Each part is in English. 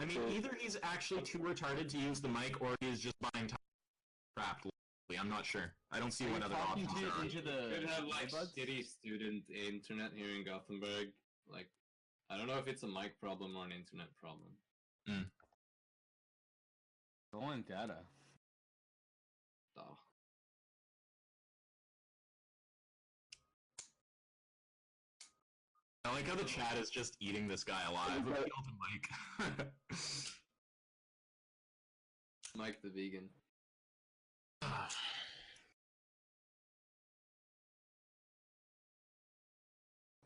I mean, either he's actually too retarded to use the mic, or he's just buying time trapped. I'm not sure. I don't see what other options there are. You could have like shitty student internet here in Gothenburg. Like, I don't know if it's a mic problem or an internet problem. Stolen data. Oh. I like how the chat is just eating this guy alive. Mike. Mike the vegan.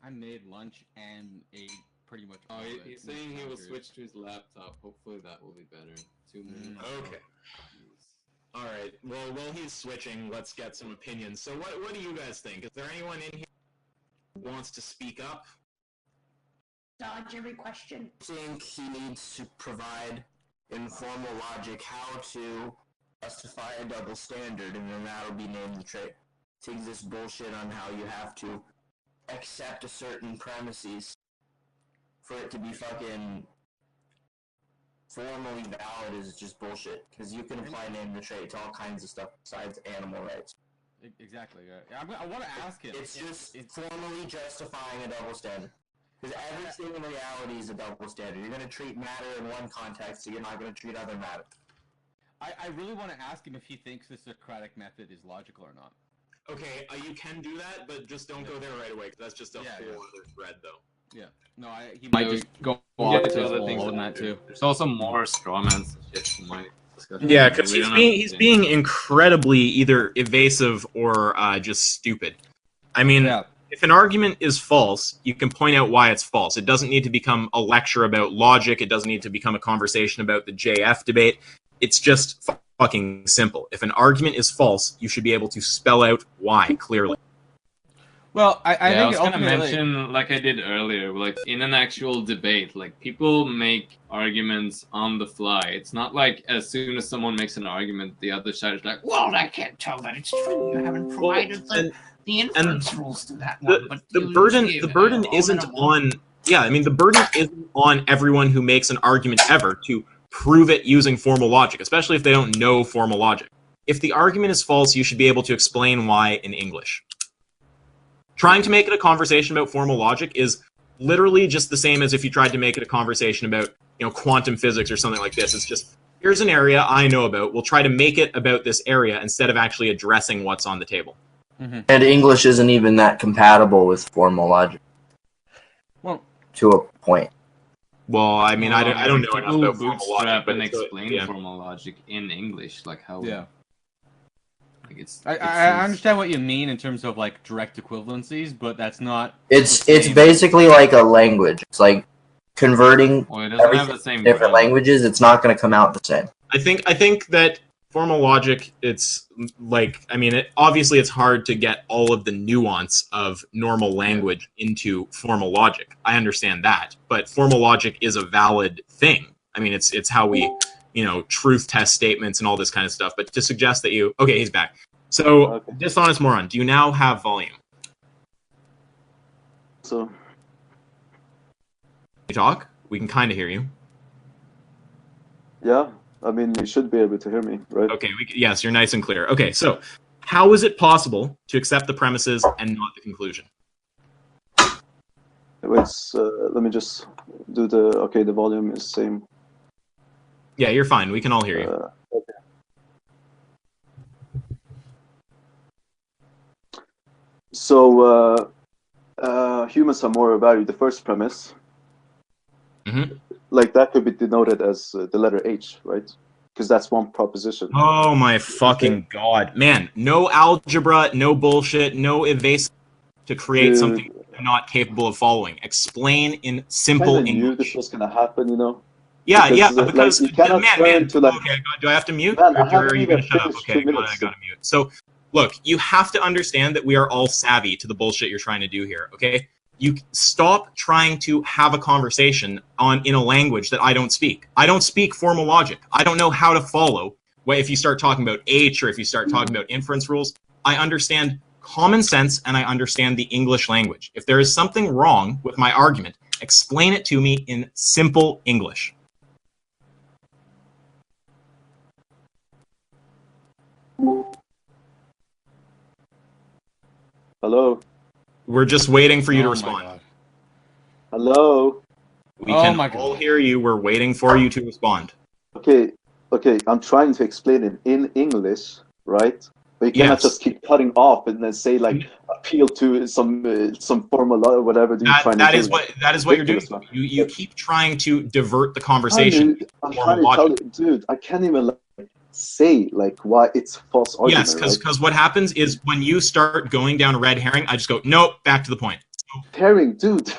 I made lunch and ate pretty much. Oh, he's saying he will switch to his laptop. Hopefully that will be better. 2 minutes. Okay. All right. Well, while he's switching, let's get some opinions. So, what do you guys think? Is there anyone in here who wants to speak up? Dodge every question. I think he needs to provide in formal logic how to justify a double standard, and then that'll be named the trait. Take this bullshit on how you have to accept a certain premises for it to be fucking formally valid is just bullshit. Because you can apply name the trait to all kinds of stuff besides animal rights. Exactly. I want to ask him. It's just formally justifying a double standard. Because everything in reality is a double standard. You're going to treat matter in one context, so you're not going to treat other matter. I really want to ask him if he thinks the Socratic method is logical or not. Okay, you can do that, but just don't go there right away, because that's just a whole other thread, though. Yeah. No, he might just go off to other things on that too. There's also more strawmans and shit in my discussion. Yeah, because he's being incredibly either evasive or just stupid. I mean, if an argument is false, you can point out why it's false. It doesn't need to become a lecture about logic. It doesn't need to become a conversation about the JF debate. It's just fucking simple. If an argument is false, you should be able to spell out why clearly. Well, I was going to mention, like I did earlier, like in an actual debate, like people make arguments on the fly. It's not like as soon as someone makes an argument, the other side is like, well, I can't tell that it's true. You haven't provided the inference rules to that one. But the burden isn't on. Yeah, I mean the burden isn't on everyone who makes an argument ever to prove it using formal logic, especially if they don't know formal logic. If the argument is false, you should be able to explain why in English. Trying to make it a conversation about formal logic is literally just the same as if you tried to make it a conversation about, quantum physics or something like this. It's just, here's an area I know about. We'll try to make it about this area instead of actually addressing what's on the table. Mm-hmm. And English isn't even that compatible with formal logic. Well, to a point. Well, I mean, I don't know enough about formal logic, but explain formal logic in English, like how. Yeah. Like I understand what you mean in terms of like direct equivalencies, but that's not. It's basically like a language. It's like converting everything to different languages. It's not going to come out the same. I think that formal logic. It's like, I mean, obviously it's hard to get all of the nuance of normal language into formal logic. I understand that, but formal logic is a valid thing. I mean, it's how we. Truth test statements and all this kind of stuff. But to suggest that okay, he's back. So, Dishonest Moron, do you now have volume? So, you talk? We can kind of hear you. Yeah, I mean, you should be able to hear me, right? Okay, yes, you're nice and clear. Okay, so how is it possible to accept the premises and not the conclusion? Wait, let me just do the volume is same. Yeah, you're fine. We can all hear you. Okay. So, humans are more valued. The first premise, like that could be denoted as the letter H, right? Because that's one proposition. Oh my fucking god. Man, no algebra, no bullshit, no evasive to create something I'm not capable of following. Explain in simple English. I knew this was going to happen, Yeah, because man, to, like, okay, do I have to mute? Man, or are you going to shut up? Okay, I gotta mute. So, look, you have to understand that we are all savvy to the bullshit you're trying to do here, okay? You stop trying to have a conversation in a language that I don't speak. I don't speak formal logic. I don't know how to follow. If you start talking about H or if you start talking about inference rules, I understand common sense and I understand the English language. If there is something wrong with my argument, explain it to me in simple English. Hello? We're just waiting for you to Oh my respond. God. Hello? We Oh can my all God. hear you. We're waiting for you to respond. Okay, I'm trying to explain it in English, right? But you cannot Yes. just keep cutting off and then say like appeal to some formula or whatever you're trying to do. That is what you're doing. Ridiculous, man. You keep trying to divert the I'm conversation. trying to tell you, dude, I can't even like, say like why it's false argument, Yes, right? because what happens is when you start going down a red herring, I just go, nope, back to the point. Herring, dude.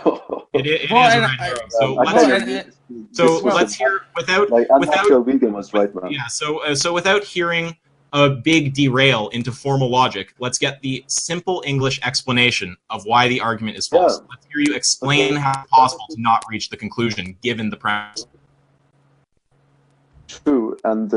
It is Well, a and red herring. So I let's can't hear. even- So this was let's a- hear without like Unethical Vegan was right, man. Yeah. So without hearing a big derail into formal logic, let's get the simple English explanation of why the argument is false. Yeah. Let's hear you explain how it's possible to not reach the conclusion given the premise. True, and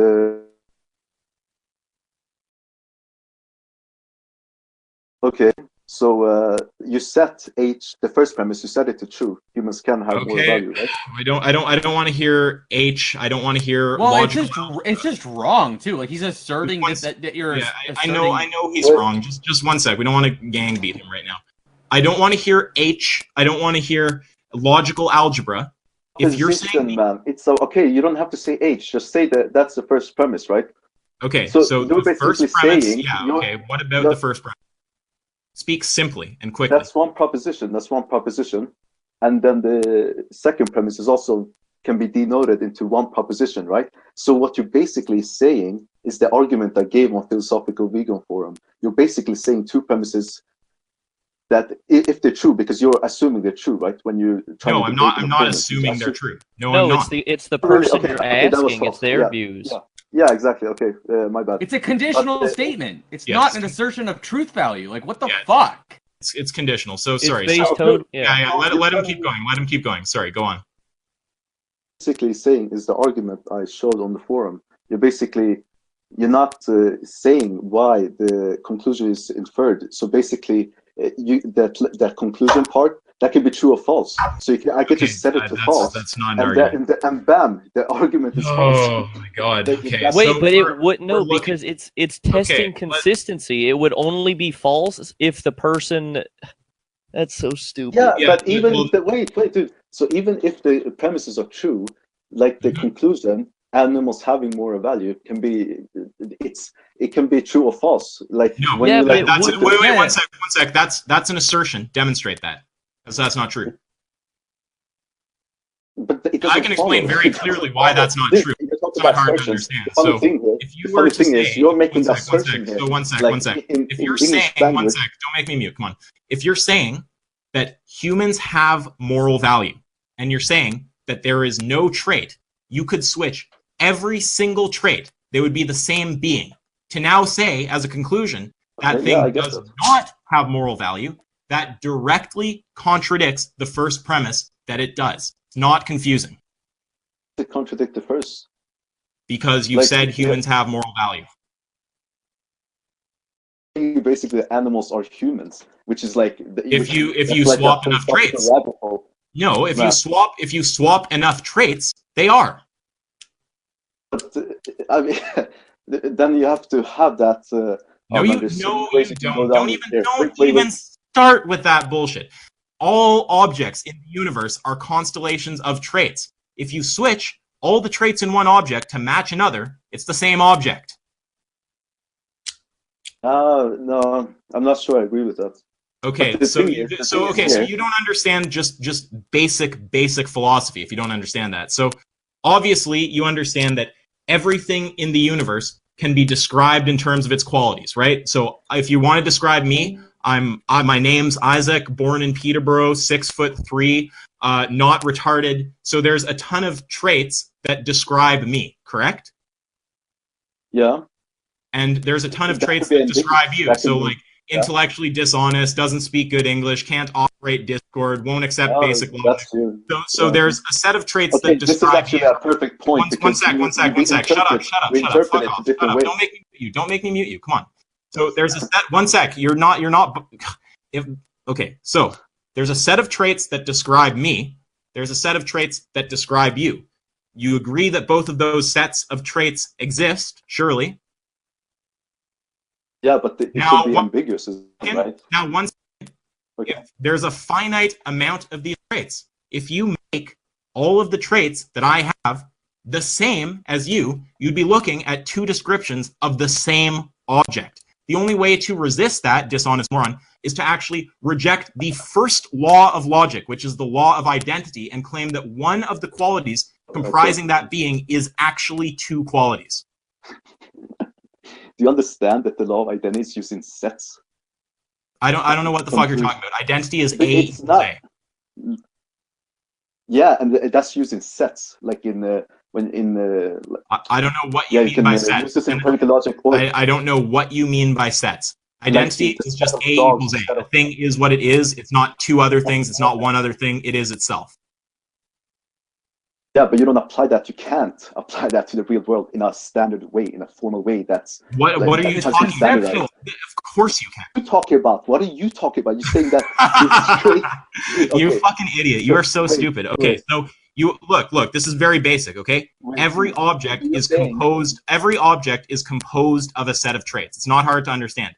okay. So you set H, the first premise, you set it to true. Humans can have more value, right? I don't want to hear H. I don't want to hear Well, logical. it's just wrong too. Like he's asserting that you're. Yeah, I asserting... know he's wrong. Just one sec. We don't want to gang beat him right now. I don't want to hear H. I don't want to hear logical algebra. If you're saying, man, it's so okay. You don't have to say H. Just say that that's the first premise, right? okay, So so you're the first basically premise, saying yeah, you're- okay. What about the first premise? Speak simply and quickly. That's one proposition. And then the second premise is also can be denoted into one proposition, right? So what you're basically saying is the argument I gave on Philosophical Vegan Forum. You're basically saying two premises that if they're true, because you're assuming they're true, right? When you No, I'm not assuming they're true. No, I'm not. it's the person Okay, you're okay, that was asking. false. It's their Yeah, views. Yeah, exactly. Okay, my bad. It's a conditional But, statement. It's yes. not an assertion of truth value. Like what the Yeah. fuck? It's conditional. So It's sorry. based So, on yeah. Let him keep going. Let him keep going. Sorry. Go on. Basically saying is the argument I showed on the forum. You're not saying why the conclusion is inferred. So basically, that conclusion part that can be true or false. So I could just set it to false. That's not an argument. And bam, the argument is false. Oh my god. Okay. Wait, so but we're- it would no we're looking- because it's testing consistency. It would only be false if the person. That's so stupid. Yeah, Yeah, but even well- wait, dude. So even if the premises are true, like the Mhm. conclusion, animals having more value can be, it can be true or false. Like No, when Yeah, you but like, it that's would- wait, yeah. one sec. That's an assertion. Demonstrate that. Because that's not true. but it I doesn't can explain follow. very clearly why that's not Dude, true. you're talking It's not about hard to assertions. understand. The funny So thing here, if you the were funny to thing say, is you're making one sec. assertion here. So one sec. In If you're English saying, one language, sec, don't make me mute. Come on. If you're saying that humans have moral value, and you're saying that there is no trait, you could switch every single trait. They would be the same being. To now say, as a conclusion, that Okay, yeah, I thing get does that. not have moral value, that directly contradicts the first premise that it does. It's not confusing. to contradict the first. Because you Like, said yeah. humans have moral value. Basically, animals are humans, which is like If you that's like swap a enough philosophical traits. rabbit hole. No, if Right. you swap enough traits, they are. But I mean, then you have to have that. No, you don't Wait, even start with that bullshit. All objects in the universe are constellations of traits. If you switch all the traits in one object to match another, it's the same object. No, I'm not sure I agree with that. Okay, But the so thing you, is- the so thing is okay, so here- you don't understand just basic philosophy if you don't understand that. So obviously you understand that everything in the universe can be described in terms of its qualities, right? So if you want to describe me, my name's Isaac, born in Peterborough, 6'3", not retarded. So there's a ton of traits that describe me, correct? Yeah. And there's a ton of That traits could be that describe you. ambiguous. That So could be- like intellectually dishonest, doesn't speak good English, can't operate Discord, won't accept basic logic. That's true. So Yeah. there's a set of traits Okay, that this is describe actually you. a perfect point. One sec. Shut up. We Fuck interpret off. it Fuck a off. different way. Don't make me mute you. Don't make me mute you. Come on. So there's a set. One sec. You're not. Okay. So there's a set of traits that describe me. There's a set of traits that describe you. You agree that both of those sets of traits exist, surely? Yeah, but it Now, should be ambiguous, right? Now, once Okay. if there's a finite amount of these traits, if you make all of the traits that I have the same as you, you'd be looking at two descriptions of the same object. The only way to resist that, dishonest moron, is to actually reject the first law of logic, which is the law of identity, and claim that one of the qualities comprising that being is actually two qualities. Do you understand that the law of identity is used in sets? I don't know what the fuck you're talking about. Identity is A It's equals not. A. Yeah, and that's used in sets, like in I don't know what you yeah, you mean can by use sets. this in empirical logic. Or I don't know what you mean by sets. Identity the is set just of A dogs, equals A. set A of- thing is what it is. It's not two other things. It's not one other thing. It is itself. Yeah, but you don't apply that. You can't apply that to the real world in a standard way, in a formal way. That's What like, are that you has been talking about? standardized. Of course you can. What are you talking about? What are you talking about? You're saying that this trait. You Okay. fucking idiot. You are so Wait, stupid. Okay, wait. so you look, this is very basic, okay? Wait, Every object you're is saying- composed of a set of traits. It's not hard to understand.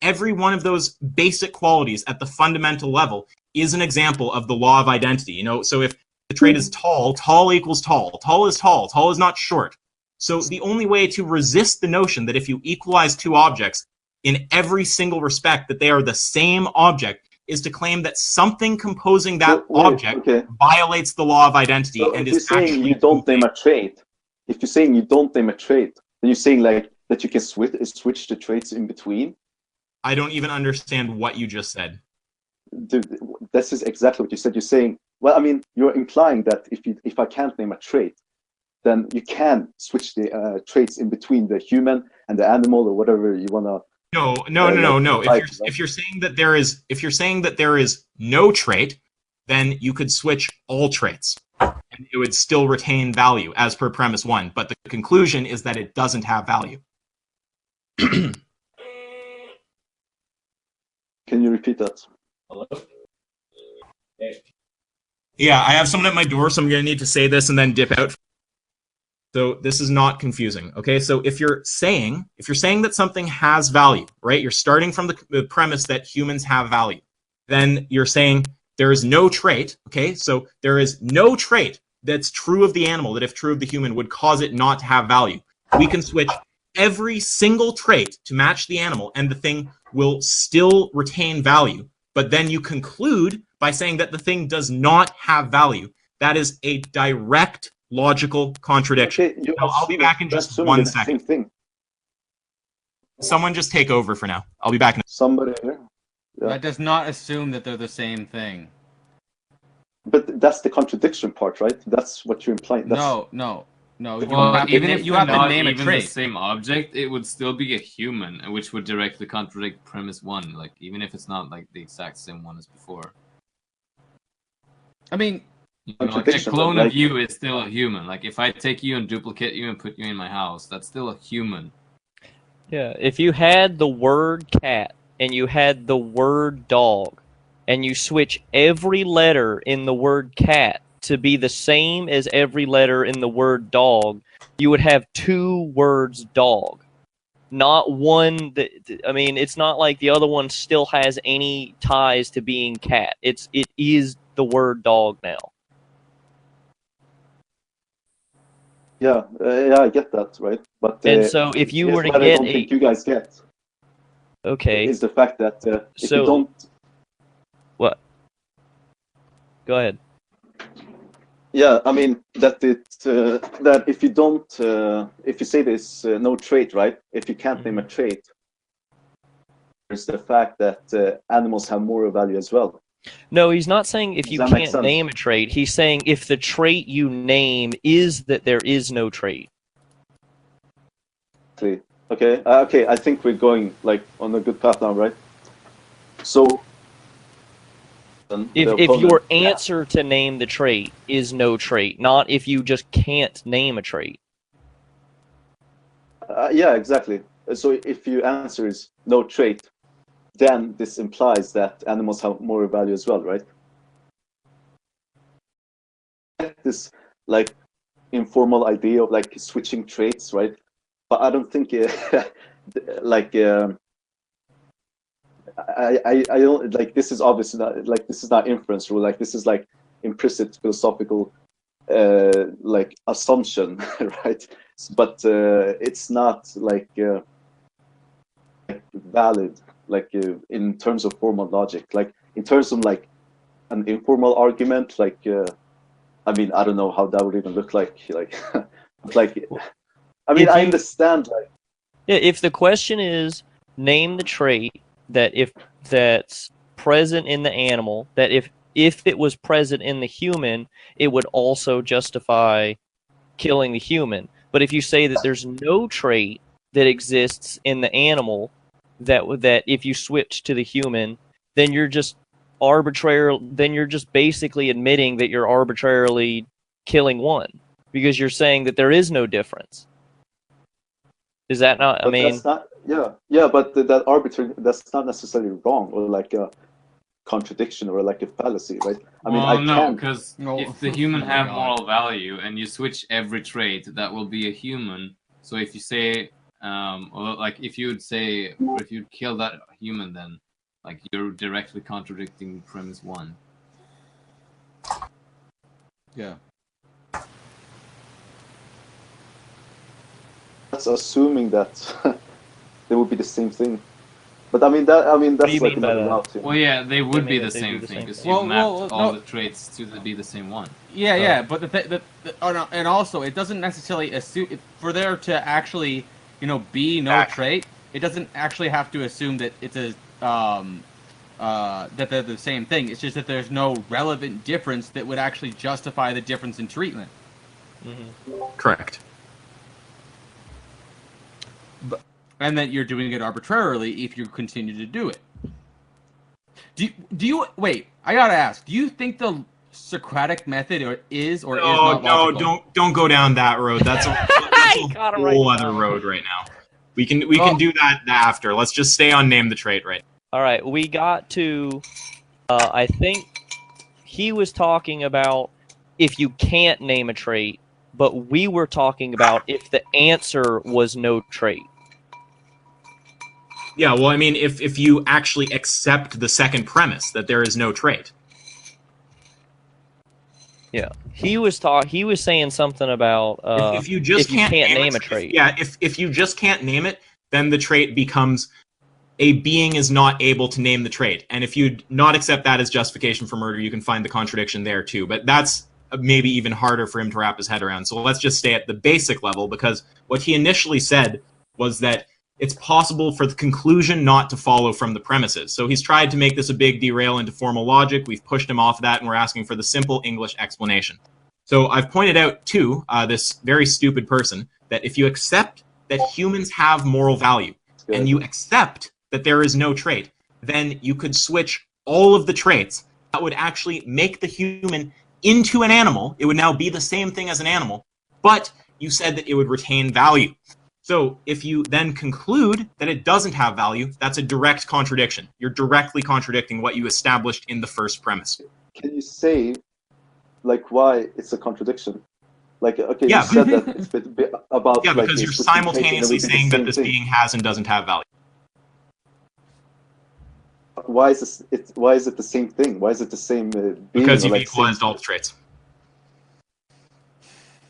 Every one of those basic qualities at the fundamental level is an example of the law of identity. You know, so if the trait is tall, tall equals tall. Tall is tall. Tall is not short. So the only way to resist the notion that if you equalize two objects in every single respect that they are the same object is to claim that something composing that object violates the law of identity So and if you're is saying actually you don't name a trait, if you're saying you don't name a trait, then you're saying like that you can switch the traits in between. I don't even understand what you just said. Dude, this is exactly what you said. You're saying, well, I mean, you're implying that if I can't name a trait, then you can switch the traits in between the human and the animal or whatever you wanna. No. Like, If you're saying that there is no trait, then you could switch all traits, and it would still retain value as per premise one. But the conclusion is that it doesn't have value. Can you repeat that? Hello? Yeah, I have someone at my door, so I'm going to need to say this and then dip out. So this is not confusing, okay? So if you're saying that something has value, right? You're starting from the premise that humans have value. Then you're saying there is no trait, okay? So there is no trait that's true of the animal that if true of the human would cause it not to have value. We can switch every single trait to match the animal and the thing will still retain value. But then you conclude by saying that the thing does not have value. That is a direct logical contradiction. Okay, Now, I'll be back in just 1 second. Same thing. Someone just take over for now. I'll be back in Somebody here. Yeah. That does not assume that they're the same thing. But that's the contradiction part, right? That's what you're implying. That's, No. Well, even if you have to not name a even trait. the same object, it would still be a human, which would directly contradict premise one. Like even if it's not like the exact same one as before. I mean, You know, like a clone of you is still a human. Like if I take you and duplicate you and put you in my house, that's still a human. Yeah, if you had the word cat and you had the word dog, and you switch every letter in the word cat to be the same as every letter in the word dog, you would have two words dog. Not one that, I mean, it's not like the other one still has any ties to being cat. It is the word dog now. yeah, I get that, right? But And so if you were to what I get don't think you guys get okay, is the fact that if So- you don't. what? Go ahead. Yeah, I mean that that if you don't, if you say there's no trait, right? If you can't name a trait, there's the fact that animals have moral value as well. No, he's not saying if you Does that make can't sense? name a trait. He's saying if the trait you name is that there is no trait. Okay, okay. I think we're going like on a good path now, right? So, If your answer to name the trait is no trait, not if you just can't name a trait. yeah, exactly. So if your answer is no trait, then this implies that animals have moral value as well, right? This like informal idea of like switching traits, right? But I don't think like I don't like, this is obviously not like, this is not inference rule, like this is like implicit philosophical like assumption, right? But it's not like valid, like in terms of formal logic, like in terms of like an informal argument, like I mean, I don't know how that would even look like like I mean, I understand, like, yeah, if the question is name the trait that's present in the animal, that if it was present in the human, it would also justify killing the human. But if you say that there's no trait that exists in the animal that if you switch to the human, then you're just basically admitting that you're arbitrarily killing one, because you're saying that there is no difference. Is that not? I mean, that's not, yeah, but that arbitrary, that's not necessarily wrong or like a contradiction or like a fallacy, right? I mean, well, I no, can't. because No. if the human Oh my have God. moral value and you switch every trait, that will be a human. So if you say, or like if you'd say, or if you'd kill that human, then like you're directly contradicting premise one. Yeah. That's assuming that they would be the same thing. But I mean that's do you like mean by another that? route. Yeah. Well, yeah, they would I be mean, the that they do same the thing same because thing. you Well, mapped well, all no. the traits to be the same one. Yeah, but and also it doesn't necessarily assume for there to actually, be no Back. trait. It doesn't actually have to assume that it's a that they're the same thing. It's just that there's no relevant difference that would actually justify the difference in treatment. Correct. And that you're doing it arbitrarily if you continue to do it. Do you wait? I gotta ask. Do you think the Socratic method is No, not logical? don't go down that road. That's a got it whole right other now. road right now. We can do that after. Let's just stay on name the trait right. All right, we got to. I think he was talking about if you can't name a trait, but we were talking about if the answer was no trait. Yeah, well, I mean, if you actually accept the second premise that there is no trait. Yeah, he was saying something about If you just can't name a trait. If you just can't name it, then the trait becomes a being is not able to name the trait. And if you not accept that as justification for murder, you can find the contradiction there too. But that's maybe even harder for him to wrap his head around. So let's just stay at the basic level, because what he initially said was that it's possible for the conclusion not to follow from the premises. So he's tried to make this a big derail into formal logic. We've pushed him off that, and we're asking for the simple English explanation. So I've pointed out to this very stupid person that if you accept that humans have moral value, and you accept that there is no trait, then you could switch all of the traits. That would actually make the human into an animal. It would now be the same thing as an animal, but you said that it would retain value. So if you then conclude that it doesn't have value, that's a direct contradiction. You're directly contradicting what you established in the first premise. Can you say, like, why it's a contradiction? Like, okay, Yeah, you said that it's a bit about. Yeah, like, because you're it's between simultaneously taking saying the that this same thing. being has and doesn't have value. Why is this? Why is it the same thing? Why is it the same being? Because or, you've like, equalized same- all the traits.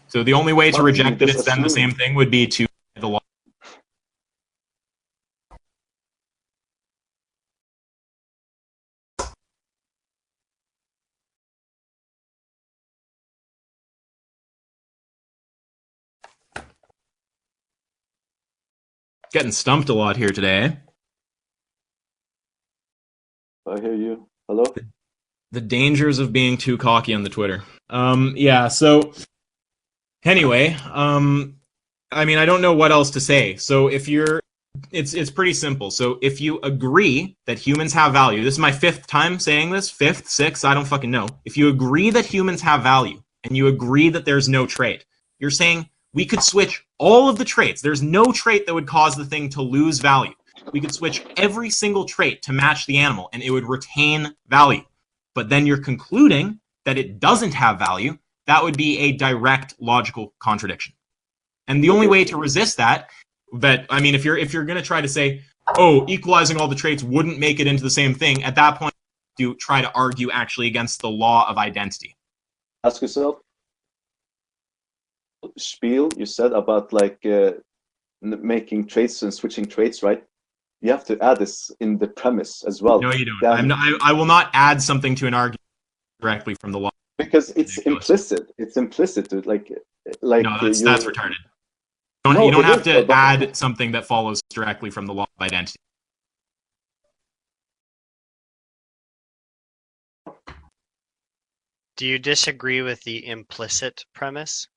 So the only way to Well, reject that just it's then the assume. same thing would be to the law. Getting stumped a lot here today. I hear you. Hello. The dangers of being too cocky on the Twitter. Yeah, so anyway, I mean, I don't know what else to say. So if you're, it's pretty simple. So if you agree that humans have value, this is my 5th time saying this, 5th, 6th, I don't fucking know. If you agree that humans have value and you agree that there's no trait, you're saying we could switch all of the traits. There's no trait that would cause the thing to lose value. We could switch every single trait to match the animal and it would retain value. But then you're concluding that it doesn't have value. That would be a direct logical contradiction. And the only way to resist that, I mean, if you're going to try to say, oh, equalizing all the traits wouldn't make it into the same thing, at that point, you try to argue actually against the law of identity. Ask yourself, spiel you said about like making traits and switching traits, right? You have to add this in the premise as well. No, you don't. I will not add something to an argument directly from the law. Because it's implicit. It's implicit to like. No, that's retarded. You don't have to add something that follows directly from the law of identity. Do you disagree with the implicit premise?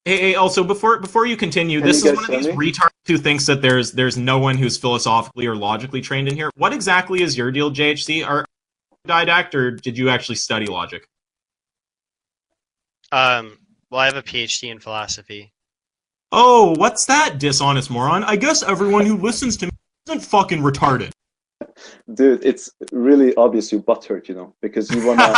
Hey, also before you continue, this is one of these retards who thinks that there's no one who's philosophically or logically trained in here. What exactly is your deal, JHC? Are you didact, or did you actually study logic? Well, I have a PhD in philosophy. Oh, what's that, dishonest moron? I guess everyone who listens to me isn't fucking retarded. Dude, it's really obvious you butthurt, you know, because you wanna.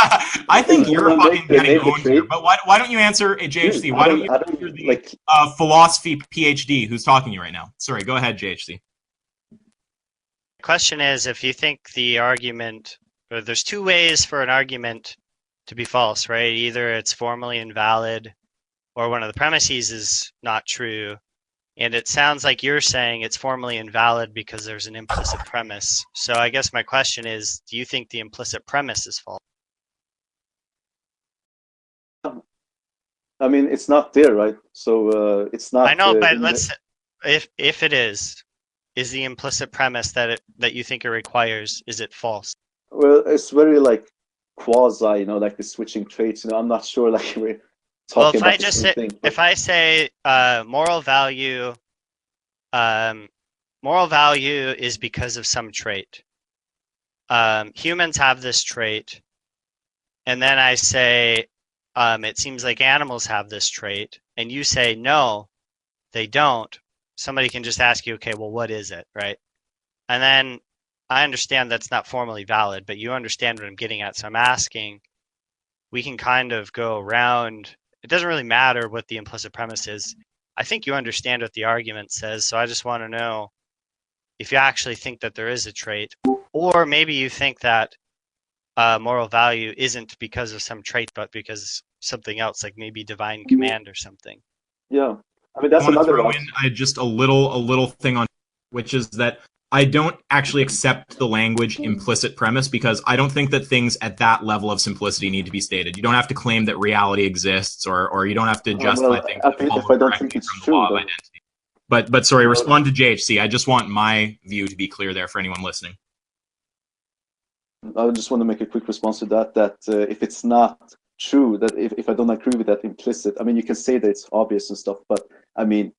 I think you're fucking getting owned here. But why don't you answer JHC? Dude, why don't you answer the like philosophy PhD who's talking to you right now? Sorry, go ahead, JHC. The question is, if you think the argument, or there's two ways for an argument to be false, right? Either it's formally invalid, or one of the premises is not true. And it sounds like you're saying it's formally invalid because there's an implicit premise. So I guess my question is, do you think the implicit premise is false? I mean, it's not there, right? So it's not. I know, but let's if it is the implicit premise that you think it requires, is it false? Well, it's very like quasi, you know, like the switching traits. You know, I'm not sure. Like we're talking about the same thing. If I say moral value is because of some trait. Humans have this trait, and then I say it seems like animals have this trait, and you say no, they don't. Somebody can just ask you, okay, well, what is it, right? And then I understand that's not formally valid, but you understand what I'm getting at. So I'm asking, we can kind of go around. It doesn't really matter what the implicit premise is. I think you understand what the argument says, so I just want to know if you actually think that there is a trait, or maybe you think that moral value isn't because of some trait, but because something else, like maybe divine command or something. Yeah, I mean that's another throw in just a little thing on, which is that I don't actually accept the language implicit premise because I don't think that things at that level of simplicity need to be stated. You don't have to claim that reality exists, or you don't have to justify things. If I don't think it's true, but sorry, respond to JHC. I just want my view to be clear there for anyone listening. I just want to make a quick response to that. That if it's not true, that if I don't agree with that implicit, I mean, you can say that it's obvious and stuff, but I mean,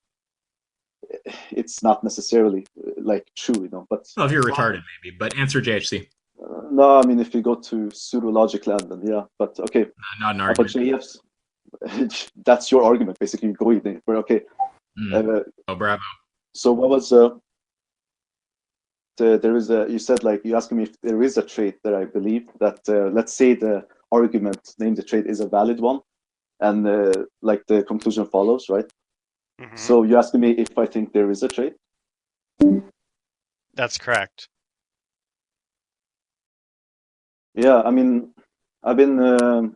it's not necessarily like true, you know. But well, if you're retarded, maybe. But answer JHC. No, I mean, if you go to pseudo-logic land, then yeah. But okay. Not an argument. But JFs, that's your argument, basically. Go eating. But okay. Oh, bravo. So what was there is a, you said, like, you asked me if there is a trait that I believe that let's say the argument named the trait is a valid one, and like the conclusion follows, right? Mm-hmm. So you're asking me if I think there is a trait? That's correct. Yeah, I mean, I've been about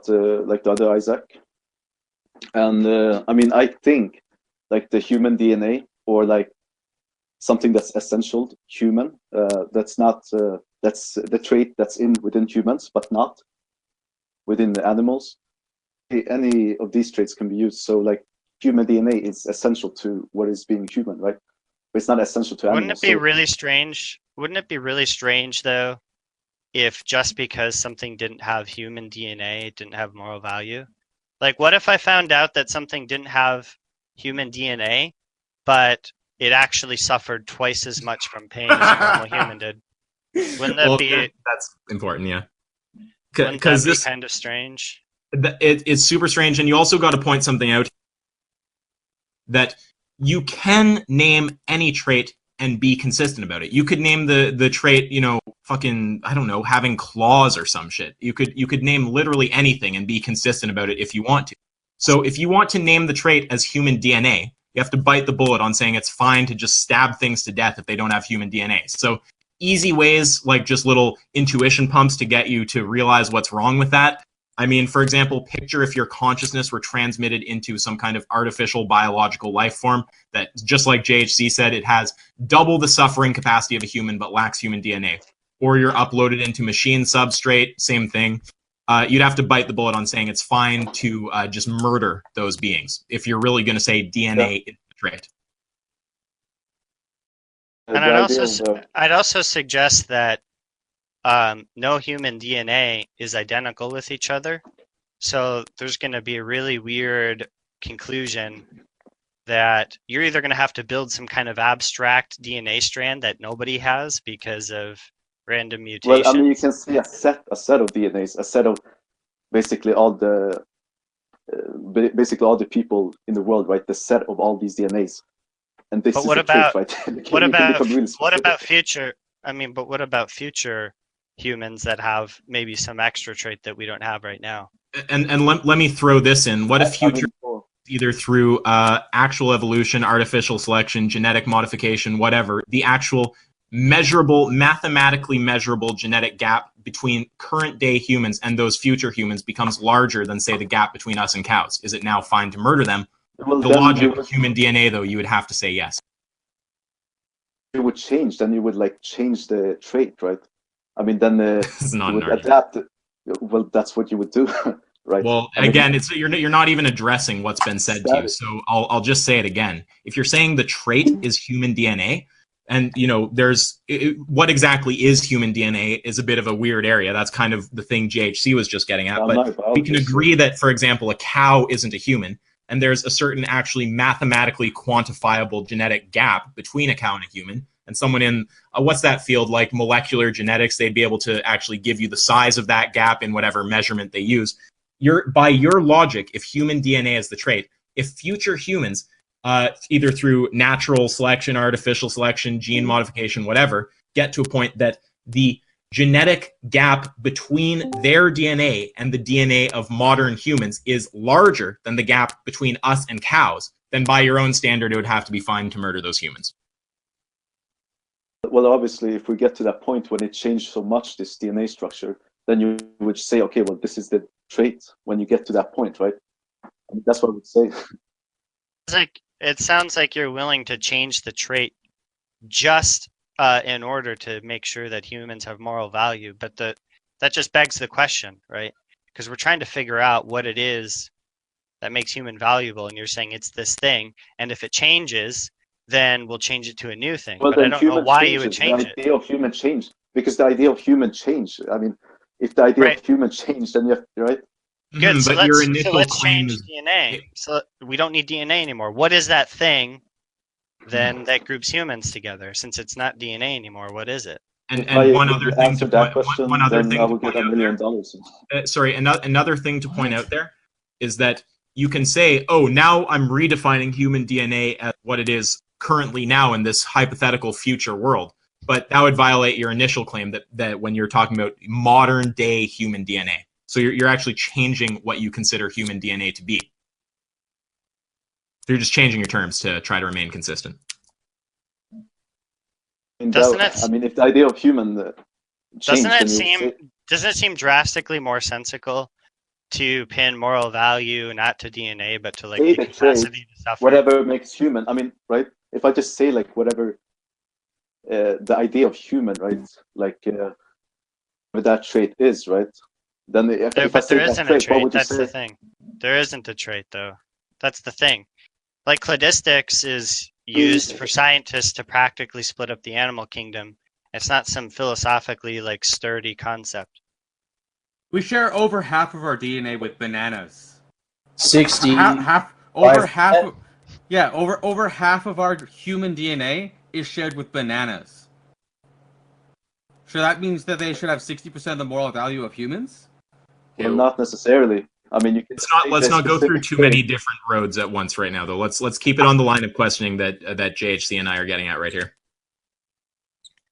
like the other Isaac, and I mean, I think like the human DNA, or like something that's essential human, that's not that's the trait that's within humans, but not within the animals. Any of these traits can be used. So like human DNA is essential to what is being human, right? But it's not essential to animals. Wouldn't it be really strange? Wouldn't it be really strange though, if just because something didn't have human DNA, it didn't have moral value? Like, what if I found out that something didn't have human DNA, but it actually suffered twice as much from pain as a normal human did? Wouldn't that be? That's important, yeah. Because this kind of strange. It's super strange, and you also got to point something out, that you can name any trait and be consistent about it. You could name the trait, you know, fucking, I don't know, having claws or some shit. You could name literally anything and be consistent about it if you want to. So if you want to name the trait as human DNA, You have to bite the bullet on saying it's fine to just stab things to death if they don't have human DNA. So easy ways, like just little intuition pumps to get you to realize what's wrong with that. I mean, for example, picture if your consciousness were transmitted into some kind of artificial biological life form that, just like JHC said, it has double the suffering capacity of a human but lacks human DNA. Or you're uploaded into machine substrate, same thing. You'd have to bite the bullet on saying it's fine to just murder those beings if you're really going to say DNA is the trait. And I'd also suggest that no human DNA is identical with each other. So there's going to be a really weird conclusion that you're either going to have to build some kind of abstract DNA strand that nobody has because of random mutations. Well, I mean, you can see a set of DNAs, a set of basically all the people in the world, right? The set of all these DNAs, and this but is what a about trait, right? what about future? I mean, but what about future humans that have maybe some extra trait that we don't have right now? And let me throw this in. What if future, either through actual evolution, artificial selection, genetic modification, whatever, the actual measurable, mathematically measurable genetic gap between current day humans and those future humans becomes larger than, say, the gap between us and cows? Is it now fine to murder them? Well, the logic of human DNA, though, you would have to say yes. It would change. Then you would like change the trait, right? I mean, then you would adapt. Well, that's what you would do, right? Well, again, it's you're not even addressing what's been said to you. So I'll just say it again. If you're saying the trait is human DNA, and what exactly is human DNA is a bit of a weird area. That's kind of the thing JHC was just getting at. But we can agree that, for example, a cow isn't a human, and there's a certain actually mathematically quantifiable genetic gap between a cow and a human. And someone in, what's that field, like molecular genetics, they'd be able to actually give you the size of that gap in whatever measurement they use. By your logic, if human DNA is the trait, if future humans, either through natural selection, artificial selection, gene modification, whatever, get to a point that the genetic gap between their DNA and the DNA of modern humans is larger than the gap between us and cows, then by your own standard, it would have to be fine to murder those humans. Well, obviously, if we get to that point when it changed so much, this DNA structure, then you would say, okay, well, this is the trait when you get to that point, right? I mean, that's what I would say. It sounds like you're willing to change the trait just in order to make sure that humans have moral value. But that just begs the question, right? Because we're trying to figure out what it is that makes human valuable, and you're saying it's this thing, and if it changes, then we'll change it to a new thing. Well, but I don't know why you would change it. The idea of human change, because the idea of human change, I mean, if the idea of human change, then you have, right? Good, so but let's change DNA. So we don't need DNA anymore. What is that thing then that groups humans together? Since it's not DNA anymore, what is it? And one other thing to point out. Sorry, another thing to point out there is that you can say, oh, now I'm redefining human DNA as what it is currently now in this hypothetical future world. But that would violate your initial claim that when you're talking about modern day human DNA. So you're actually changing what you consider human DNA to be. You're just changing your terms to try to remain consistent. I mean, if the idea of human doesn't it seem drastically more sensical to pin moral value not to DNA but to like the capacity to suffer? Whatever makes human. I mean, right? If I just say like whatever the idea of human, right? Like what that trait is, right? Then but there isn't a trait. That's the thing. There isn't a trait, though. That's the thing. Like cladistics is used for scientists to practically split up the animal kingdom. It's not some philosophically like sturdy concept. We share over half of our DNA with bananas. 60. Over half of our human DNA is shared with bananas. So that means that they should have 60% of the moral value of humans? Well, not necessarily. I mean, you can let's not go through too many different roads at once right now, though. Let's keep it on the line of questioning that JHC and I are getting at right here.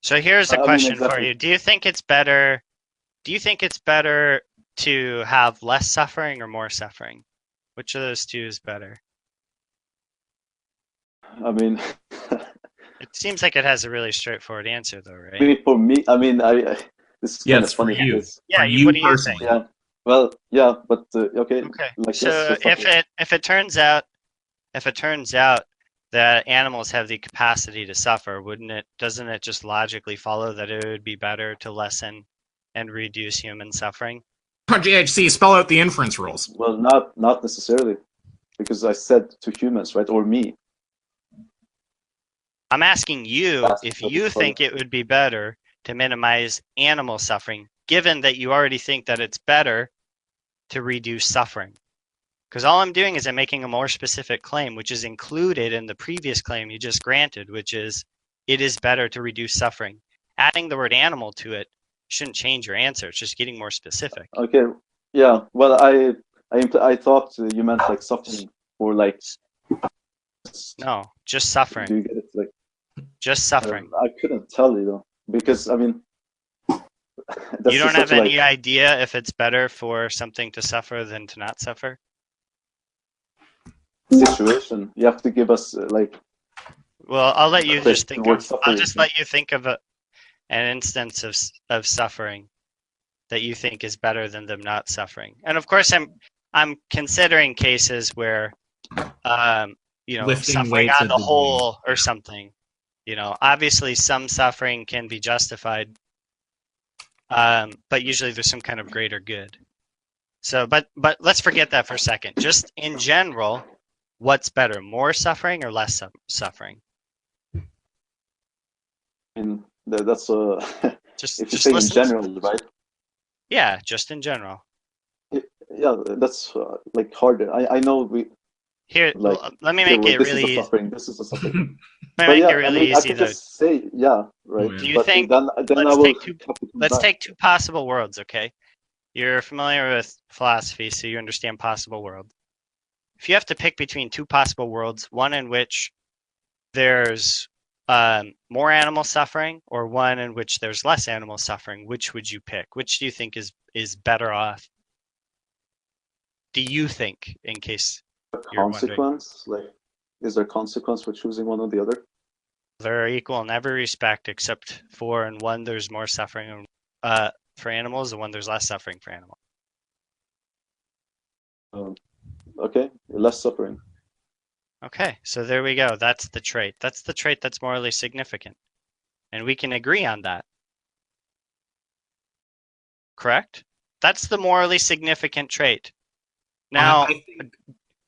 So here's a question for you: Do you think it's better to have less suffering or more suffering? Which of those two is better? I mean, It seems like it has a really straightforward answer, though, right? I mean, for me, I mean, this is kind of Yes, for funny. you. Because, Yeah, For you what do you personally. think? yeah. Well, yeah, but okay. Okay. Like, So yes, if it turns out that animals have the capacity to suffer, doesn't it just logically follow that it would be better to lessen and reduce human suffering? GHC, spell out the inference rules. well, not necessarily, because I said to humans, right, or me. I'm asking you That's if what you it's called. think it would be better to minimize animal suffering, given that you already think that it's better to reduce suffering. Because all I'm doing is I'm making a more specific claim, which is included in the previous claim you just granted, which is it is better to reduce suffering. Adding the word animal to it shouldn't change your answer. It's just getting more specific. Okay, yeah. Well, I thought you meant like suffering or like. No, just Do suffering. you get it? Like, Just suffering. I couldn't tell you though, because I mean, that's You don't just have such, any like, idea if it's better for something to suffer than to not suffer? situation. You have to give us like. Well, I'll let you Okay, just think the word of. I'll suffering. just let you think of an instance of suffering that you think is better than them not suffering. And of course, I'm considering cases where, Lifting suffering weights on at the the gym. whole or something. Obviously some suffering can be justified, but usually there's some kind of greater good. So, but let's forget that for a second. Just in general, what's better, more suffering or less suffering? I mean, that's Just if you just say in listen. general, right? Yeah, just in general. Yeah, that's like harder. I know we Here, like. let me Okay, make well, it this really is a easy. suffering. This is a suffering. Let But me make yeah, it I really mean, I easy could though. just say yeah, right. man. Do you But think? then I Let's will take two. have to come Let's back. take two possible worlds, okay? You're familiar with philosophy, so you understand possible world. If you have to pick between two possible worlds, one in which there's more animal suffering or one in which there's less animal suffering, which would you pick? Which do you think is better off? Do you think, in case you're wondering? Consequence, like, is there consequence for choosing one or the other? They're equal in every respect except for in one there's more suffering for animals and one there's less suffering for animals. Okay, less suffering. Okay, so there we go. That's the trait. That's the trait that's morally significant. And we can agree on that. Correct? That's the morally significant trait. Now,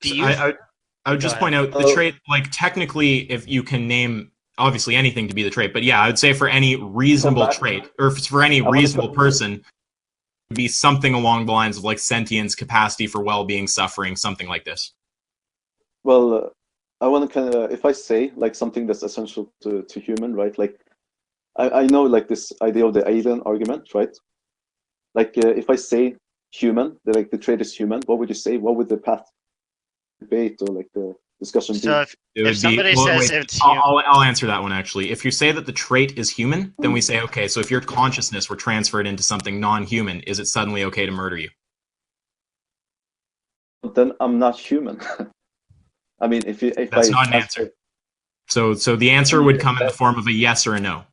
do you... I would just point out the trait, like, technically, if you can name, obviously, anything to be the trait, but yeah, I would say for any reasonable trait, or for any reasonable person, it would be something along the lines of, like, sentience, capacity for well-being, suffering, something like this. Well, I want to kind of, if I say like something that's essential to human, right? Like, I know like this idea of the alien argument, right? Like, if I say human, like the trait is human, what would you say? What would the path debate or like the discussion be? So if somebody says it's I'll answer that one actually. If you say that the trait is human, then we say, okay, so if your consciousness were transferred into something non-human, is it suddenly okay to murder you? But then I'm not human. I mean, That's not an answer. So the answer would come in the form of a yes or a no.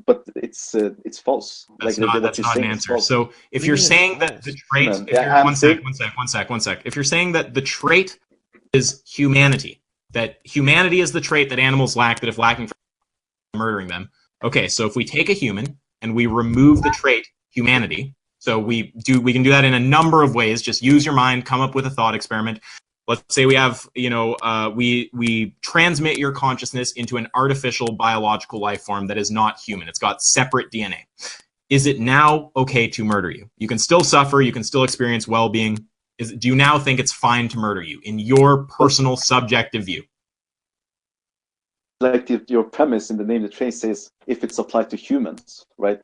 But it's false. That's like, not an answer. So if you're saying that the trait, one sec. If you're saying that the trait is humanity, that humanity is the trait that animals lack, that if lacking, murdering them. Okay, so if we take a human and we remove the trait humanity, so we can do that in a number of ways. Just use your mind, come up with a thought experiment. Let's say we have, we transmit your consciousness into an artificial biological life form that is not human. It's got separate DNA. Is it now okay to murder you? You can still suffer. You can still experience well-being. Do you now think it's fine to murder you in your personal subjective view? Like your premise in the name of the trait says if it's applied to humans, right?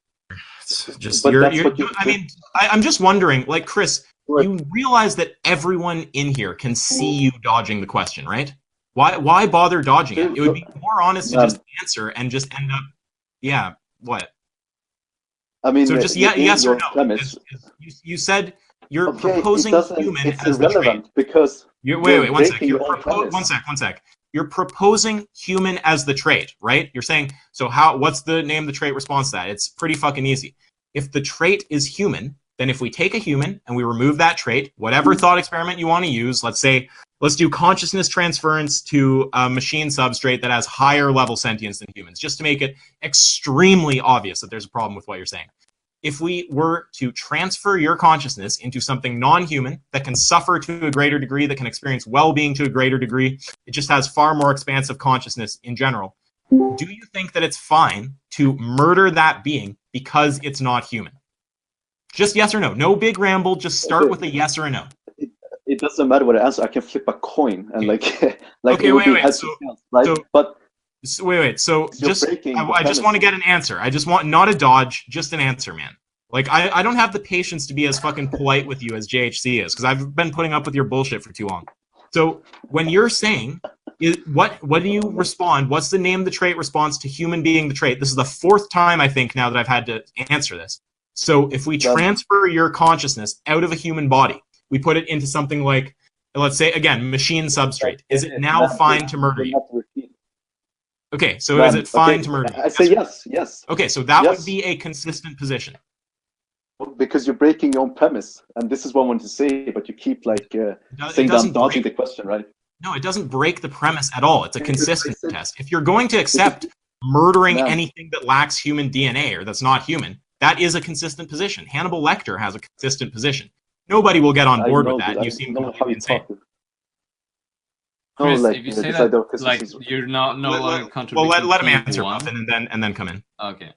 Just I'm just wondering, like, Chris, you realize that everyone in here can see you dodging the question, right? Why bother dodging it? It would be more honest to just answer and just end up, what? I mean, so just yes or no. You said You're Okay, proposing human it's as the trait. irrelevant because Wait, one sec. breaking your own premise. One sec. You're proposing human as the trait, right? You're saying, so what's the name of the trait response to that? It's pretty fucking easy. If the trait is human, then if we take a human and we remove that trait, whatever thought experiment you want to use, let's do consciousness transference to a machine substrate that has higher level sentience than humans, just to make it extremely obvious that there's a problem with what you're saying. If we were to transfer your consciousness into something non-human that can suffer to a greater degree, that can experience well-being to a greater degree, it just has far more expansive consciousness in general, do you think that it's fine to murder that being because it's not human? Just yes or no. No big ramble, just start with a yes or a no. It doesn't matter what I answer. I can flip a coin and okay, wait. So I just want to get an answer. I just want not a dodge, just an answer, man. Like I don't have the patience to be as fucking polite with you as JHC is, because I've been putting up with your bullshit for too long. So when you're saying what do you respond? What's the name of the trait response to human being the trait? This is the fourth time I think now that I've had to answer this. So if we transfer your consciousness out of a human body, we put it into something like, let's say again, machine substrate. Is it now fine to murder you? Okay, so is it fine to murder you? I say yes. Okay, so that would be a consistent position. Because you're breaking your own premise, and this is what I wanted to say, but you keep saying that I'm dodging the question, right? No, it doesn't break the premise at all. It's a consistency test. If you're going to accept murdering anything that lacks human DNA or that's not human, that is a consistent position. Hannibal Lecter has a consistent position. Nobody will get on board with that. You seem completely insane. Chris, if you say that, you're no longer contradicting. Well, let him answer, Muffin, and then come in. Okay.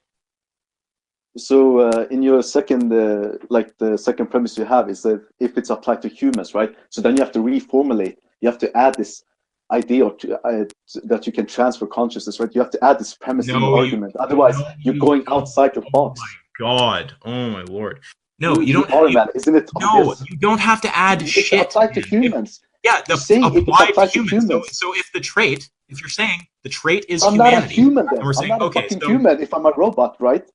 So in your second, the second premise you have is that if it's applied to humans, right? So then you have to reformulate. You have to add this idea that you can transfer consciousness, right? You have to add this premise in your argument. Otherwise, you're going outside your box. Oh my god! Oh my lord! No, you don't. Isn't it obvious? No, you don't have to add shit. It's applied to humans. Yeah, applied to humans. So if the trait, if you're saying the trait is humanity, I'm not a human then. And we're saying, I'm not a fucking human if I'm a robot, right?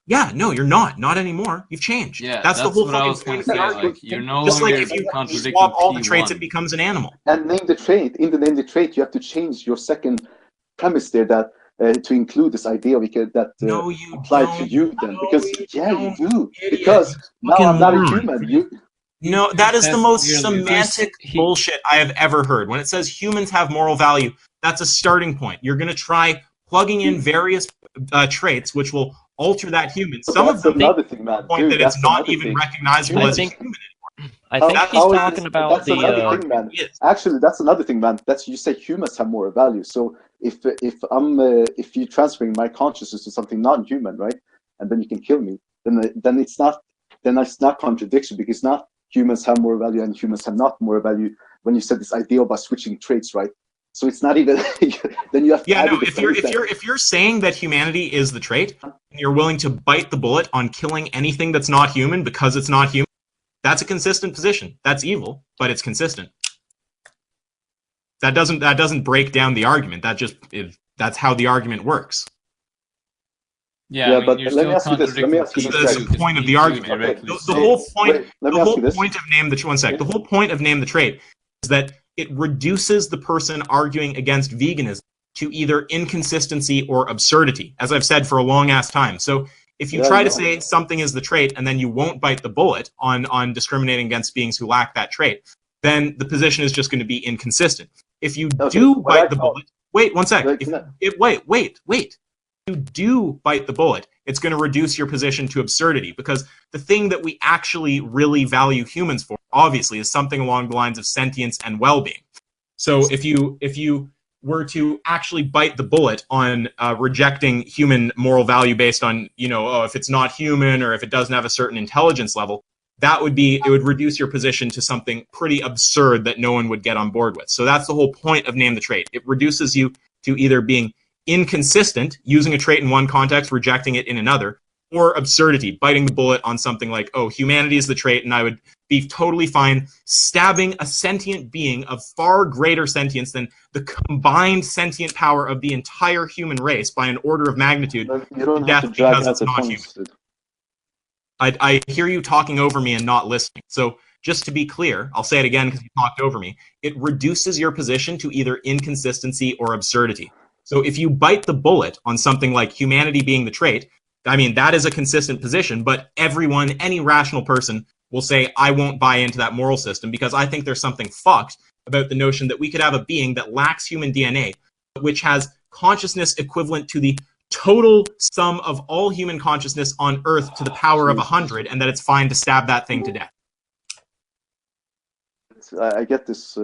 Yeah, no, you're not. Not anymore. You've changed. Yeah, that's the whole what I was going to say. Like, you're no longer if you swap all the traits, it becomes an animal. And name the trait. In the name the trait, you have to change your second premise there that to include this idea that applied to you then. Because you do. Because now I'm not a human. No, that is the most semantic bullshit I have ever heard. When it says humans have moral value, that's a starting point. You're going to try plugging in various traits which will alter that human. Some of them make the point that it's not even recognizable as a human anymore. I think he's talking about the. Actually, that's another thing, man. That's you say humans have moral value. So if you're transferring my consciousness to something non-human, right, and then you can kill me, then it's not contradiction, because not humans have moral value and humans have not moral value. When you said this idea about switching traits, right? So it's not even. Then you have to. Yeah, no. If you're saying that humanity is the trait, and you're willing to bite the bullet on killing anything that's not human because it's not human, that's a consistent position. That's evil, but it's consistent. That doesn't break down the argument. That's how the argument works. Yeah, but let me ask you this. That's the point of the argument. The whole point. The whole point of name the trait is that it reduces the person arguing against veganism to either inconsistency or absurdity, as I've said for a long ass time. So if you try to say something is the trait and then you won't bite the bullet on discriminating against beings who lack that trait, then the position is just going to be inconsistent. If you do bite the bullet, wait one sec. Wait. You do bite the bullet, it's going to reduce your position to absurdity, because the thing that we actually really value humans for, obviously, is something along the lines of sentience and well-being. So if you were to actually bite the bullet on rejecting human moral value based on, if it's not human or if it doesn't have a certain intelligence level, it would reduce your position to something pretty absurd that no one would get on board with. So that's the whole point of name the trait. It reduces you to either being inconsistent, using a trait in one context, rejecting it in another, or absurdity, biting the bullet on something like, oh, humanity is the trait, and I would be totally fine stabbing a sentient being of far greater sentience than the combined sentient power of the entire human race by an order of magnitude to death because it's not human. I hear you talking over me and not listening. So just to be clear, I'll say it again because you talked over me. It reduces your position to either inconsistency or absurdity. So if you bite the bullet on something like humanity being the trait, I mean, that is a consistent position, but everyone, any rational person will say, I won't buy into that moral system because I think there's something fucked about the notion that we could have a being that lacks human DNA, which has consciousness equivalent to the total sum of all human consciousness on Earth to the power of 100, and that it's fine to stab that thing to death. I get this.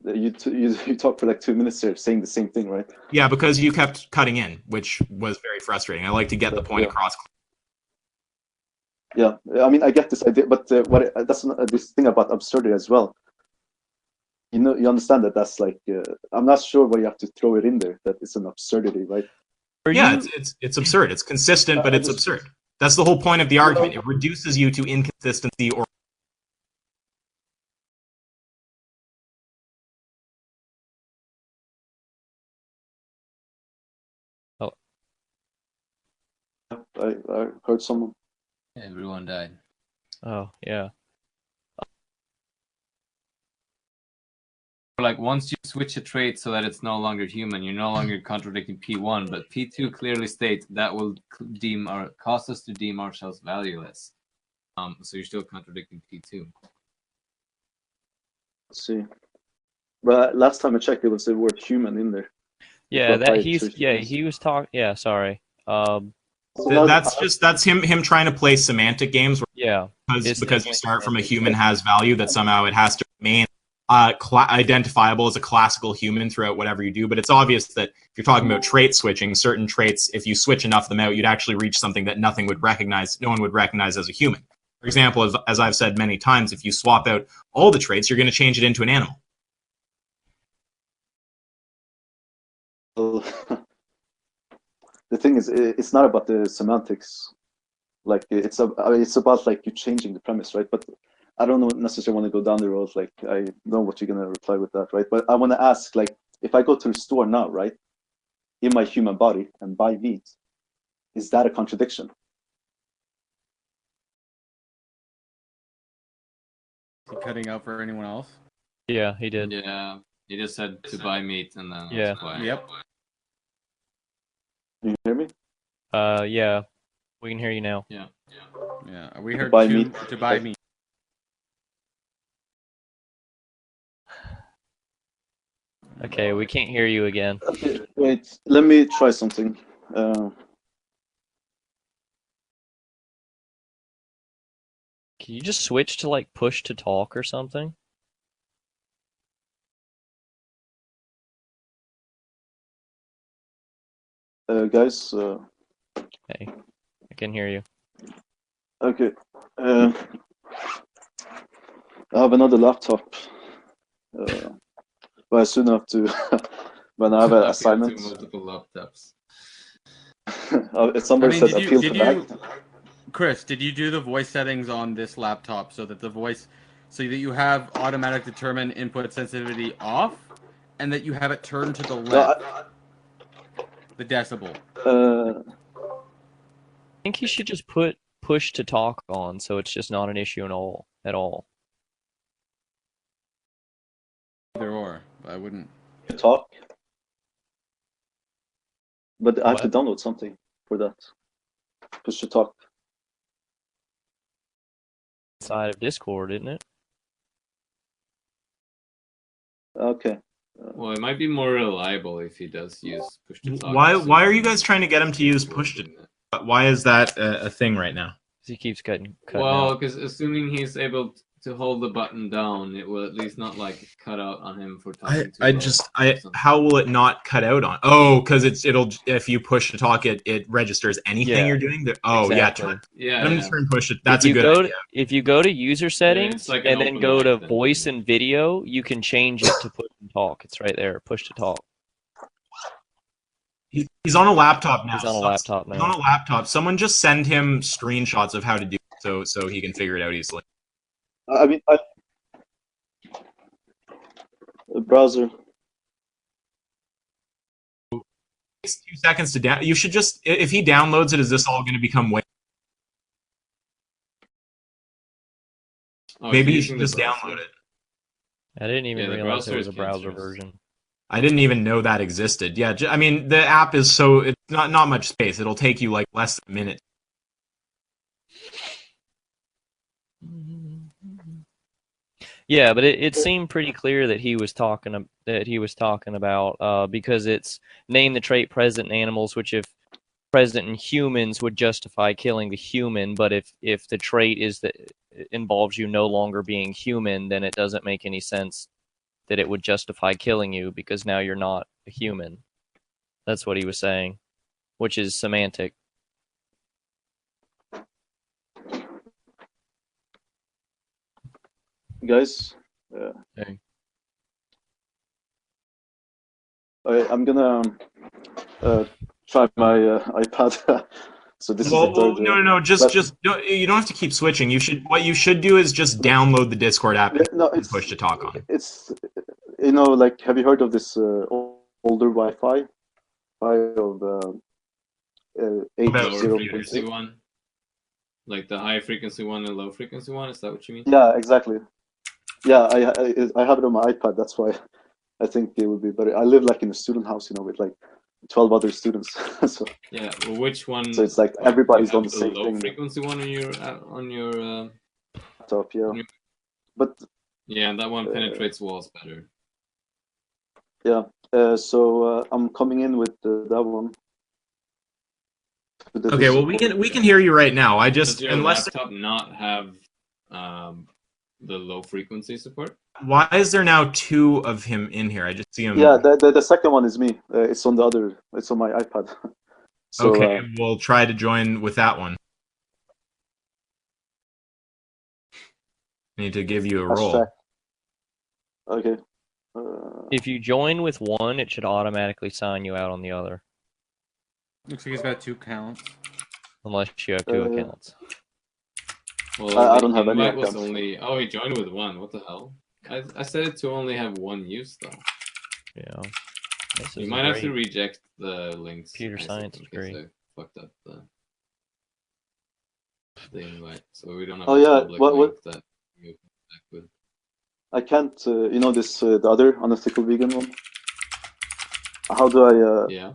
You talked for like 2 minutes there saying the same thing, right? Yeah, because you kept cutting in, which was very frustrating. I like to get the point across. Yeah, I mean, I get this idea, but that's this thing about absurdity as well. You know, you understand that that's like I'm not sure why you have to throw it in there. That it's an absurdity, right? It's absurd. It's consistent, but it's absurd. That's the whole point of the argument. It reduces you to inconsistency or. I heard someone. Everyone died. Oh, yeah. Like once you switch a trait so that it's no longer human, you're no longer contradicting P1, but P2 clearly states that will cause us to deem ourselves valueless. So you're still contradicting P2. Let's see. But last time I checked, it was the word human in there. Yeah, he was talking. Yeah, sorry. That's him trying to play semantic games. Yeah, because you start from a human has value, that somehow it has to remain identifiable as a classical human throughout whatever you do. But it's obvious that if you're talking about trait switching, certain traits, if you switch enough of them out, you'd actually reach something that no one would recognize as a human. For example, as I've said many times, if you swap out all the traits, you're going to change it into an animal. The thing is, it's not about the semantics. Like it's about like you changing the premise, right? But I don't necessarily want to go down the road. Like I know what you're gonna reply with that, right? But I want to ask, like, if I go to the store now, right, in my human body and buy meat, is that a contradiction? Is he cutting out for anyone else? Yeah, he did. Yeah, he just said to buy meat and then Yeah. Yep. Do you hear me? Yeah, we can hear you now. Yeah. Yeah, we heard buy to meat. buy meat. Okay, we can't hear you again. Okay, wait, let me try something. Can you just switch to like push to talk or something? Guys. Hey, I can hear you. Okay. I have another laptop. But I soon have to, when I have an assignment. Multiple laptops. Somebody said appeal to that. Chris, did you do the voice settings on this laptop so that so that you have automatic determine input sensitivity off, and that you have it turned to the left? The decibel. I think you should just put push to talk on, so it's just not an issue at all. Either or, I wouldn't. Talk. But I have to download something for that. Push to talk. Side of Discord, isn't it? Okay. Well, it might be more reliable if he does use push to talk. Why are you guys trying to get him to use push to? Why is that a thing right now? He keeps cutting. Well, because assuming he's able to hold the button down, it will at least not like cut out on him for talking. How will it not cut out on? Oh, because it'll if you push to talk, it registers anything you're doing. Exactly. Yeah. Let me turn push it. That's a good idea. If you go to user settings like and then go to voice and video, you can change it to push and talk. It's right there, push to talk. He's on a laptop now. He's on a laptop now. He's on a laptop. Someone just send him screenshots of how to do it so he can figure it out easily. I mean, a browser. It takes 2 seconds to down. You should just, if he downloads it, is this all going to become way? Oh, Maybe you using should the just browser. download it. I didn't even Yeah, the realize there browser was a is browser cancerous. version. I didn't even know that existed. Yeah, I mean, the app is it's not much space. It'll take you like less than a minute. Yeah, but it seemed pretty clear that he was talking about because it's name the trait present in animals, which if present in humans would justify killing the human, but if the trait is that it involves you no longer being human, then it doesn't make any sense that it would justify killing you because now you're not a human. That's what he was saying, which is semantic. Guys, Hey. I'm gonna try my iPad. So this is the third. No. Just you don't have to keep switching. What you should do is just download the Discord app and push to talk on. It's like, have you heard of this older Wi-Fi? Of Lower frequency one, like the high frequency one and low frequency one. Is that what you mean? Yeah, exactly. Yeah, I have it on my iPad. That's why I think it would be better. I live like in a student house, with like 12 other students. So yeah, well, which one? So it's like everybody's on the same low thing. frequency one on your laptop, yeah. But yeah, that one penetrates walls better. Yeah. So I'm coming in with that one. Okay, well we can hear you right now. Does your laptop not have the low frequency support? Why is there now two of him in here? I just see him. Yeah, the second one is me. It's on it's on my iPad. So, okay, we'll try to join with that one. I need to give you a roll. Okay. If you join with one, it should automatically sign you out on the other. Looks like he's got 2 accounts. Unless you have 2 accounts. Well, I don't have any was accounts. Oh, he joined with 1. What the hell? I said it to only have 1 use though. Yeah. You might have to reject the links. Computer science degree. I fucked up the invite, so we don't have public link that you connect with. I can't. This the other Unethical Vegan one. How do I? Yeah.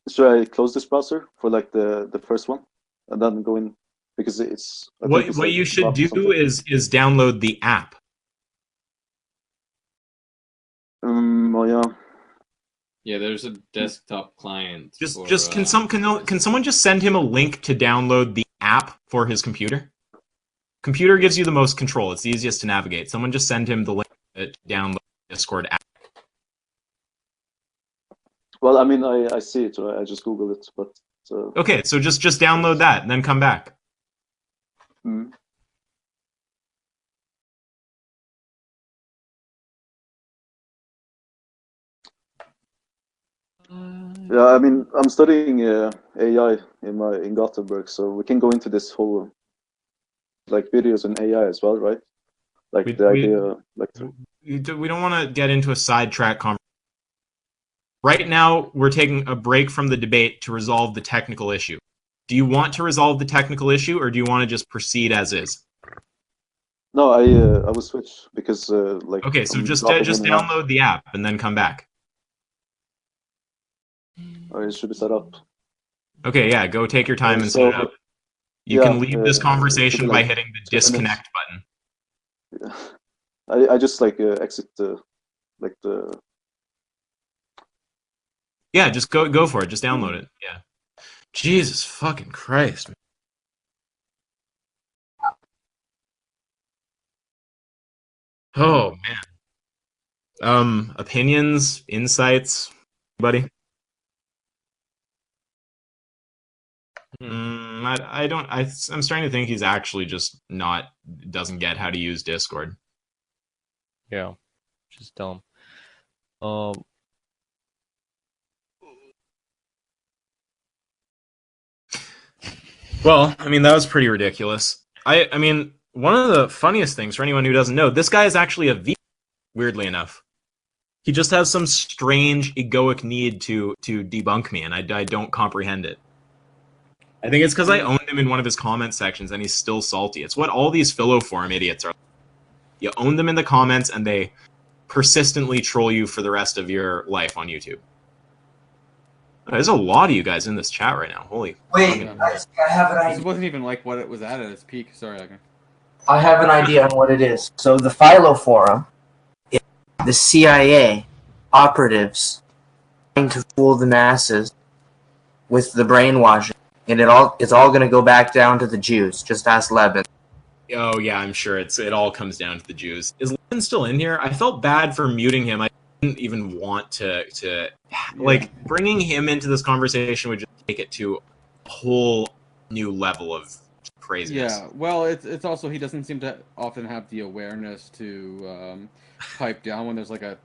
Should I close this browser for like the first one, and then go in because it's. What you should do is download the app. Oh yeah. Yeah, there's a desktop client. Can someone just send him a link to download the app for his computer? Computer gives you the most control. It's the easiest to navigate. Someone just send him the link to download the Discord app. Well, I mean, I see it. I just Googled it, but. Okay, so just download that and then come back. Mm. Yeah, I mean, I'm studying AI in Gothenburg, so we can go into this whole like videos in AI as well, right? Like the idea, like we don't want to get into a sidetrack conversation. Right now, we're taking a break from the debate to resolve the technical issue. Do you want to resolve the technical issue, or do you want to just proceed as is? No, I will switch because like. Okay, so just download the app and then come back. Or it should be set up. Okay, yeah, go take your time and set it up. You can leave this conversation by hitting the disconnect button. Yeah. I just like exit the. Yeah, just go for it. Just download it. Yeah. Jesus fucking Christ. Oh man. Opinions, insights, buddy. I'm starting to think he's actually just doesn't get how to use Discord. Yeah, just dumb. Well, I mean, that was pretty ridiculous. I mean, one of the funniest things for anyone who doesn't know, this guy is actually a vegan, weirdly enough. He just has some strange egoic need to debunk me, and I don't comprehend it. I think it's because I owned him in one of his comment sections, and he's still salty. It's what all these Philo forum idiots are. You own them in the comments, and they persistently troll you for the rest of your life on YouTube. There's a lot of you guys in this chat right now. Holy. Wait, I have an idea. This wasn't even like what it was at its peak. Sorry, okay. I have an idea on what it is. So the Philo Forum is the CIA operatives trying to fool the masses with the brainwashing, and it's all going to go back down to the Jews. Just ask Levin. Oh yeah, I'm sure it all comes down to the Jews. Is Levin still in here? I felt bad for muting him. I didn't even want to like bringing him into this conversation would just take it to a whole new level of craziness. Yeah, well, it's also he doesn't seem to often have the awareness to pipe down when there's like a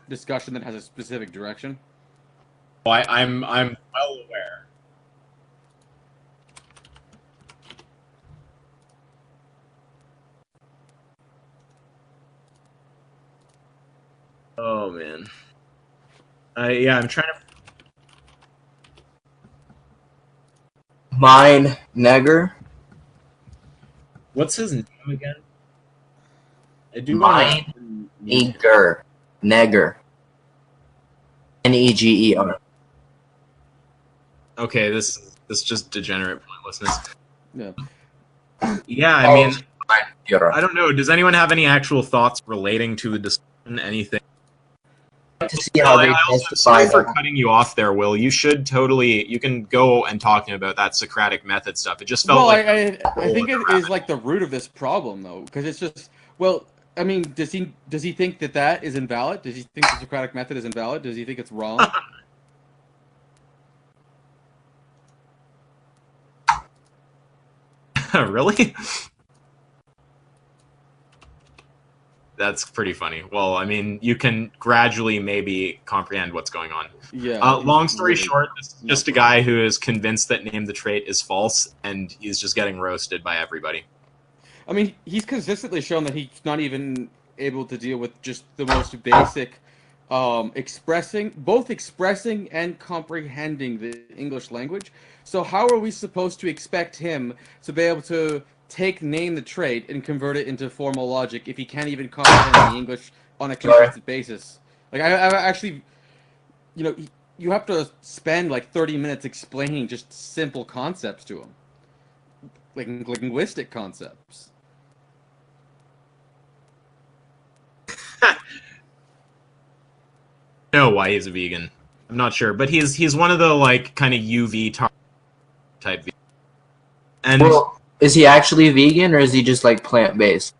discussion that has a specific direction. Well, I'm well aware. Oh man. Yeah, I'm trying to. Mine Neger. What's his name again? I do Mine Neger. Neger. Neger. Okay, this just degenerate pointlessness. Yeah. Yeah, I mean, Neger. I don't know. Does anyone have any actual thoughts relating to the discussion? Anything? To see how they Sorry for cutting you off there, Will. You should totally. You can go and talk to him about that Socratic method stuff. It just felt like. I think it is like the root of this problem, though, because it's just. Well, I mean, does he think that is invalid? Does he think the Socratic method is invalid? Does he think it's wrong? Really? That's pretty funny. Well, I mean, you can gradually maybe comprehend what's going on. Yeah. Long story short, this is just a guy who is convinced that name the trait is false, and he's just getting roasted by everybody. I mean, he's consistently shown that he's not even able to deal with just the most basic expressing and comprehending the English language. So how are we supposed to expect him to be able to take name the trait and convert it into formal logic if he can't even comprehend the English on a consistent basis? Like, I actually, you have to spend like 30 minutes explaining just simple concepts to him, like linguistic concepts. Know why he's a vegan? I'm not sure, but he's one of the like kind of UV type vegan. And well, is he actually vegan or is he just like plant-based?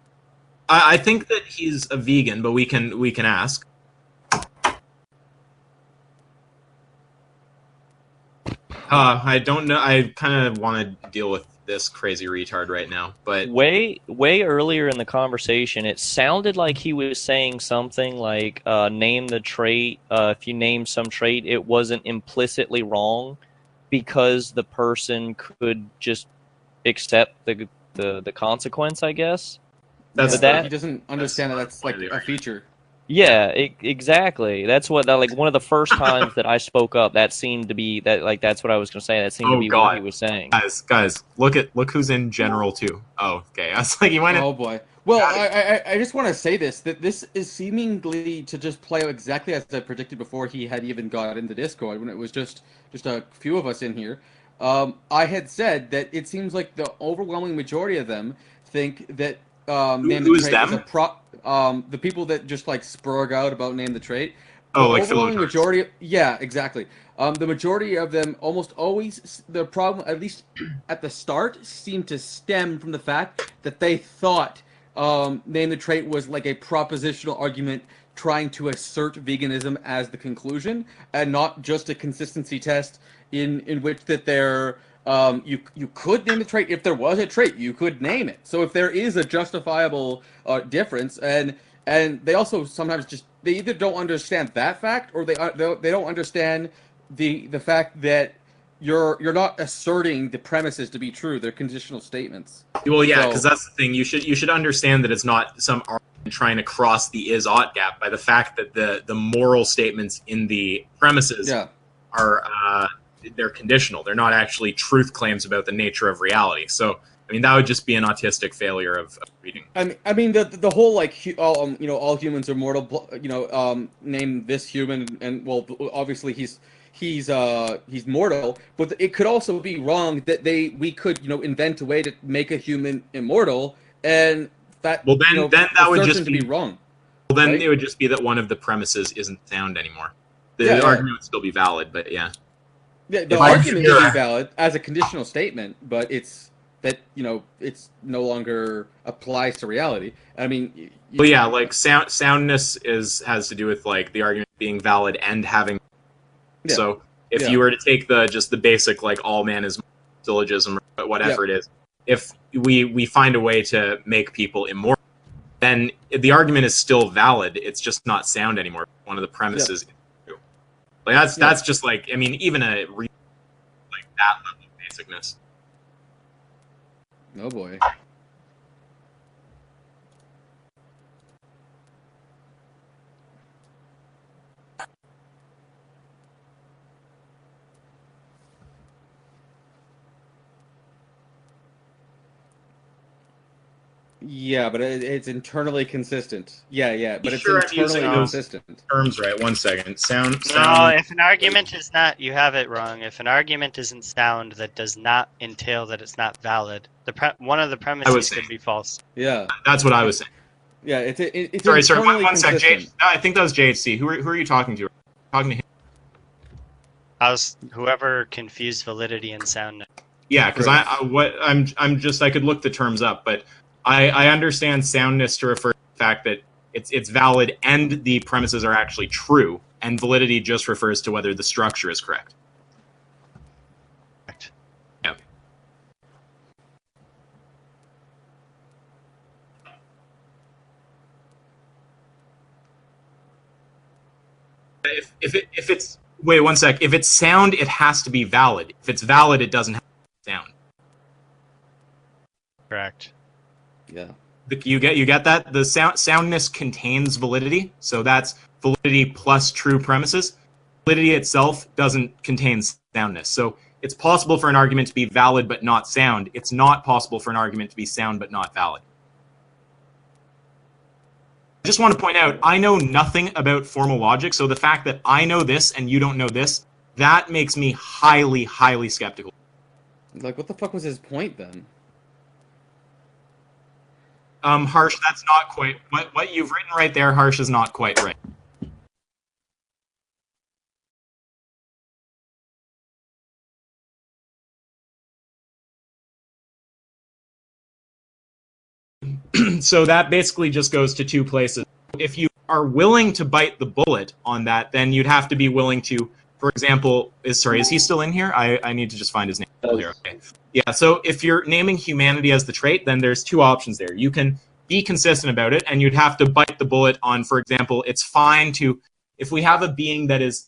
I think that he's a vegan, but we can ask. I don't know. I kind of want to deal with this crazy retard right now, but way earlier in the conversation, it sounded like he was saying something like, "Name the trait. If you name some trait, it wasn't implicitly wrong because the person could just accept the consequence." I guess He doesn't understand that's like a feature. Yeah, exactly. That's what like one of the first times that I spoke up. That seemed to be that's what I was going to say. That seemed to be what he was saying. Guys, look who's in general too. Oh, okay. I was like, you went. Oh boy. Well, I just want to say that this is seemingly to just play out exactly as I predicted before he had even got into Discord, when it was just a few of us in here. I had said that it seems like the overwhelming majority of them think that name the trait is the people that just like spurg out about name the trait. Oh, like overwhelming majority. Yeah, exactly. The majority of them almost always, the problem, at least at the start, seemed to stem from the fact that they thought name the trait was like a propositional argument trying to assert veganism as the conclusion, and not just a consistency test in which that there you could name the trait. If there was a trait, you could name it. So if there is a justifiable difference, and they also sometimes just they either don't understand that fact, or they don't understand the fact that you're not asserting the premises to be true. They're conditional statements. Well, yeah, because that's the thing. You should understand that it's not some argument trying to cross the is-ought gap by the fact that the moral statements in the premises are they're conditional. They're not actually truth claims about the nature of reality. So I mean, that would just be an autistic failure of reading. I mean the whole like all humans are mortal. Name this human, and well, obviously he's mortal, but it could also be wrong that we could invent a way to make a human immortal, and that then that would just be wrong. Well, then right? it would just be that one of the premises isn't sound anymore. The argument would still be valid, but yeah. Yeah, the argument would be valid as a conditional statement, but it's that it's no longer applies to reality. I mean, well, yeah, like soundness has to do with like the argument being valid and having. Yeah. So if you were to take just the basic like all man is syllogism or whatever it is, if we find a way to make people immortal, then the argument is still valid. It's just not sound anymore. One of the premises is true. Like that's just like, I mean, even like that level of basicness. Oh boy. Yeah, but it's internally consistent. Yeah, but it's internally consistent. Terms right. 1 second. Sound. No, if an argument is not, you have it wrong. If an argument isn't sound, that does not entail that it's not valid. One of the premises could be false. Yeah, that's what I was saying. Yeah, it's sorry. One sec. I think that was JHC. Who are you talking to? Talking to him. I was whoever confused validity and soundness. Yeah, because I could look the terms up, but I understand soundness to refer to the fact that it's valid and the premises are actually true, and validity just refers to whether the structure is correct. Correct. Yeah. If it's wait 1 sec. If it's sound, it has to be valid. If it's valid, it doesn't have to be sound. Correct. Yeah. You get that? The soundness contains validity, so that's validity plus true premises. Validity itself doesn't contain soundness. So it's possible for an argument to be valid but not sound. It's not possible for an argument to be sound but not valid. I just want to point out, I know nothing about formal logic, so the fact that I know this and you don't know this, that makes me highly, highly skeptical. Like, what the fuck was his point then? Harsh, that's not quite what you've written right there. Harsh is not quite right. So that basically just goes to two places. If you are willing to bite the bullet on that, then you'd have to be willing to, for example, is he still in here? I need to just find his name here. Okay. Yeah, so if you're naming humanity as the trait, then there's two options there. You can be consistent about it, and you'd have to bite the bullet on, for example, it's fine to, if we have a being that is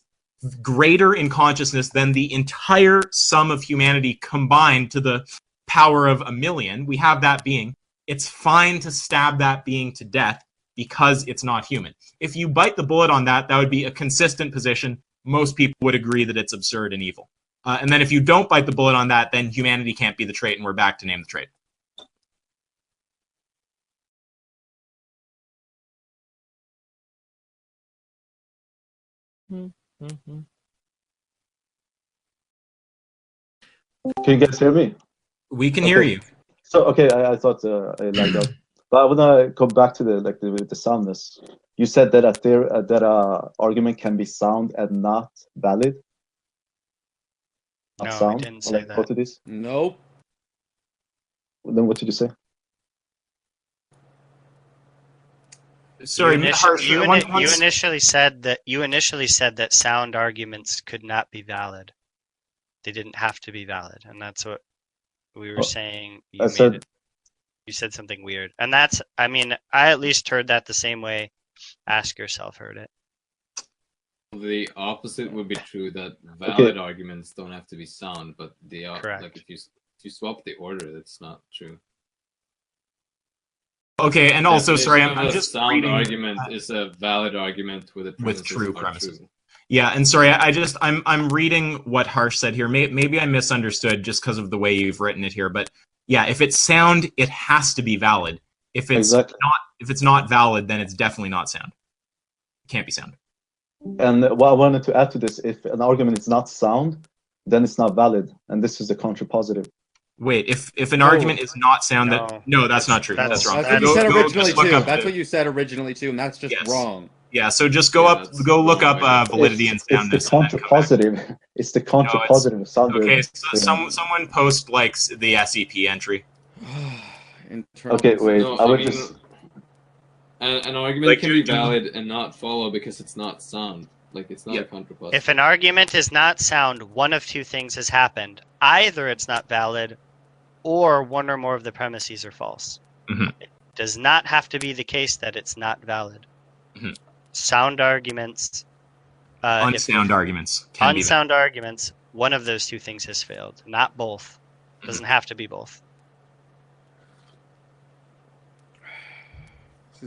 greater in consciousness than the entire sum of humanity combined to the power of 1,000,000, we have that being. It's fine to stab that being to death because it's not human. If you bite the bullet on that, that would be a consistent position. Most people would agree that it's absurd and evil. And then if you don't bite the bullet on that, then humanity can't be the trait, and we're back to name the trait. Can you guys hear me? We can hear you. So I thought I lagged out, but I want to come back to the soundness. You said that that argument can be sound and not valid. No, sound, I didn't say that. Both of these? Nope. Then what did you say? Sorry, you initially said that sound arguments could not be valid. They didn't have to be valid, and that's what we were saying. You said something weird, and that's. I mean, I at least heard that the same way Ask Yourself heard it. The opposite would be true, that valid arguments don't have to be sound, but they are. Correct. Like if you swap the order, that's not true. Okay, and also, sorry, I'm just sound reading. Argument is a valid argument with true premises. True. Yeah, and sorry, I'm reading what Harsh said here. Maybe I misunderstood just because of the way you've written it here, but Yeah, if it's sound, it has to be valid. If it's not valid, then it's definitely not sound. It can't be sound. And what I wanted to add to this, if an argument is not sound, then it's not valid, and this is the contrapositive. Wait, if an argument is not sound, that's not true. That's wrong. That's what you said originally too. That's what you said originally too, and that's just wrong. Yeah, so just go look up validity and soundness. It's the contrapositive. It's the contrapositive of sound. Okay, so someone post likes the SEP entry. Okay, wait. No, I would just. An argument can be valid and not follow because it's not sound. Like, it's not a contrapositive. If an argument is not sound, one of two things has happened. Either it's not valid, or one or more of the premises are false. It does not have to be the case that it's not valid. Sound arguments... unsound arguments. Unsound arguments, one of those two things has failed. Not both. Doesn't have to be both.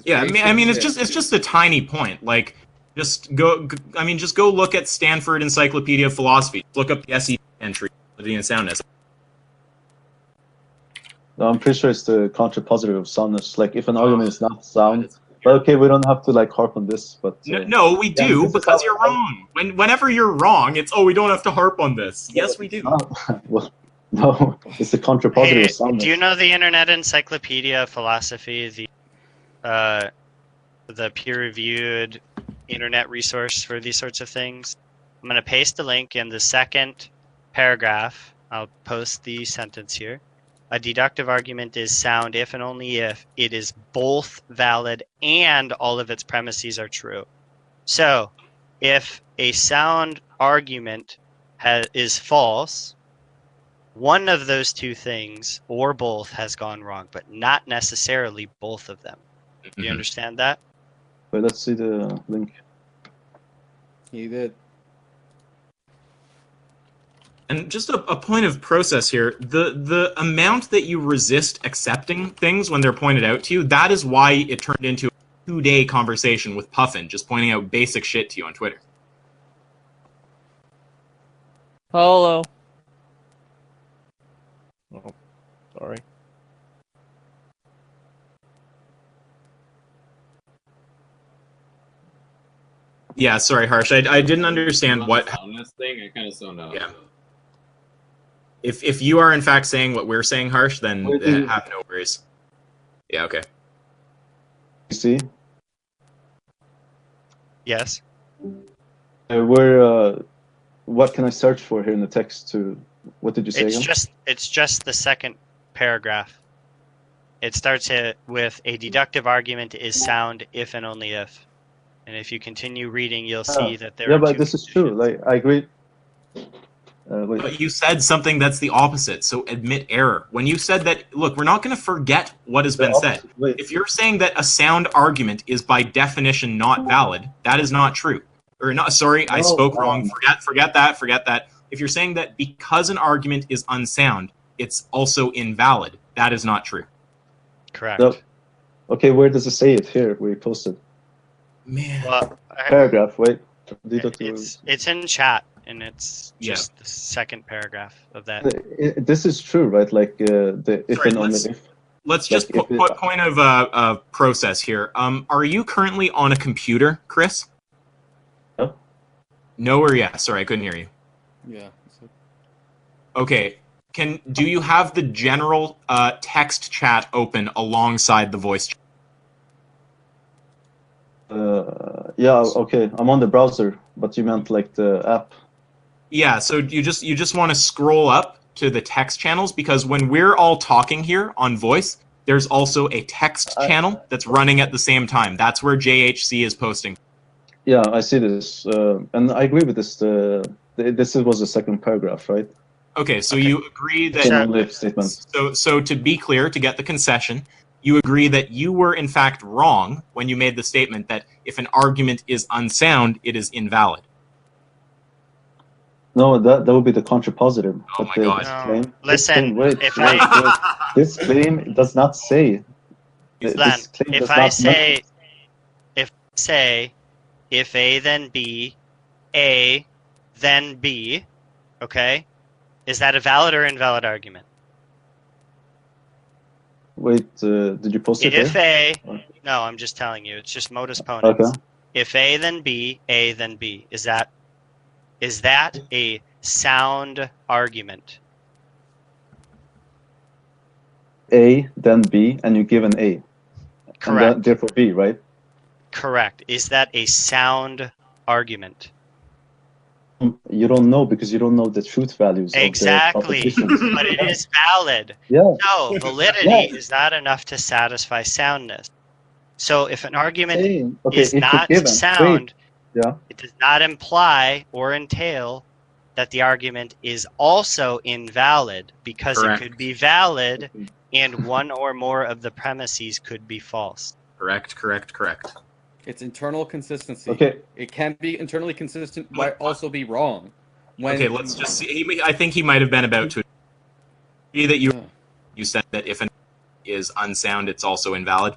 Yeah, I mean, it's just a tiny point. Like, just go look at Stanford Encyclopedia of Philosophy. Look up the SE entry, validity and soundness. No, I'm pretty sure it's the contrapositive of soundness. Like, if an argument is not sound, but okay, we don't have to like harp on this. But no, we do because you're wrong. Whenever you're wrong, it's we don't have to harp on this. Yes, we do. Well, no, it's the contrapositive of soundness. Do you know the Internet Encyclopedia of Philosophy? The peer-reviewed internet resource for these sorts of things. I'm going to paste the link in the second paragraph. I'll post the sentence here. A deductive argument is sound if and only if it is both valid and all of its premises are true. So, if a sound argument is false, one of those two things, or both, has gone wrong, but not necessarily both of them. Do you understand that? Wait, let's see the link. He did. And just a point of process here, the amount that you resist accepting things when they're pointed out to you, that is why it turned into a 2-day conversation with Puffin, just pointing out basic shit to you on Twitter. Hello. Oh, sorry. Yeah, sorry, Harsh. I didn't understand what... soundness thing, I kind of zoned out. Yeah. If you are in fact saying what we're saying, Harsh, then have no worries. Yeah, okay. You see? Yes. What can I search for here in the text what did you say again? It's just the second paragraph. It starts with a deductive argument is sound if and only if. And if you continue reading, you'll see that there are but this is true. Like, I agree. But you said something that's the opposite, so admit error. When you said that, look, we're not going to forget what has been said. If you're saying that a sound argument is by definition not valid, that is not true. Or not, sorry, I spoke wrong. Forget that. If you're saying that because an argument is unsound, it's also invalid, that is not true. Correct. So, okay, where does it say it here? Where you posted? Man. Well, paragraph, wait. It's in chat, and it's just the second paragraph of that. This is true, right? Like the if and only if. Let's just put point of process here. Are you currently on a computer, Chris? No. No or yes? Sorry, I couldn't hear you. Yeah. Okay. Do you have the general text chat open alongside the voice chat? Yeah, okay. I'm on the browser, but you meant like the app. Yeah, so you just want to scroll up to the text channels, because when we're all talking here on voice, there's also a text channel that's running at the same time. That's where JHC is posting. Yeah, I see this, and I agree with this. This was the second paragraph, right? Okay, so you agree that... So to be clear, to get the concession, you agree that you were in fact wrong when you made the statement that if an argument is unsound, it is invalid. No, that would be the contrapositive. Oh my God. Listen, wait. This claim does not say... If I say, if A then B, A then B, okay? Is that a valid or invalid argument? Wait, did you post it If here? no, I'm just telling you. It's just modus ponens. Okay. If A then B, A then B. Is that a sound argument? A, then B, and you give an A. Correct. And then, therefore B, right? Correct. Is that a sound argument? You don't know because you don't know the truth values Exactly, of the propositions. but it is valid. Yeah. No, validity is not enough to satisfy soundness. So if an argument is not sound, it does not imply or entail that the argument is also invalid, because Correct. it could be valid and one or more of the premises could be false. Correct. It's internal consistency. Okay. It can be internally consistent, but also be wrong. Okay, let's just see. I think he might have been about to agree that you said that if an is unsound, it's also invalid.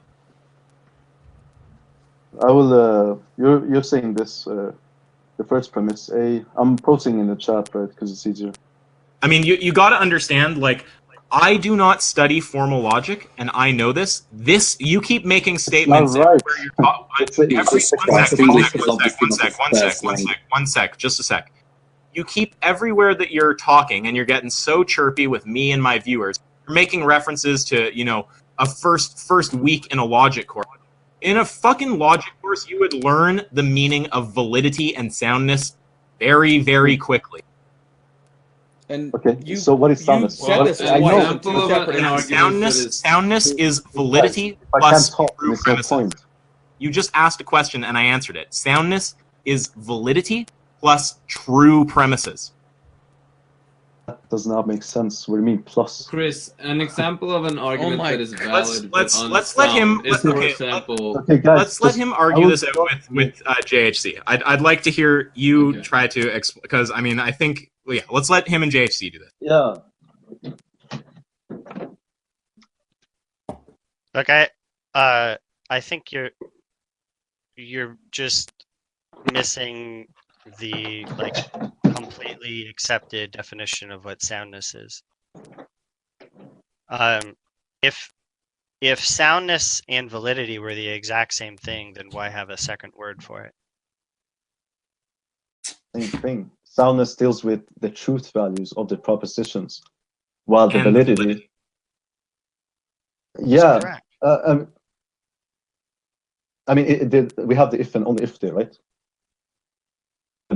I will. You're saying this. The first premise. I'm posting in the chat, right? Because it's easier. I mean, you got to understand. Like, I do not study formal logic, and I know this. You keep making statements right. where you're one sec, just a sec. You keep everywhere that you're talking, and you're getting so chirpy with me and my viewers. You're making references to, a first week in a logic course. In a fucking logic course, you would learn the meaning of validity and soundness very, very quickly. And so what is soundness? Soundness is validity plus true premises. You just asked a question and I answered it. Soundness is validity plus true premises. That does not make sense. What do you mean plus? Chris, an example of an argument that is valid. Let's let him. Let's let him argue this out with JHC. I'd like to hear you try to because I mean I think let's let him and JHC do this. Yeah. Okay. I think you're just missing the completely accepted definition of what soundness is. If soundness and validity were the exact same thing, then why have a second word for it? Same thing. Soundness deals with the truth values of the propositions, while the validity. Yeah. I mean, we have the if and only if there, right?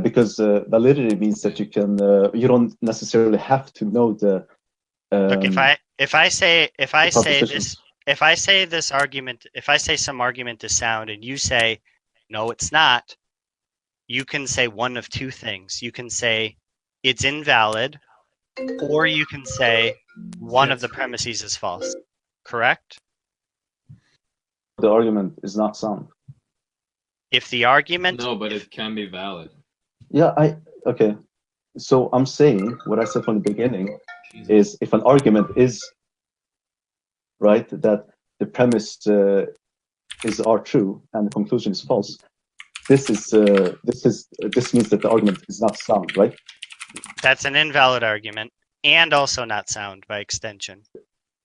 Because validity means that you can you don't necessarily have to know the look, if I say some argument is sound and you say no it's not, you can say one of two things. You can say it's invalid, or you can say one of the premises is false. Correct? The argument is not sound. If the argument but it can be valid. Yeah, okay. So I'm saying what I said from the beginning is if an argument is right that the premise are true and the conclusion is false, this means that the argument is not sound, right? That's an invalid argument and also not sound by extension.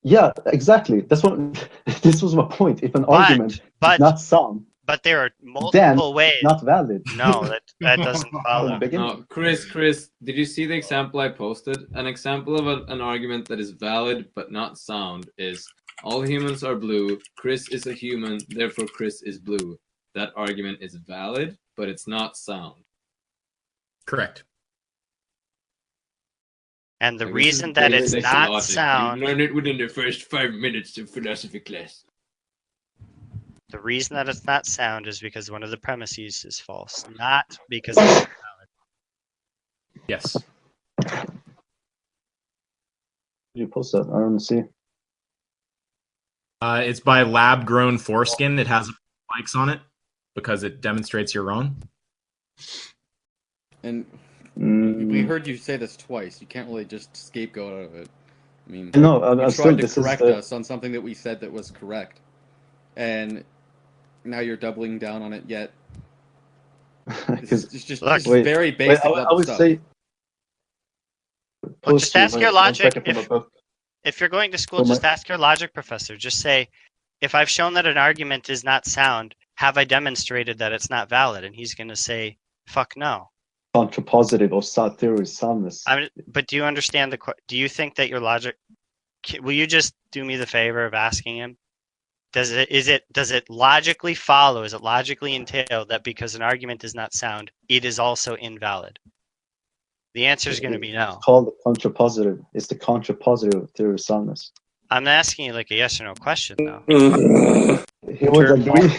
Yeah, exactly. That's what. This was my point. If an argument is not sound. But there are multiple ways. It's not valid. No, that doesn't follow. No, Chris, did you see the example I posted? An example of an argument that is valid but not sound is all humans are blue, Chris is a human, therefore Chris is blue. That argument is valid, but it's not sound. Correct. And the reason that it's not sound... You learn it within the first 5 minutes of philosophy class. The reason that it's not sound is because one of the premises is false, not because it's valid. Yes. Did you post that? I don't see. It's by Lab Grown Foreskin. It has spikes on it because it demonstrates you're wrong. And we heard you say this twice. You can't really just scapegoat out of it. I mean, no, you tried to correct us on something that we said that was correct, and now you're doubling down on it yet. It's just very basic. I would stuff. say. Well, just ask your logic. If you're going to school, just ask your logic professor. Just say, if I've shown that an argument is not sound, have I demonstrated that it's not valid? And he's going to say, fuck no. Contrapositive of theory soundness. But do you understand do you think that your logic, will you just do me the favor of asking him? Does it logically follow, is it logically entail that because an argument is not sound, it is also invalid? The answer is going to be no. It's called the contrapositive. It's the contrapositive of theory of soundness. I'm asking you like a yes or no question, though. He would agree.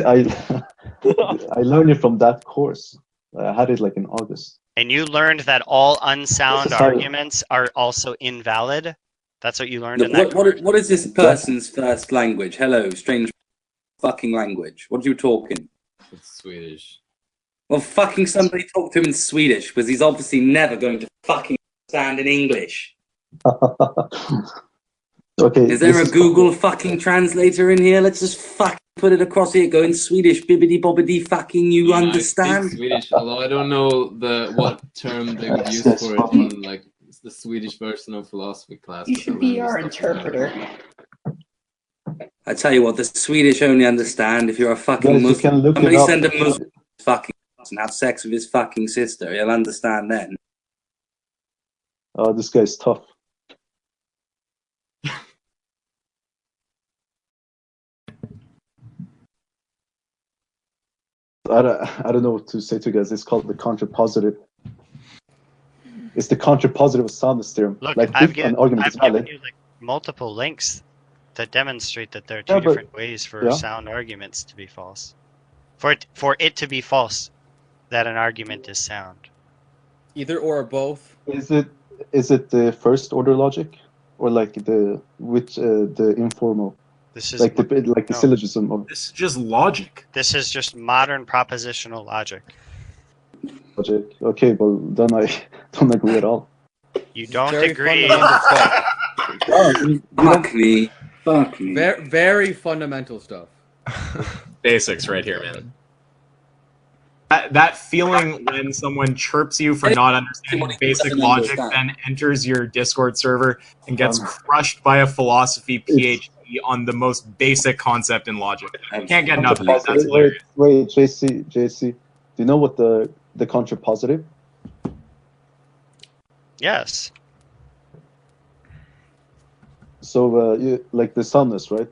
I learned it from that course. I had it like in August. And you learned that all unsound arguments are also invalid? That's what you learned in that course? What is this person's first language? Hello, strange fucking language. What are you talking? It's Swedish. Well, fucking somebody talk to him in Swedish, because he's obviously never going to fucking understand in English. Okay. Is there a Google fucking translator in here? Let's just fucking put it across here. Go in Swedish, bibbidi bobbidi fucking. You understand? I speak Swedish, although I don't know what term they would use for it on like the Swedish version of philosophy class. You should be our interpreter. I tell you what, the Swedish only understand if you're a fucking Muslim. Somebody send a Muslim fucking and have sex with his fucking sister. He'll understand then. Oh, this guy's tough. I don't know what to say to you guys. It's called the contrapositive. It's the contrapositive of soundness theorem. Look, like I've if given an argument is valid, you like multiple links that demonstrate that there are two different ways for sound arguments to be false. For it to be false, that an argument is sound. Either or both. Is it the first order logic, or like the informal? This is like the syllogism of. This is just logic. This is just modern propositional logic. Logic. Okay, well then I don't agree at all. You don't Very agree. Fuck me. Fuck me. Very fundamental stuff. Basics right here, man. That feeling when someone chirps you for not understanding basic logic, then enters your Discord server and gets crushed by a philosophy PhD on the most basic concept in logic. Can't get enough of that. That's hilarious. Wait, JC, do you know what the contrapositive? Yes. So, like the soundness, right?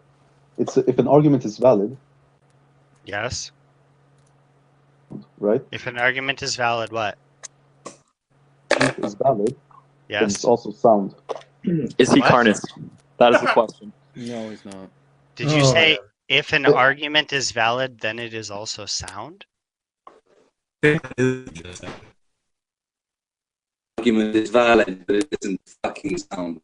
It's if an argument is valid. Yes. Right? If an argument is valid, what? If it's valid, yes. Then it's also sound. Is he carnist? That is the question. No, he's not. Did you say if an argument is valid, then it is also sound? Argument is valid, but it isn't fucking sound.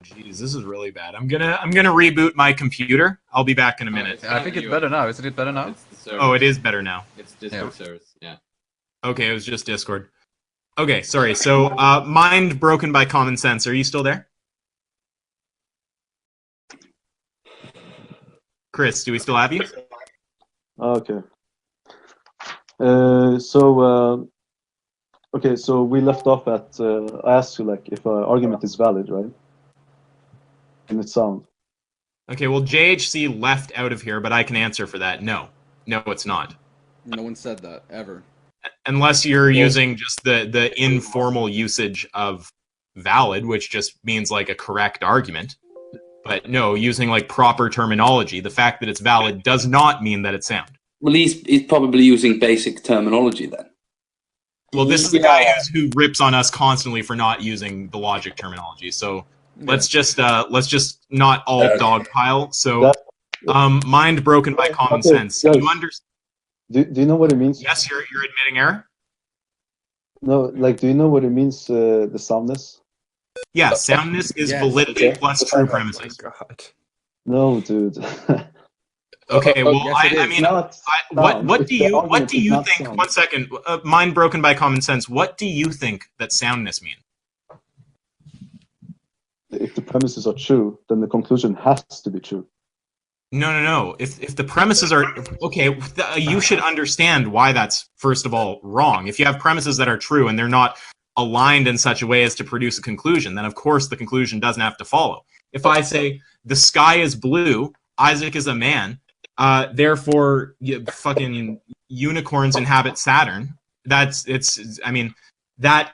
Jeez, this is really bad. I'm gonna reboot my computer. I'll be back in a minute. I think it's better now. Isn't it better now? Oh, it is better now. It's Discord service. Yeah. Okay, it was just Discord. Okay, sorry. So, mind broken by common sense. Are you still there? Chris, do we still have you? Okay. Okay, so we left off at I asked you like if an argument is valid, right? And it's sound. Okay, well, JHC left out of here, but I can answer for that. No, it's not. No one said that ever. Unless you're using just the informal usage of valid, which just means like a correct argument. But no, using like proper terminology, the fact that it's valid does not mean that it's sound. Well, he's probably using basic terminology then. Well, this is the guy who rips on us constantly for not using the logic terminology. So let's just not all dogpile. So, mind broken by common sense. Guys, You understand? Do you know what it means? Yes, you're admitting error. No, like, do you know what it means? The soundness. Yeah, soundness is validity plus true premises. Oh God. No, dude. Okay, well, yes, I mean, what do you think? Sound. 1 second, mind broken by common sense. What do you think that soundness means? If the premises are true, then the conclusion has to be true. No. If the premises are okay, you should understand why that's first of all wrong. If you have premises that are true and they're not aligned in such a way as to produce a conclusion, then of course the conclusion doesn't have to follow. If I say the sky is blue, Isaac is a man, therefore fucking unicorns inhabit Saturn. That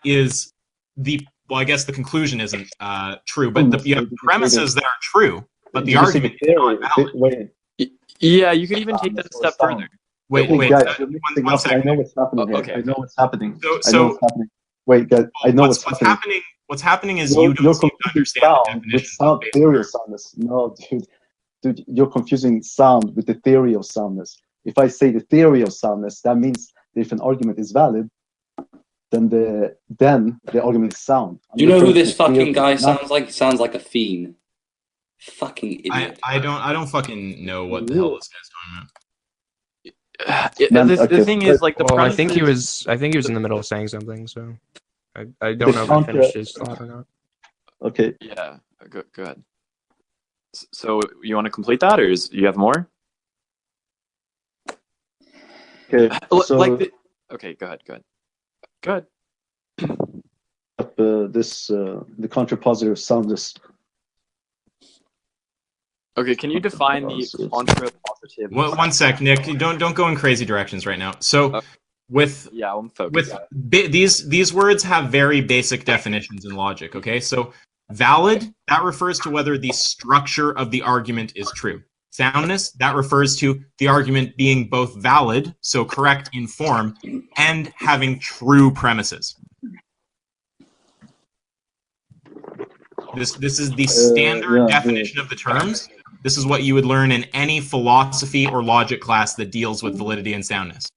is the, well, I guess the conclusion isn't true, but you have premises that are true, but the argument is not valid. Yeah, you could even take that a step further. Wait, guys, one second. I know what's happening here. Okay. I know what's happening. So Wait, guys, I know what's happening. What's happening is you don't seem to understand the definition of basic theory error. of soundness. No, dude, you're confusing sound with the theory of soundness. If I say the theory of soundness, that means that if an argument is valid, then the argument is sound. Do you know who this fucking guy sounds like? He sounds like a fiend. Fucking idiot. I don't fucking know what the hell this guy's talking about. The thing is, like, I think he was in the middle of saying something, so I don't know if he finished his thought or not. Okay. Yeah. Go ahead. So you want to complete that, or you have more? Okay. So okay. Go ahead. The contrapositive soundness. Okay, can you define the contrapositive? Well, 1 sec, Nick. Don't go in crazy directions right now. So, I'm focused. These words have very basic definitions in logic. Okay, so valid, that refers to whether the structure of the argument is true. Soundness, that refers to the argument being both valid, so correct in form, and having true premises. This is the standard definition of the terms. This is what you would learn in any philosophy or logic class that deals with validity and soundness.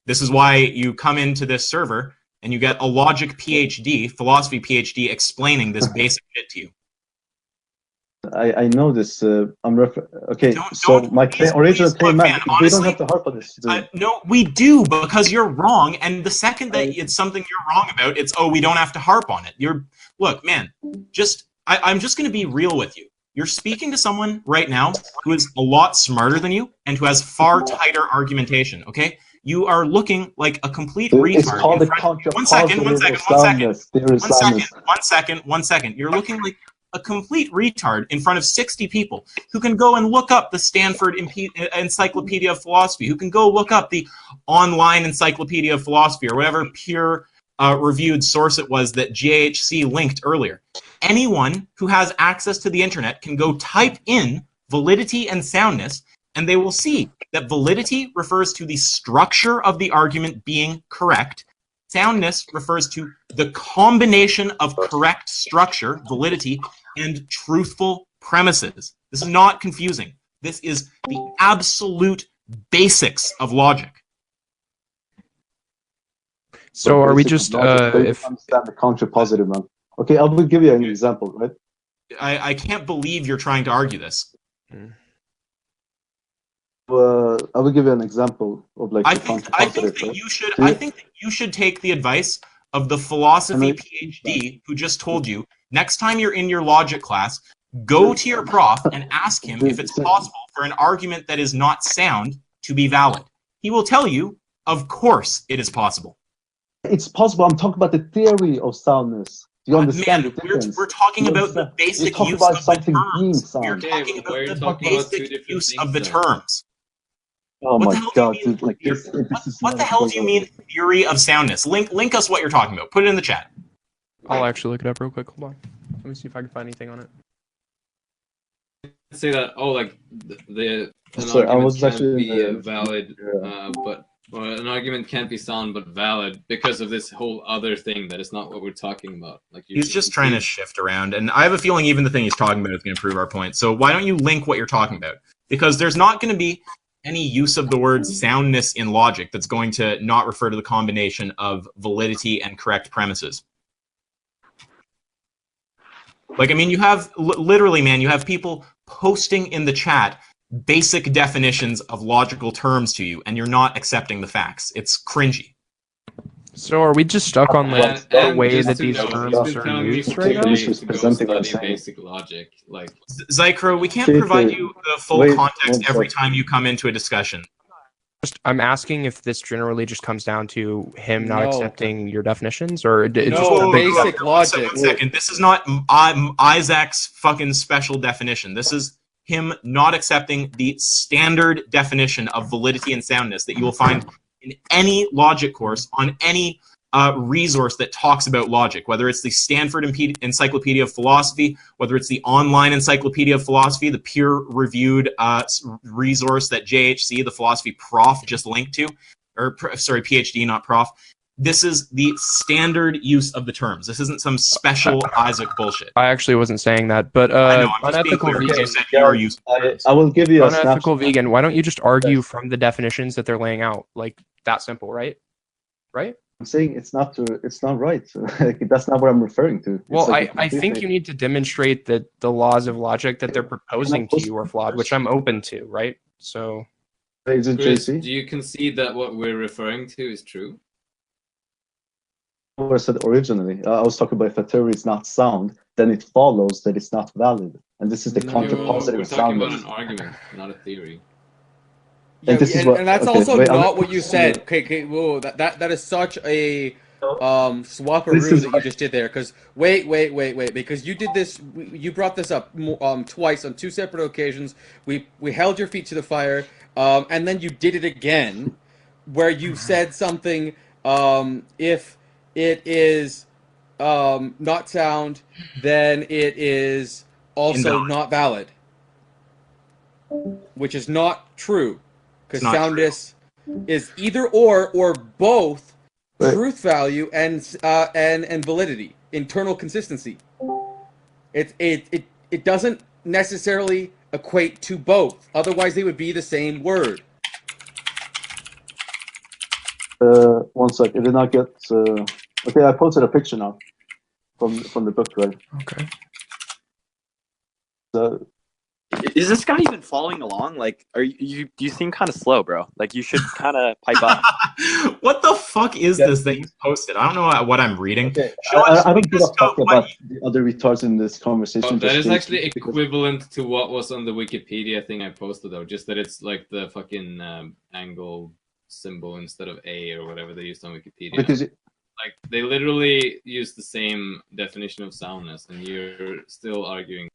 This is why you come into this server and you get a logic PhD, philosophy PhD, explaining this basic shit to you. I know this. Okay, so my original claim, man, we don't have to harp on this. No, we do, because you're wrong. And the second that it's something you're wrong about, it's, oh, we don't have to harp on it. Look, man, I'm just going to be real with you. You're speaking to someone right now who is a lot smarter than you and who has far tighter argumentation, okay? You are looking like a complete retard. It's called One second. You're looking like a complete retard in front of 60 people who can go and look up the Stanford Encyclopedia of Philosophy, who can go look up the online Encyclopedia of Philosophy or whatever peer-reviewed source it was that JHC linked earlier. Anyone who has access to the internet can go type in validity and soundness, and they will see that validity refers to the structure of the argument being correct. Soundness refers to the combination of correct structure, validity, and truthful premises. This is not confusing. This is the absolute basics of logic. So are we just if understand the contrapositive, man? Okay, I will give you an example, right? I can't believe you're trying to argue this. I will give you an example of like I think that you should take the advice of the philosophy PhD who just told you, next time you're in your logic class, go to your prof and ask him if it's possible for an argument that is not sound to be valid. He will tell you, of course it is possible. It's possible. I'm talking about the theory of soundness. Do you understand the difference? We're talking about the basic use of the terms. We're talking about the basic use of the terms. Oh my god, dude! Like this what the hell do you mean theory of soundness? Link us what you're talking about. Put it in the chat. I'll actually look it up real quick. Hold on. Let me see if I can find anything on it. Say that. Oh, like the sorry, I was can't actually be valid, but Well, an argument can't be sound but valid because of this whole other thing that is not what we're talking about. Like he's just trying to shift around, and I have a feeling even the thing he's talking about is going to prove our point. So why don't you link what you're talking about? Because there's not going to be any use of the word soundness in logic that's going to not refer to the combination of validity and correct premises. Like, I mean, you have, literally, man, you have people posting in the chat basic definitions of logical terms to you, and you're not accepting the facts. It's cringy. So are we just stuck on like the way that these terms are used right now? Basic logic, like Zycro, we can't provide you the full context every time you come into a discussion. I'm asking if this generally just comes down to him not accepting your definitions, or it's no, basic logic. One second. This is not Isaac's fucking special definition. This is him not accepting the standard definition of validity and soundness that you will find in any logic course on any resource that talks about logic, whether it's the Stanford Encyclopedia of Philosophy, whether it's the online Encyclopedia of Philosophy, the peer-reviewed resource that JHC, the philosophy prof, just linked to, or sorry, PhD, not prof. This is the standard use of the terms. This isn't some special Isaac bullshit. I actually wasn't saying that, but I know, I'm just being clear. You said your use. I will give you a Unethical vegan. Why don't you just argue from the definitions that they're laying out? Like, that simple, right? Right? I'm saying it's not right. That's not what I'm referring to. Well, I think you need to demonstrate that the laws of logic that they're proposing to you are flawed, which I'm open to, right? So, is it Chris, JC? do you concede that what we're referring to is true? What I said originally, I was talking about if a theory is not sound, then it follows that it's not valid, and this is the counter-positive We're talking about soundness. an argument, not a theory. Yeah, and that's also wait, not what you said. Okay, whoa, that is such a swap-a-roo that you just did there. Because wait, because you did this, you brought this up twice on two separate occasions. We held your feet to the fire, and then you did it again, where you said something. If it is not sound, then it is also not valid, which is not true. Because soundness is either or both truth value and validity, internal consistency. It doesn't necessarily equate to both. Otherwise, they would be the same word. 1 sec. I did not get. Okay, I posted a picture now from the book, right? Okay. So, is this guy even following along? Like, you seem kind of slow, bro. Like, you should kind of pipe up. What the fuck is this that you posted? I don't know what I'm reading. Okay. I don't give a fuck about the other retards in this conversation. That is actually equivalent to what was on the Wikipedia thing I posted, though. Just that it's like the fucking angle symbol instead of A or whatever they used on Wikipedia. Because like they literally use the same definition of soundness, and you're still arguing.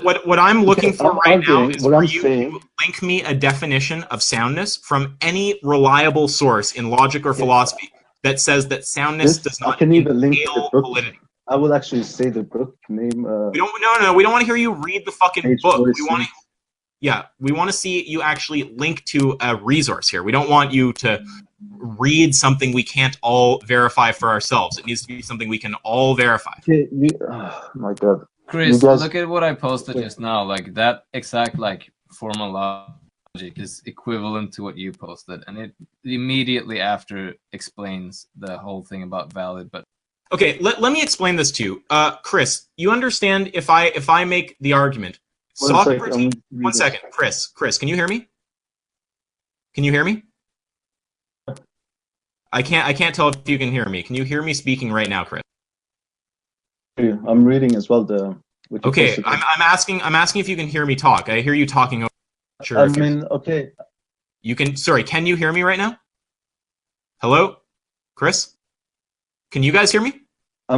What I'm looking for right now is for you to link me a definition of soundness from any reliable source in logic or philosophy that says that soundness does not entail validity. I will actually say the book name. We don't want to hear you read the fucking book. We want to see you actually link to a resource here. We don't want you to read something we can't all verify for ourselves. It needs to be something we can all verify. Oh my god. Chris, look at what I posted just now. Like that exact formal logic is equivalent to what you posted, and it immediately after explains the whole thing about valid. But okay, let me explain this to you, Chris. You understand if I make the argument, Socrates. One second, Chris, can you hear me? Can you hear me? I can't tell if you can hear me. Can you hear me speaking right now, Chris? I'm reading as well. Okay, I'm asking if you can hear me talk. I hear you talking over. Sure. Okay. You can. Sorry, can you hear me right now? Hello, Chris. Can you guys hear me? I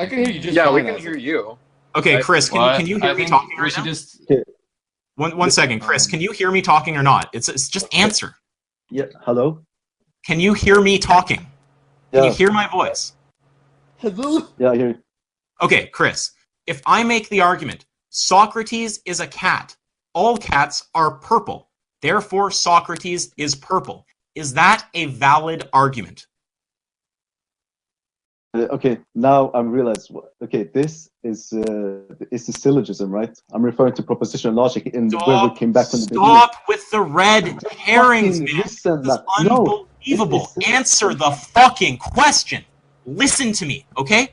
can hear you. We can hear you. Okay, Chris, can you hear me talking right now? One second, Chris. Can you hear me talking or not? It's just answer. Yeah. Hello. Can you hear me talking? Can you hear my voice? Hello. Yeah, I hear you. Okay, Chris, if I make the argument, Socrates is a cat, all cats are purple, therefore Socrates is purple. Is that a valid argument? Okay, now I'm realized. Okay, this is a syllogism, right? I'm referring to propositional logic in where we came back from the beginning. Stop with the red herrings, man. Listen, This is unbelievable. Answer the fucking question. Listen to me, okay?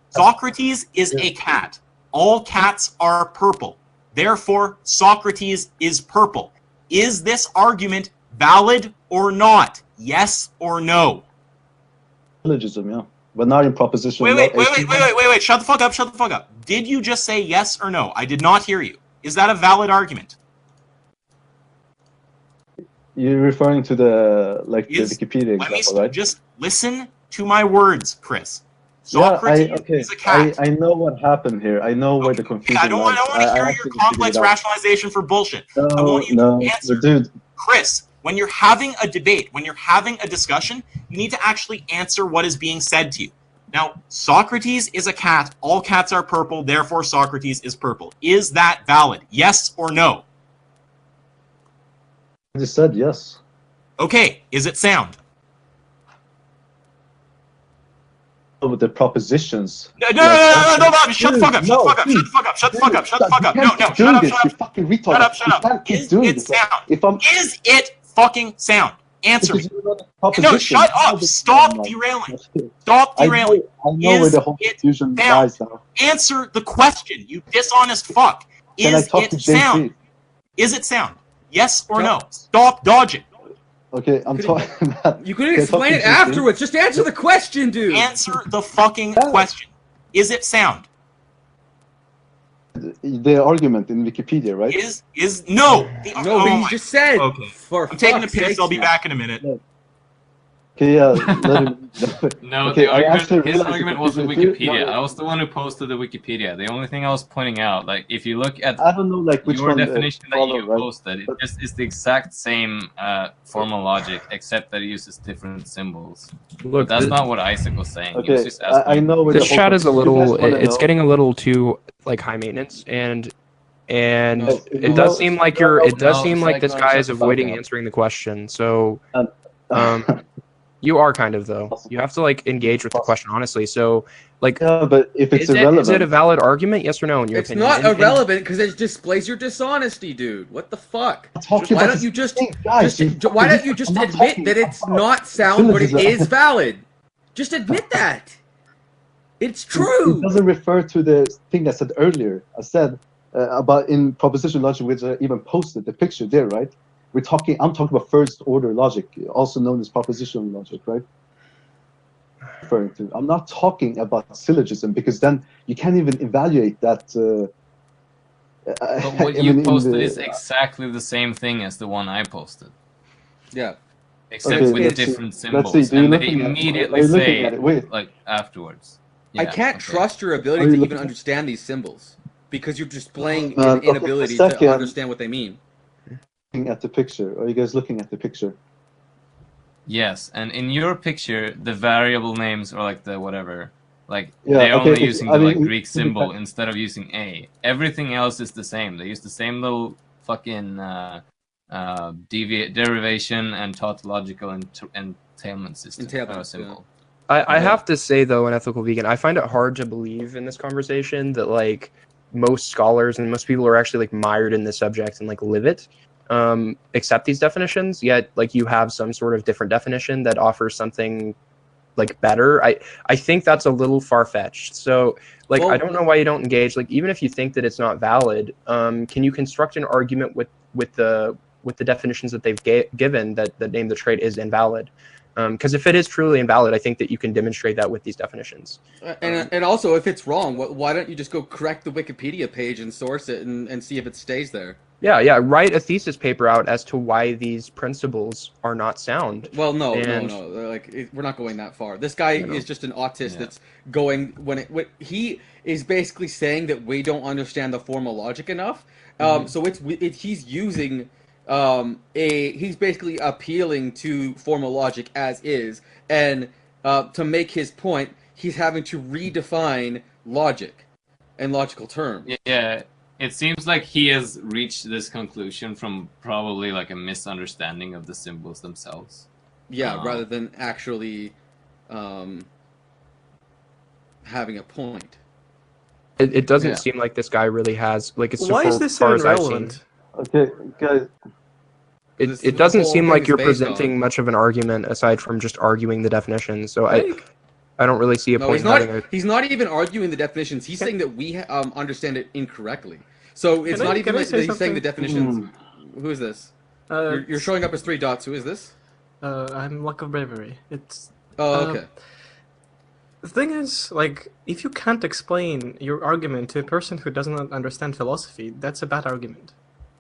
Socrates is a cat. All cats are purple. Therefore, Socrates is purple. Is this argument valid or not? Yes or no? Syllogism, yeah. But not in proposition. Wait. Shut the fuck up. Did you just say yes or no? I did not hear you. Is that a valid argument? You're referring to the Wikipedia example, right? Just listen to my words, Chris. Socrates is a cat. I know what happened here. I know where the confusion I don't want to hear your complex rationalization for bullshit. I want you to answer. Dude. Chris, when you're having a debate, when you're having a discussion, you need to actually answer what is being said to you. Now, Socrates is a cat. All cats are purple. Therefore, Socrates is purple. Is that valid? Yes or no? I just said yes. Okay. Is it sound? With the propositions. No, Bobby, shut the fuck up. Shut the fuck up. No, shut up. You fucking retard. Shut up. Is it sound? Is it fucking sound? Answer me. No, shut up. Stop derailing. Stop derailing. I know where the whole confusion lies now. Answer the question, you dishonest fuck. Is it sound? Is it sound? Yes or no? Stop dodging. Okay, I'm talking about... You could explain it afterwards. Just answer the question, dude. Answer the fucking question. Is it sound? The argument in Wikipedia, right? No. No, but you just said. Okay. I'm taking a piss. I'll be back in a minute. Okay, yeah. Let him... No, okay, his argument was the Wikipedia. I was the one who posted the Wikipedia. The only thing I was pointing out, like, if you look at I don't know, like, which your one definition that you posted, it just is the exact same formal logic, except that it uses different symbols. Look, but that's not what Isaac was saying. Okay, He was just asking, I know where this chat is a little. It's know. getting a little too like high maintenance, and it does seem like this guy is avoiding answering the question. So. You are kind of, though. You have to like engage with the question honestly. So, like, but if it's irrelevant, is it a valid argument? Yes or no? In your opinion, it's not irrelevant because it displays your dishonesty, dude. What the fuck? Why don't you just admit that it's not sound, but it is valid? Just admit that. It's true. It doesn't refer to the thing I said earlier. I said about in proposition logic, which I even posted the picture there, right? I'm talking about first order logic, also known as propositional logic, right? I'm not talking about syllogism because then you can't even evaluate that. But what you posted is exactly the same thing as the one I posted. Yeah. Except with different symbols. And they immediately say like afterwards. Yeah, I can't trust your ability to even understand these symbols because you're displaying an inability to understand what they mean. At the picture. Are you guys looking at the picture? Yes, and in your picture, the variable names are like the whatever. Like, they're only using the like Greek symbol instead of using A. Everything else is the same. They use the same little fucking derivation and tautological entailment system symbol. I have to say, though, Unethical Vegan, I find it hard to believe in this conversation that, like, most scholars and most people are actually, like, mired in this subject and, like, live it. Accept these definitions, yet like you have some sort of different definition that offers something like better. I think that's a little far-fetched. So like I don't know why you don't engage. Like even if you think that it's not valid, can you construct an argument with the definitions that they've given that name the trait is invalid? Because if it is truly invalid, I think that you can demonstrate that with these definitions. And also, if it's wrong, why don't you just go correct the Wikipedia page and source it and see if it stays there? Yeah. Write a thesis paper out as to why these principles are not sound. Well, no. Like we're not going that far. This guy is just an autist that's going he is basically saying that we don't understand the formal logic enough. So he's using he's basically appealing to formal logic as is, and to make his point, he's having to redefine logic and logical terms. Yeah. It seems like he has reached this conclusion from probably like a misunderstanding of the symbols themselves. Yeah, rather than actually having a point. It doesn't seem like this guy really has, like, it's Why is this so irrelevant? Okay, guys. It doesn't seem like you're presenting much of an argument aside from just arguing the definition. So I don't really see a point he's in not. having a... He's not even arguing the definitions. He's saying that we understand it incorrectly. So it's not even like that he's saying the definitions. Who is this? You're showing up as 3 dots. Who is this? I'm Luck of Bravery. It's. Oh, okay. The thing is, like, if you can't explain your argument to a person who doesn't understand philosophy, that's a bad argument.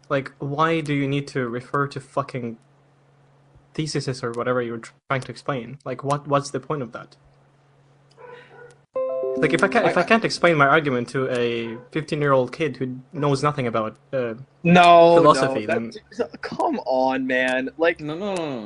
Like, why do you need to refer to fucking theses or whatever you're trying to explain? Like, what's the point of that? Like, if I can't explain my argument to a 15-year-old kid who knows nothing about philosophy, then come on, man. Like, no.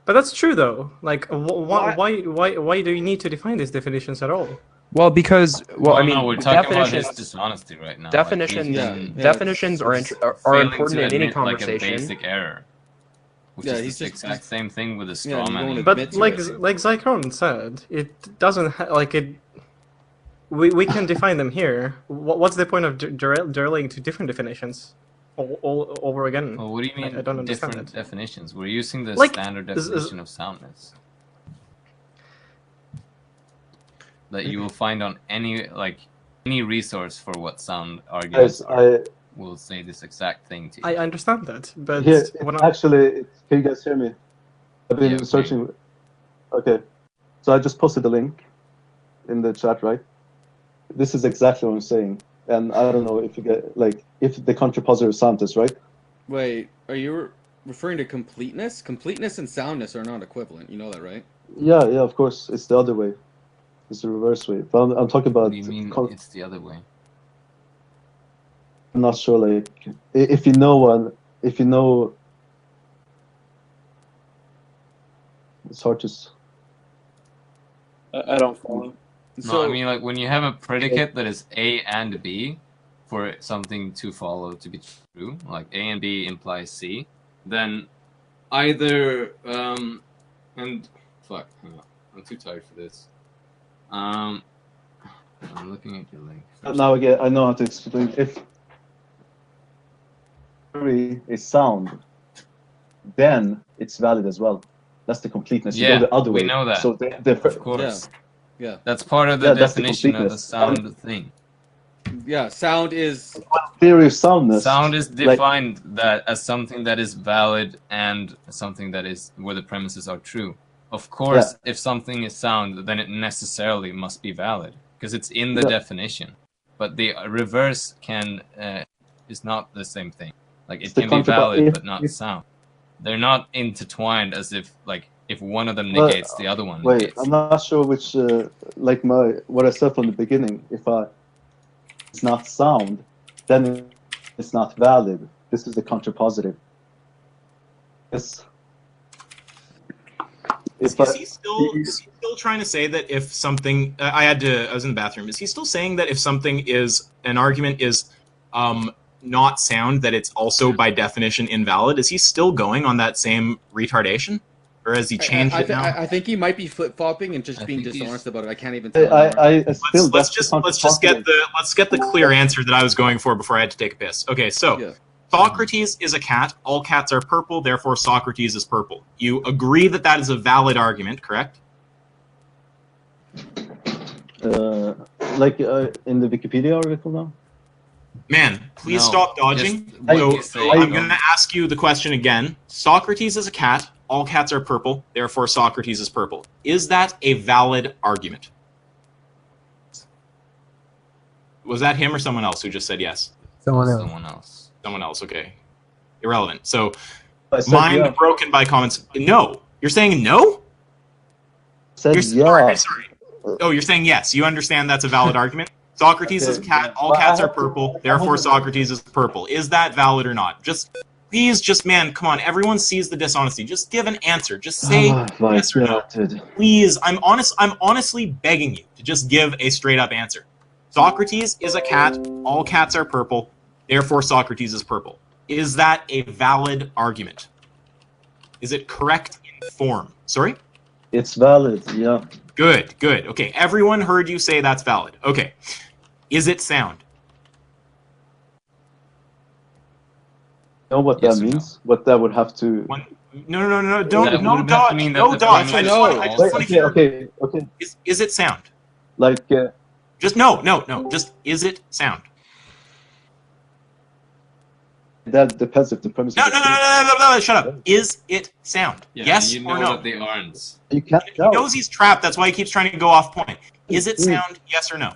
But that's true, though. Like, why do you need to define these definitions at all? Well, because I mean, we're talking about his dishonesty right now. Definitions, definitions are important in any conversation. Like a basic error, which is the exact same thing with a straw man. But like Zychron said, it doesn't like it. We can define them here. What's the point of drilling to different definitions all over again? Well, what do you mean? I don't understand different it. definitions. We're using the Like, standard definition of soundness that you will find on any resource for what sound arguments will say this exact thing to you. I understand that, but Here, can you guys hear me? I've been searching. Okay, so I just posted the link in the chat, right? This is exactly what I'm saying, and I don't know if you get if the contrapositive soundness, right? Wait, are you referring to completeness? Completeness and soundness are not equivalent. You know that, right? Yeah, of course. It's the other way. It's the reverse way. But I'm talking about. What do you mean it's the other way? I'm not sure. Like, if you know, it's hard to. I don't follow. No, I mean, like, when you have a predicate that is A and B for something to follow to be true, like A and B implies C, then either and fuck, hang on, I'm too tired for this. I'm looking at your link. Now again, I know how to explain. If theory is sound, then it's valid as well. That's the completeness. Yeah, you go the other way. we know that. So of course. Yeah. That's part of the definition of the sound thing. Yeah, sound is theory of soundness. Sound is defined that as something that is valid and something that is where the premises are true. Of course, if something is sound, then it necessarily must be valid because it's in the definition. But the reverse is not the same thing. Like, it can be valid but not sound. They're not intertwined as if if one of them negates the other one. Wait, I'm not sure which what I said from the beginning. If it's not sound, then it's not valid. This is the contrapositive. Yes. Is he still trying to say that if something I was in the bathroom, is he still saying that if something is an argument is not sound, that it's also by definition invalid? Is he still going on that same retardation? Or has he changed it now? I think he might be flip-flopping and just being dishonest about it. I can't even tell. Let's just get the clear answer that I was going for before I had to take a piss. Okay, so Socrates is a cat. All cats are purple, therefore Socrates is purple. You agree that that is a valid argument, correct? In the Wikipedia article now? Man, please stop dodging. So I'm going to ask you the question again. Socrates is a cat. All cats are purple, therefore Socrates is purple. Is that a valid argument? Was that him or someone else who just said yes? Someone else. Someone else, okay. Irrelevant. So, mind broken by comments. No. You're saying no? Sorry. Oh, you're saying yes. You understand that's a valid argument? Socrates is a cat. All cats are purple, therefore Socrates is purple. Is that valid or not? Please, man, come on. Everyone sees the dishonesty. Just give an answer. Just say yes or no. Please, I'm honestly begging you to just give a straight up answer. Socrates is a cat. All cats are purple. Therefore, Socrates is purple. Is that a valid argument? Is it correct in form? Sorry? It's valid, yeah. Good, good. Okay, everyone heard you say that's valid. Okay. Is it sound? You know what that means? What that would have to... No, don't, no dodge, no dodge. I just want to hear... Okay. Is it sound? Like... Just no, just is it sound? That depends if the premise No, shut up. Is it sound? Yeah, yes you or know no? that they aren't. You can't He knows he's trapped, that's why he keeps trying to go off point. Is it sound, yes or no?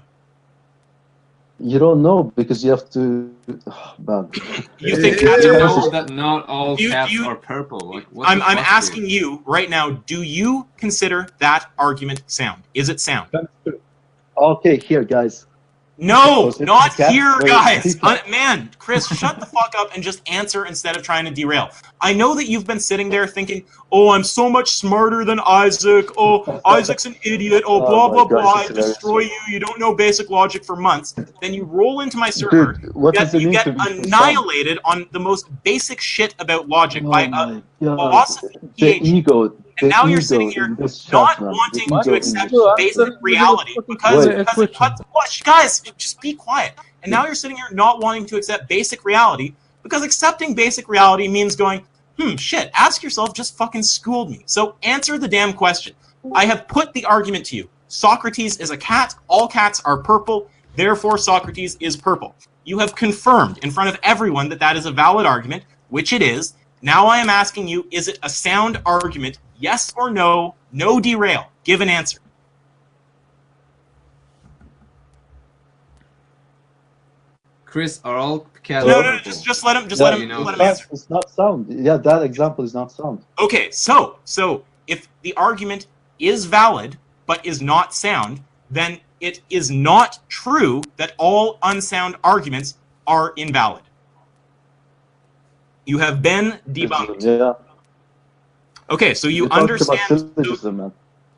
You don't know because you have to... Oh, man. You think cats are purple? That not all cats are purple. Like, what I'm the fuck, asking dude? you right now, do you consider that argument sound? Is it sound? Okay, here, guys. No, not here, Wait, guys. Man, Chris, shut the fuck up and just answer instead of trying to derail. I know that you've been sitting there thinking, oh, I'm so much smarter than Isaac. Oh, Isaac's an idiot. Oh, blah, blah, blah. I destroy you. You don't know basic logic for months. Then you roll into my server. Dude, you get annihilated on the most basic shit about logic by a philosophy The ego. And now you're sitting here not wanting to accept basic reality because it cuts. Guys, just be quiet. And now you're sitting here not wanting to accept basic reality because accepting basic reality means going, shit, ask yourself, just fucking schooled me. So answer the damn question. I have put the argument to you. Socrates is a cat. All cats are purple. Therefore, Socrates is purple. You have confirmed in front of everyone that that is a valid argument, which it is. Now I am asking you, is it a sound argument? Yes or no? No derail. Give an answer. Chris, are all cats? No, just let him. Let him answer. It's not sound. Yeah, that example is not sound. Okay, so if the argument is valid but is not sound, then it is not true that all unsound arguments are invalid. You have been debunked. Yeah. Okay, so you understand.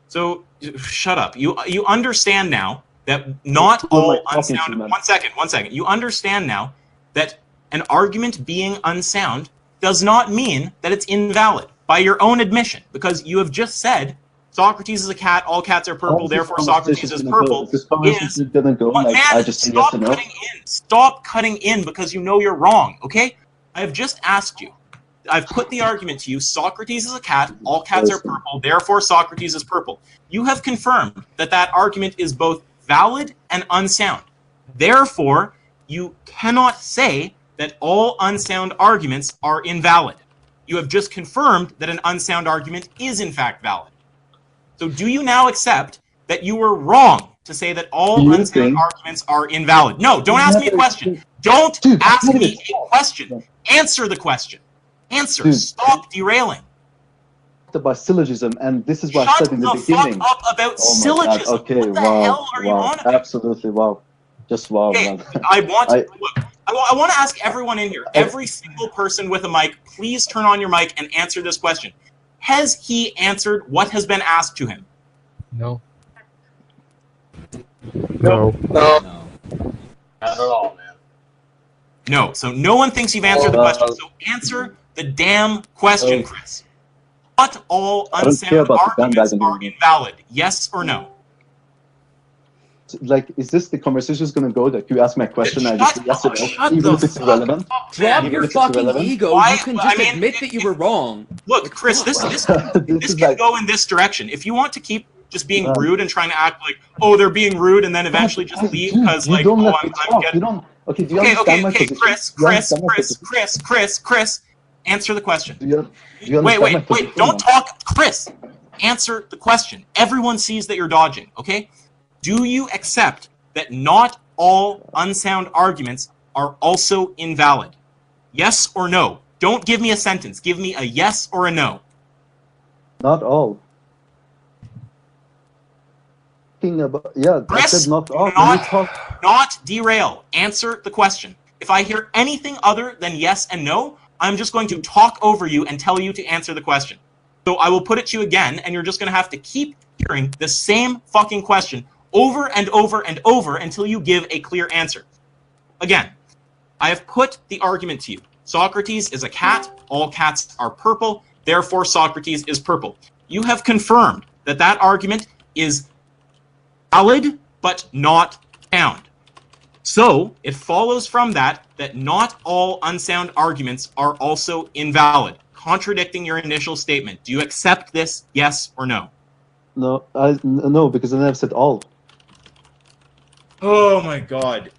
So shut up. You understand now that not all unsound. One second. You understand now that an argument being unsound does not mean that it's invalid by your own admission, because you have just said Socrates is a cat, all cats are purple, therefore Socrates is purple. Stop cutting in because you know you're wrong, okay? I have just asked you. I've put the argument to you, Socrates is a cat, all cats are purple, therefore Socrates is purple. You have confirmed that that argument is both valid and unsound. Therefore, you cannot say that all unsound arguments are invalid. You have just confirmed that an unsound argument is in fact valid. So do you now accept that you were wrong to say that all unsound arguments are invalid? No, don't ask me a question. Don't ask me a question. Answer the question. Answer. Dude. Stop derailing. By syllogism, and this is what I said in the beginning. Shut the fuck up about syllogism. Okay, what the hell are you on about? Absolutely, wow. Just wow, okay, man. I want to ask everyone in here, every single person with a mic, please turn on your mic and answer this question. Has he answered what has been asked to him? No. No. Not at all, man. No. So no one thinks you've answered the question. So answer the damn question, Chris. Not all unsound arguments are invalid. Yes or no? Like, is this the conversation is going to go that you ask my question and I just say yes or no, even if it's irrelevant? Drop your fucking ego. You can just admit that you were wrong. Look, Chris, this can go in this direction. If you want to keep just being rude and trying to act like, oh, they're being rude, and then eventually just leave because, like, oh, I'm getting... Okay, do you understand my position? Chris, answer the question. Wait, don't talk, Chris. Answer the question. Everyone sees that you're dodging, okay? Do you accept that not all unsound arguments are also invalid? Yes or no? Don't give me a sentence. Give me a yes or a no. Not all. Yeah, Chris, I said not all. Not derail. Answer the question. If I hear anything other than yes and no, I'm just going to talk over you and tell you to answer the question. So I will put it to you again, and you're just going to have to keep hearing the same fucking question over and over and over until you give a clear answer. Again, I have put the argument to you. Socrates is a cat. All cats are purple. Therefore, Socrates is purple. you have confirmed that that argument is valid but not sound. So it follows from that that not all unsound arguments are also invalid, contradicting your initial statement. Do you accept this, yes or no? No, because I never said all. Oh my god.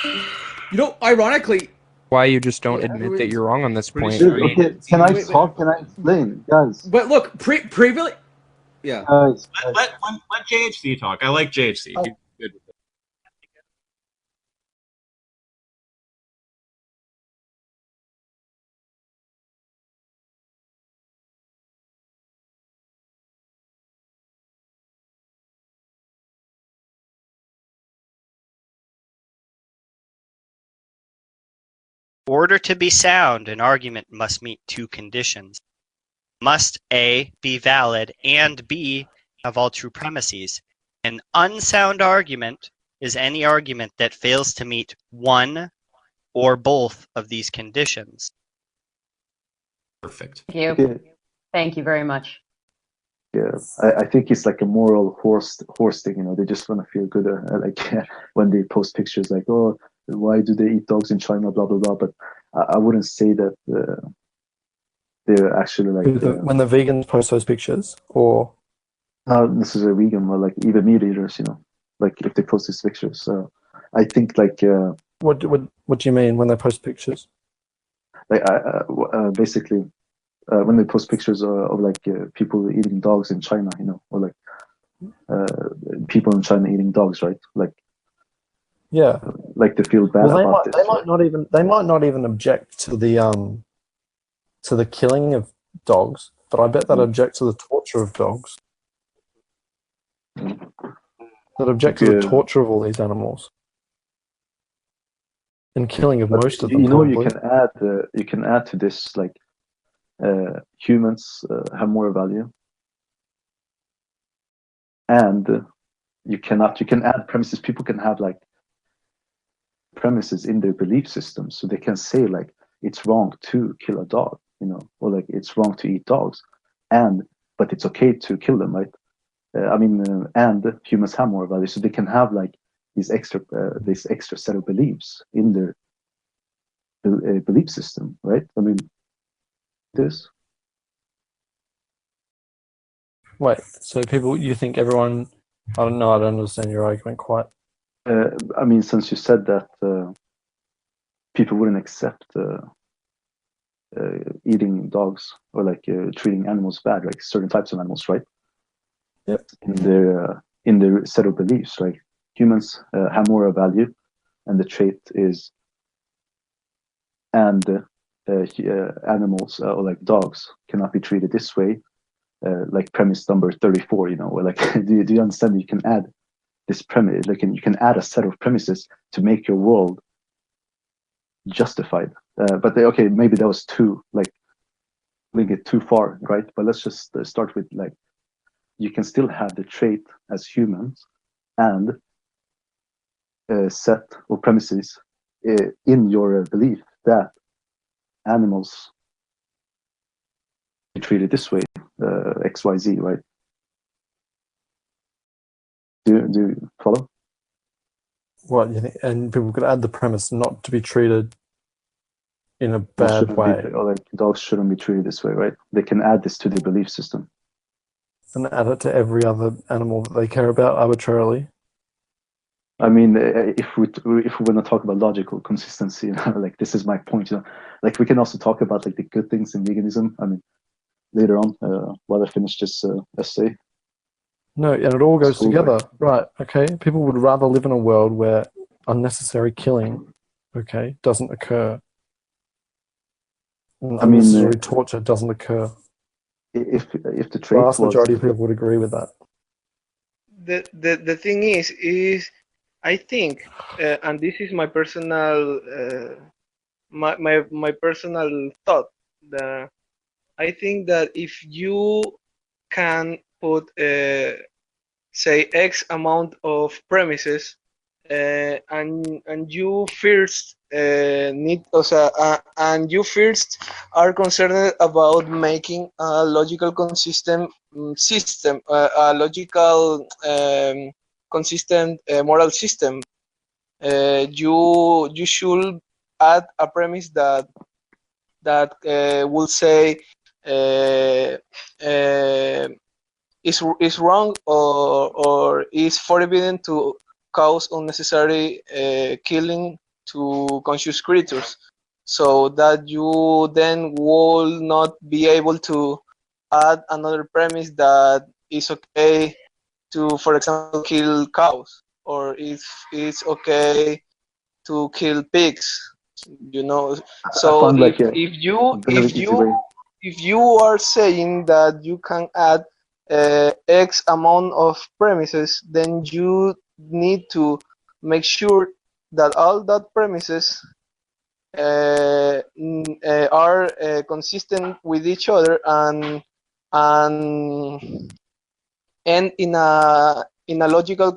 You know, ironically, why you just don't admit that you're wrong on this point. Dude, okay, can I talk? Can I explain, guys? But look, previously, yeah. Guys, Let JHC talk. I like JHC. He's good with it. In order to be sound, an argument must meet two conditions. Must A, be valid, and B, have all true premises. An unsound argument is any argument that fails to meet one or both of these conditions. Perfect. Thank you. Thank you very much. Yeah, I think it's like a moral horse thing. You know, they just want to feel good, like when they post pictures, like, oh, why do they eat dogs in China, blah blah blah. But I wouldn't say that they're actually like when the vegans post those pictures, or not necessarily vegan, but like even meat eaters. You know, like if they post these pictures. So I think like what do you mean when they post pictures? Like basically. When they post pictures of like people eating dogs in China, you know, or like people in China eating dogs, right? Like, yeah, like they feel bad about this. They might not even object to the killing of dogs, but I bet they'd object to the torture of dogs. They'd object to the torture of all these animals and killing of most of them. You know, probably. you can add to this like. Humans have more value, and you can add premises. People can have like premises in their belief system, so they can say like it's wrong to kill a dog, you know, or like it's wrong to eat dogs, but it's okay to kill them, right? And humans have more value, so they can have like this extra set of beliefs in their belief system, right? I mean. This. Wait, so you think everyone? I don't know. I don't understand your argument quite. I mean, since you said that people wouldn't accept eating dogs or like treating animals bad, like certain types of animals, right? Yep. In their set of beliefs, right? Humans have moral value, and the trait is animals or like dogs cannot be treated this way, like premise number 34, you know, or like do you understand? You can add this premise, like you can add a set of premises to make your world justified. But okay, maybe that was too like we get too far, right? But let's just start with like you can still have the trait as humans and set of premises in your belief that animals be treated this way, XYZ, right? Do you follow? What you think? And people could add the premise not to be treated in a bad way, or like dogs shouldn't be treated this way, right? They can add this to their belief system and add it to every other animal that they care about arbitrarily. I mean, if we want to talk about logical consistency, you know, like this is my point, you know, like we can also talk about like the good things in veganism. I mean, later on, while I finish this essay. No, and it all goes together, right? Okay, people would rather live in a world where unnecessary killing, okay, doesn't occur. And unnecessary torture doesn't occur. If the trait vast majority of people would agree with that. The thing is I think, and this is my personal my personal thought, that I think that if you can put say X amount of premises and you first need and you first are concerned about making a logical consistent system, a logical, consistent moral system, you should add a premise that will say is wrong or is forbidden to cause unnecessary killing to conscious creatures, so that you then will not be able to add another premise that is okay to, for example, kill cows, or if it's okay to kill pigs, you know. So if you are saying that you can add X amount of premises, then you need to make sure that all that premises are consistent with each other and end in a logical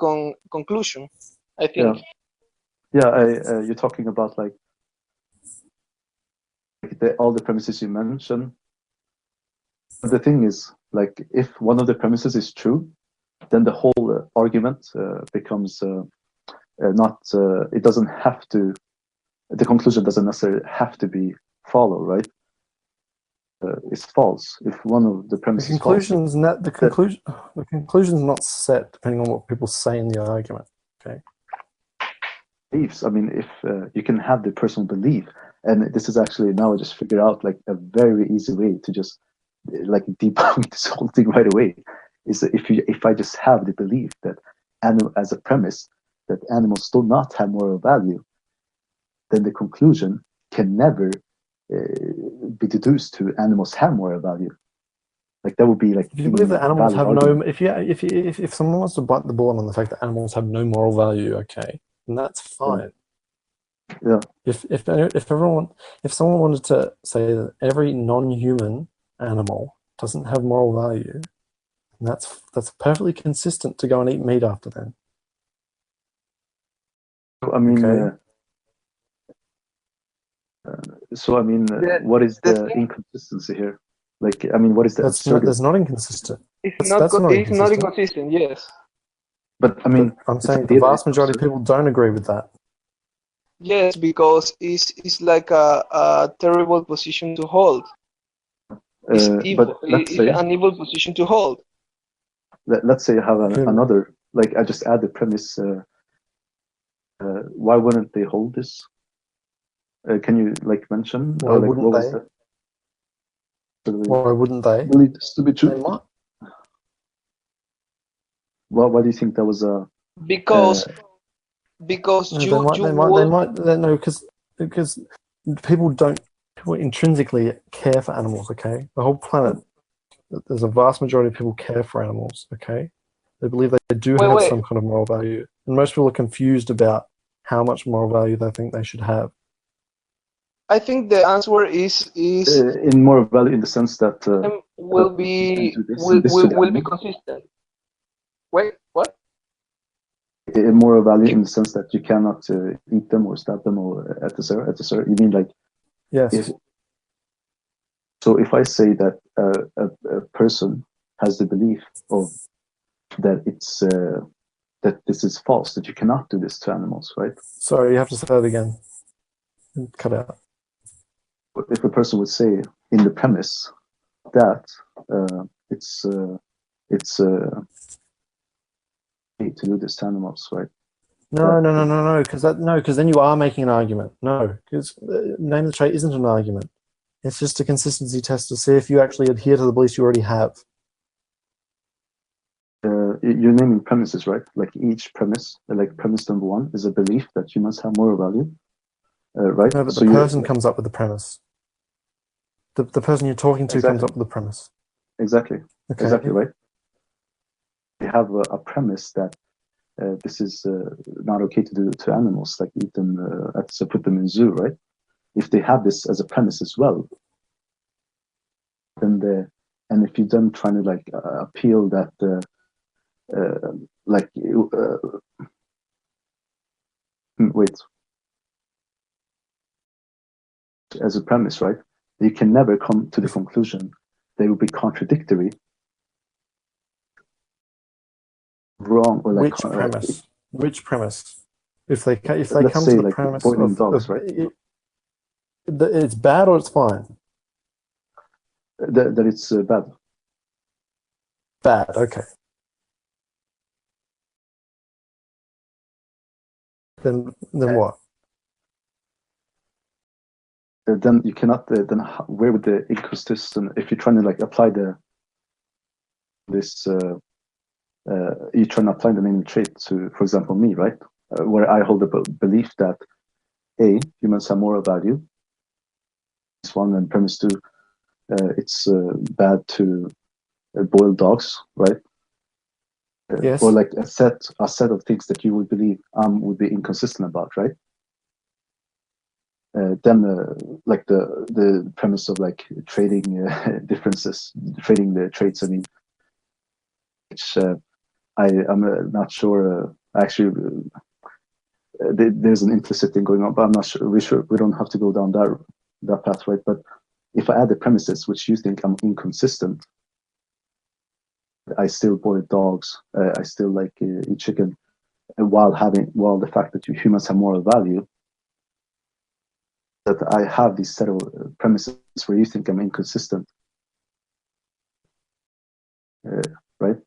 conclusion, I think. Yeah, you're talking about like all the premises you mentioned. But the thing is, like, if one of the premises is true, then the whole argument becomes not. It doesn't have to. The conclusion doesn't necessarily have to be followed, right? It's false if one of the premises. The conclusion's not set depending on what people say in the argument. Okay. Beliefs. I mean, if you can have the personal belief, and this is actually now I just figure out like a very easy way to just like debunk this whole thing right away. Is that if I just have the belief that as a premise that animals do not have moral value, then the conclusion can never be deduced to animals have moral value. Like that would be like. If you believe that animals have no, if someone wants to bite the bullet on the fact that animals have no moral value, okay, then that's fine. Yeah. If someone wanted to say that every non-human animal doesn't have moral value, that's perfectly consistent to go and eat meat after then. I mean. Okay. What is the inconsistency here? Like, I mean, what is the absurdity? That's not inconsistent. It's not inconsistent, yes. But I mean, I'm saying the vast majority of people don't agree with that. Yes, because it's like a terrible position to hold. It's evil. It's an evil position to hold. Let's say you have another, like I just add the premise. Why wouldn't they hold this? Can you like mention? Why wouldn't they? Why wouldn't they? Believe this to be true? They might. Well, why do you think that was a? Because because people intrinsically care for animals. Okay, the whole planet. There's a vast majority of people care for animals. Okay, they believe they do have some kind of moral value, and most people are confused about how much moral value they think they should have. I think the answer is in moral value in the sense that will be consistent. Wait, what? In moral value in the sense that you cannot eat them or stab them or etc. You mean like? Yes. So if I say that a person has the belief of that it's that this is false, that you cannot do this to animals, right? Sorry, you have to say that again. Cut out. If a person would say in the premise that it's to do this to animals, right? No, because then you are making an argument. No, because name the trait isn't an argument. It's just a consistency test to see if you actually adhere to the beliefs you already have. You're naming premises, right? Like each premise, like premise number one is a belief that humans have moral value, right? No, but the person comes up with the premise. The person you're talking to comes up with the premise. Exactly. Okay. Exactly right. They have a premise that this is not okay to do to animals, like eat them, so put them in zoo, right? If they have this as a premise as well, then and if you're then trying to like appeal that, wait, as a premise, right? You can never come to the conclusion they will be contradictory wrong or like Which premise? Which premise? If they come let's to say the like premise boiling of, dogs, right? it's bad or it's fine. That it's bad. Bad. Okay. Then what? Then you cannot. Then where would the inconsistent? If you're trying to like apply this, you're trying to apply the main trait to, for example, me, right? Where I hold the belief that humans have moral value. It's one, and premise two, it's bad to boil dogs, right? Yes. Or like a set of things that you would believe would be inconsistent about, right? Then like the premise of like trading differences, trading the traits. I mean, which I'm not sure. Actually, there's an implicit thing going on, but I'm not sure. We don't have to go down that path, right? But if I add the premises which you think I'm inconsistent, I still boil dogs. I still like eat chicken, while the fact that humans have moral value. That I have these set of premises where you think I'm inconsistent, right?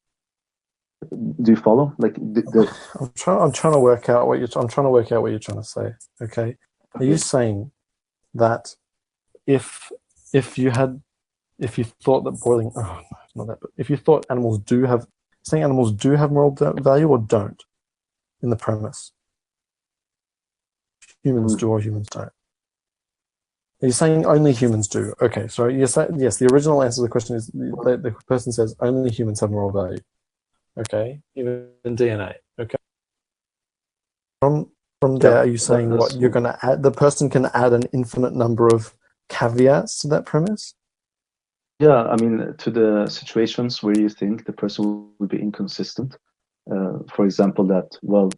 Do you follow? Like I'm trying to work out what you're trying to say. Okay. Are you saying that if you thought that boiling, not that, but if you thought animals do have moral value or don't in the premise, humans do or humans don't? Are you saying only humans do? Okay, so you're saying, yes, the original answer to the question is the person says only humans have moral value. Okay, even in DNA. Okay. From there, are you saying what you're going to add? The person can add an infinite number of caveats to that premise? Yeah, I mean, to the situations where you think the person will be inconsistent. For example, no,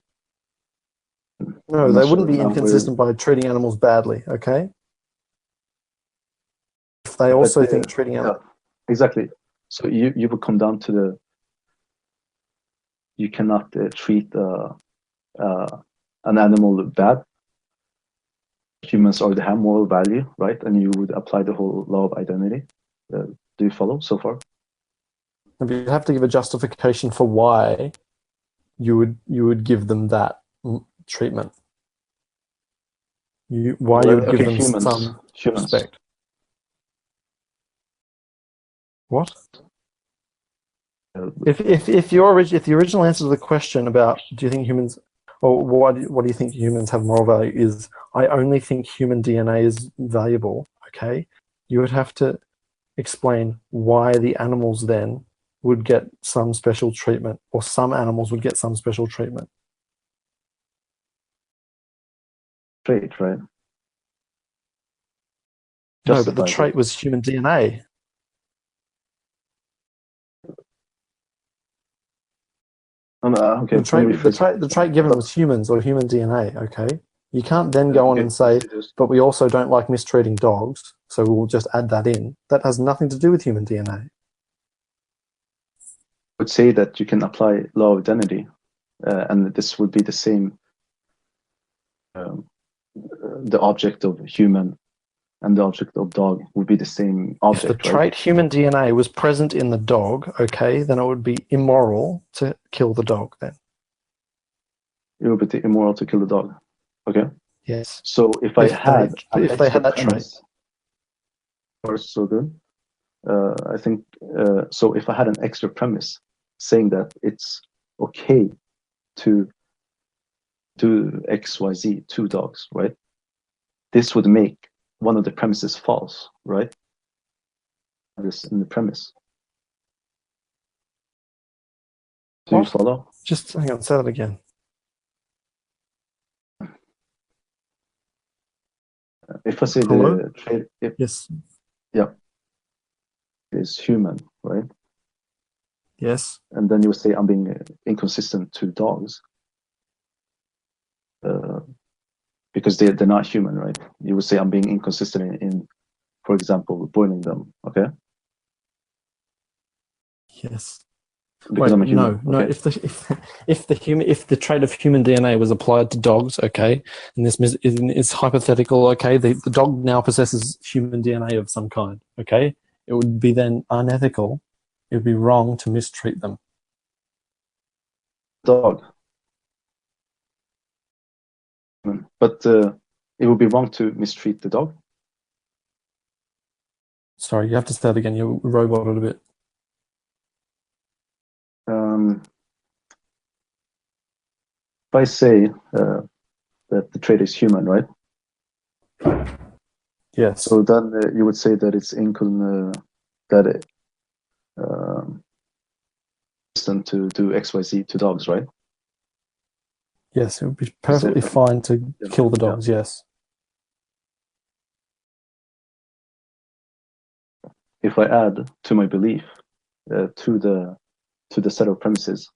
they wouldn't be inconsistent by treating animals badly. Okay. If they also think treating animals. Exactly. So you would come down to you cannot treat an animal bad. Humans already have moral value, right? And you would apply the whole law of identity. Do you follow so far? You have to give a justification for why you would give them that treatment. Why you would give them some respect. What? If the original answer to the question about do you think humans, or what do you think humans have moral value is, I only think human DNA is valuable. Okay, you would have to explain why the animals then would get some special treatment, or some animals would get some special treatment. Trait, right? No, but the trait was human DNA. Okay. The trait given was humans or human DNA. Okay, you can't then go on and say, but we also don't like mistreating dogs, so we'll just add that in. That has nothing to do with human DNA. I would say that you can apply law of identity, and this would be the same. The object of human and the object of dog would be the same object. If the trait human DNA was present in the dog, okay, then it would be immoral to kill the dog then. It would be immoral to kill the dog. Okay. Yes. So if they had that trait. So good. I think so. If I had an extra premise saying that it's okay to do X, Y, Z, 2 dogs, right? This would make one of the premises false, right? This in the premise. Do you follow? Just hang on, say that again. If I say the trait, yes, yeah, is human, right? Yes. And then you would say I'm being inconsistent to dogs. Because they're not human, right? You would say I'm being inconsistent in, for example, boiling them. Okay. Yes. because I'm a human. No. If the trait of human DNA was applied to dogs, okay, and it's hypothetical, okay, the dog now possesses human DNA of some kind, okay, it would be then unethical. It would be wrong to mistreat them. Dog. But it would be wrong to mistreat the dog. Sorry, you have to say that again. You roboted a bit. If I say that the trait is human, right? Yes. So then you would say that it's consistent to do XYZ to dogs, right? Yes, it would be perfectly fine to kill the dogs. Yes. If I add to my belief to the set of premises,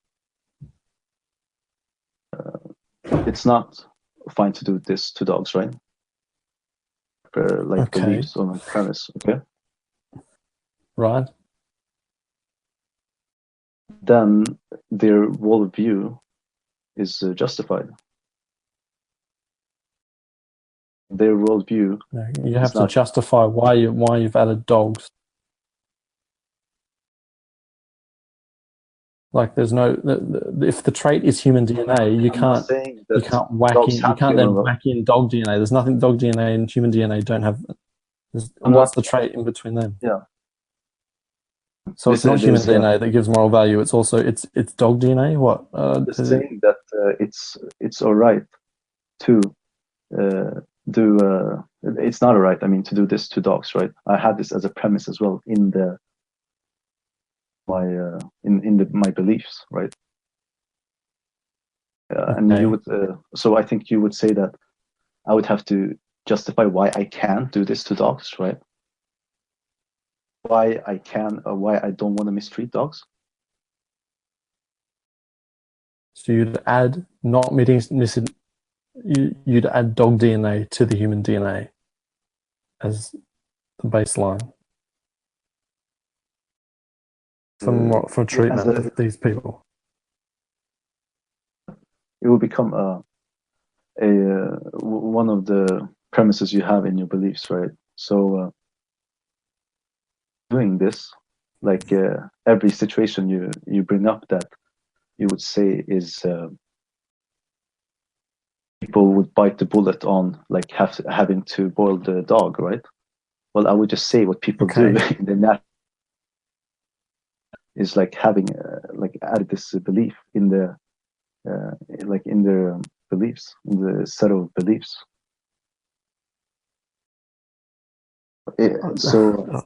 it's not fine to do this to dogs, right? Like Okay. beliefs on my premise, okay? Right. Then their worldview is justified. Their worldview. You have to justify why you've added dogs. Like there's no, if the trait is human DNA, you can't whack in dog DNA. There's nothing dog DNA and human DNA don't have. What's the trait in between them? Yeah. So it's not human DNA that gives moral value. It's also it's dog DNA. What? They're saying that it's all right to do. It's not all right. I mean, to do this to dogs, right? I had this as a premise as well in my beliefs, right? And you would. So I think you would say that I would have to justify why I can't do this to dogs, right? Why I can or why I don't want to mistreat dogs. So you'd add you'd add dog DNA to the human DNA as the baseline for treatment of these people. It will become one of the premises you have in your beliefs, right? So doing this, like every situation you bring up that you would say is people would bite the bullet on, like having to boil the dog, right? Well, I would just say what people do in the net is like having like added this belief in the like in their beliefs, in the set of beliefs. So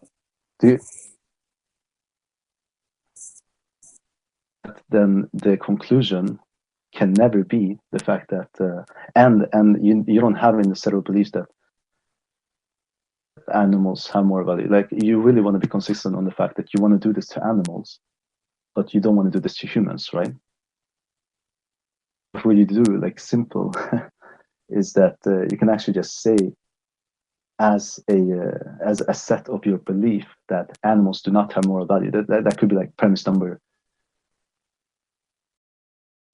then the conclusion can never be the fact that and you don't have in the set of beliefs that animals have more value. Like you really want to be consistent on the fact that you want to do this to animals, but you don't want to do this to humans, right? What you do, like simple, is that you can actually just say as a set of your belief that animals do not have moral value. That could be like premise number.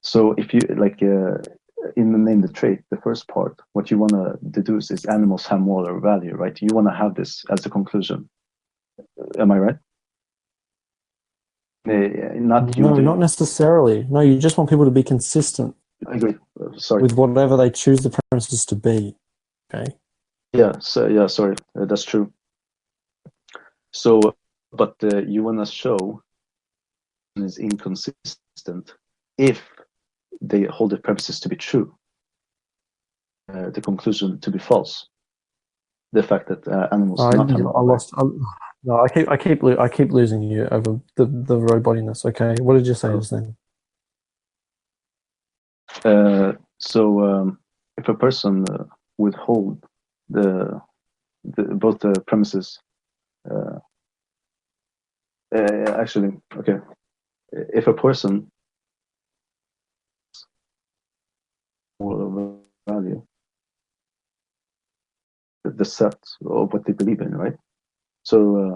So if you like in the name the trait, the first part, what you want to deduce is animals have moral value, right? You want to have this as a conclusion. Am I right? Not necessarily. No, you just want people to be consistent. I agree. Sorry. With whatever they choose the premises to be. Okay. Yeah. So yeah. Sorry. That's true. So, but you want to show is inconsistent if they hold the premises to be true, the conclusion to be false. The fact that animals not have. No, I keep losing you over the robotiness. Okay, what did you say just then? So if a person would hold both the premises, actually, okay, if a person moral value, the set of what they believe in, right? So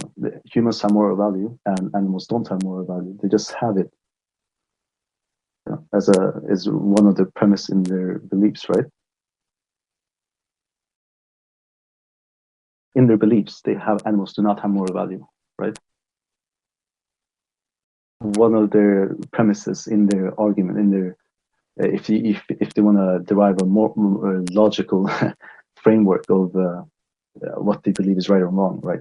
humans have moral value and animals don't have moral value. They just have it is one of the premise in their beliefs, right? In their beliefs, they have animals do not have moral value, right? One of their premises in their argument, in their if they want to derive a more logical framework of what they believe is right or wrong, right?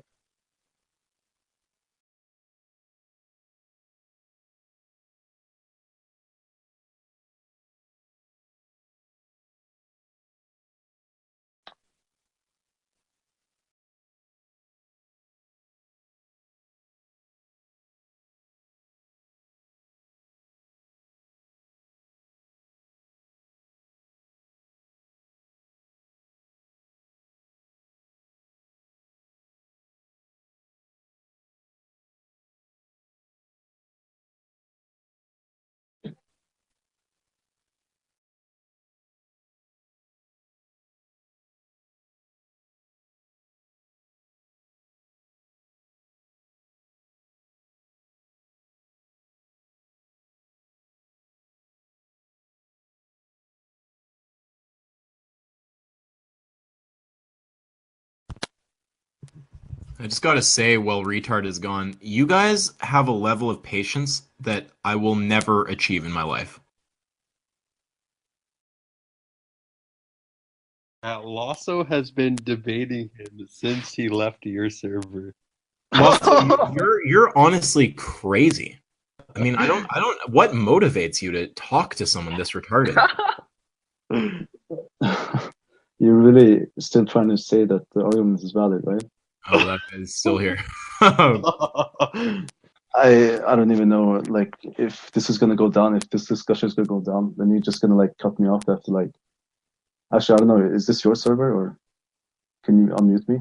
I just gotta say, while retard is gone, you guys have a level of patience that I will never achieve in my life. Lasso has been debating him since he left your server. You're honestly crazy. I mean, I don't. What motivates you to talk to someone this retarded? You're really still trying to say that the argument is valid, right? Oh, that guy's still here. I don't even know, like, if this is gonna go down, if this discussion is gonna go down, then you're just gonna like cut me off after like. Actually, I don't know. Is this your server or can you unmute me?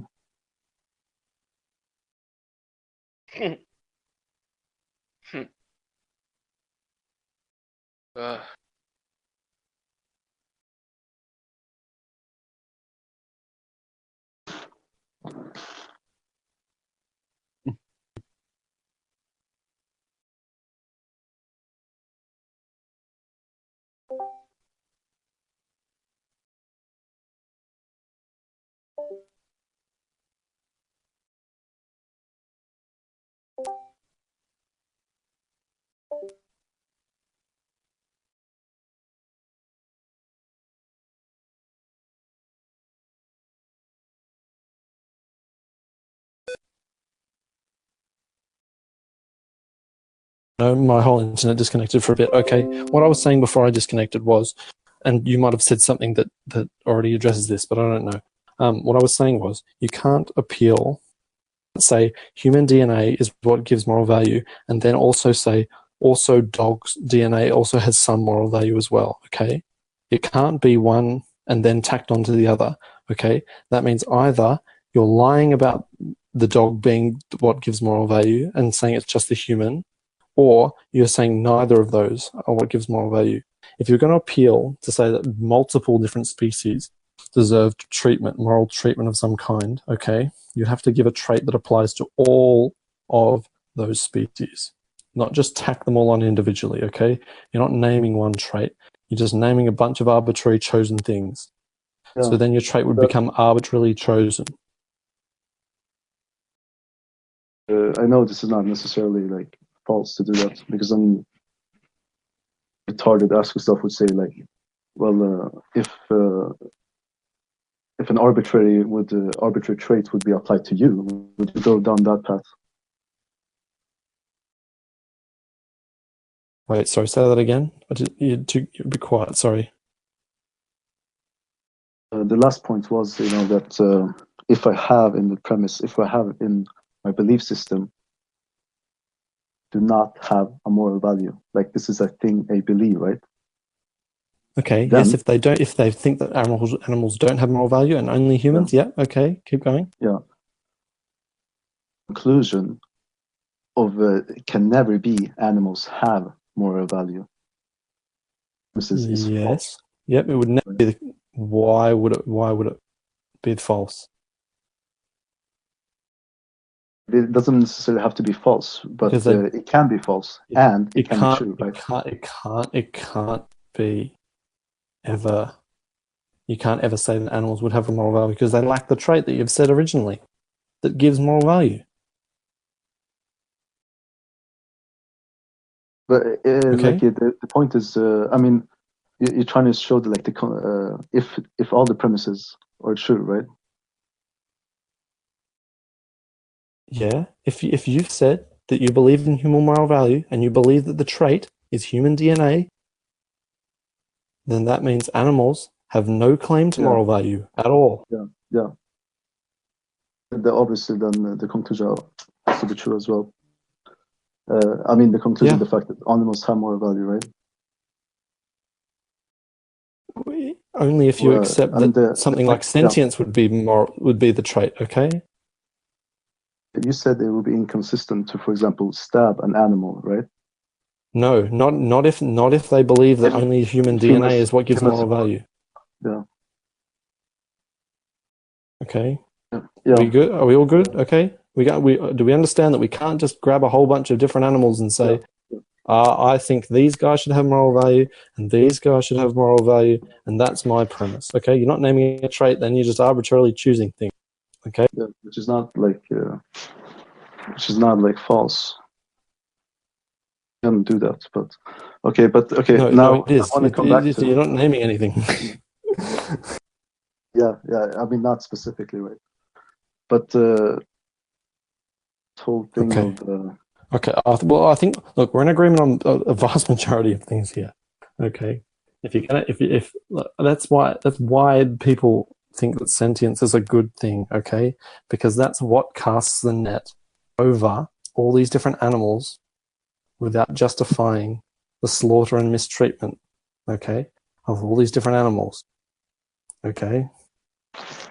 No, my whole internet disconnected for a bit. Okay, what I was saying before I disconnected was, and you might have said something that already addresses this, but I don't know. What I was saying was, you can't appeal, say human DNA is what gives moral value, and then also say also dogs' DNA also has some moral value as well. Okay, it can't be one and then tacked onto the other. Okay, that means either you're lying about the dog being what gives moral value and saying it's just the human, or you're saying neither of those are what gives moral value. If you're going to appeal to say that multiple different species deserve treatment, moral treatment of some kind, okay, you have to give a trait that applies to all of those species, not just tack them all on individually, okay? You're not naming one trait, you're just naming a bunch of arbitrary chosen things. Yeah, so then your trait would become arbitrarily chosen. I know this is not necessarily like false to do that, because I'm retarded asking stuff would say like, well, if an arbitrary trait would be applied to you, would you go down that path? Wait, sorry, say that again. You'd be quiet, sorry. The last point was, that if I have in the premise, if I have in my belief system, do not have a moral value. Like, this is a thing I believe, right? Okay, Then, yes, if they think that animals don't have moral value and only humans, yeah, okay, keep going. Yeah. Conclusion of can never be animals have moral value. This is yes. false. Yep, it would never be why would it be false? It doesn't necessarily have to be false, but Because it can be false, and it can be can't, true, right? It can't be ever. You can't ever say that animals would have a moral value because they lack the trait that you've said originally that gives moral value. But like the point is, I mean, you're trying to show that like if all the premises are true, right? Yeah, if you've said that you believe in human moral value and you believe that the trait is human DNA, then that means animals have no claim to moral value at all. Yeah. Obviously, then the conclusion has to be true as well. I mean, the conclusion, the fact that animals have moral value, right? Only if you accept that something like sentience would be the trait. Okay. You said it would be inconsistent to, for example, stab an animal, right? No, not if they believe that only human DNA is what gives moral value. Yeah. Okay. Yeah. Are we good? Are we all good? Okay. Do we understand that we can't just grab a whole bunch of different animals and say, I think these guys should have moral value and these guys should have moral value, and that's my premise. Okay. You're not naming a trait, then you're just arbitrarily choosing things. Okay. Yeah, which is not like false. You can't do that, but okay. No, it is. I want to come back to you're not naming anything. Yeah. I mean, not specifically, right? But whole thing of okay. Well, I think look, we're in agreement on a vast majority of things here. Okay. If that's why people think that sentience is a good thing. Okay, because that's what casts the net over all these different animals without justifying the slaughter and mistreatment, okay, of all these different animals, okay?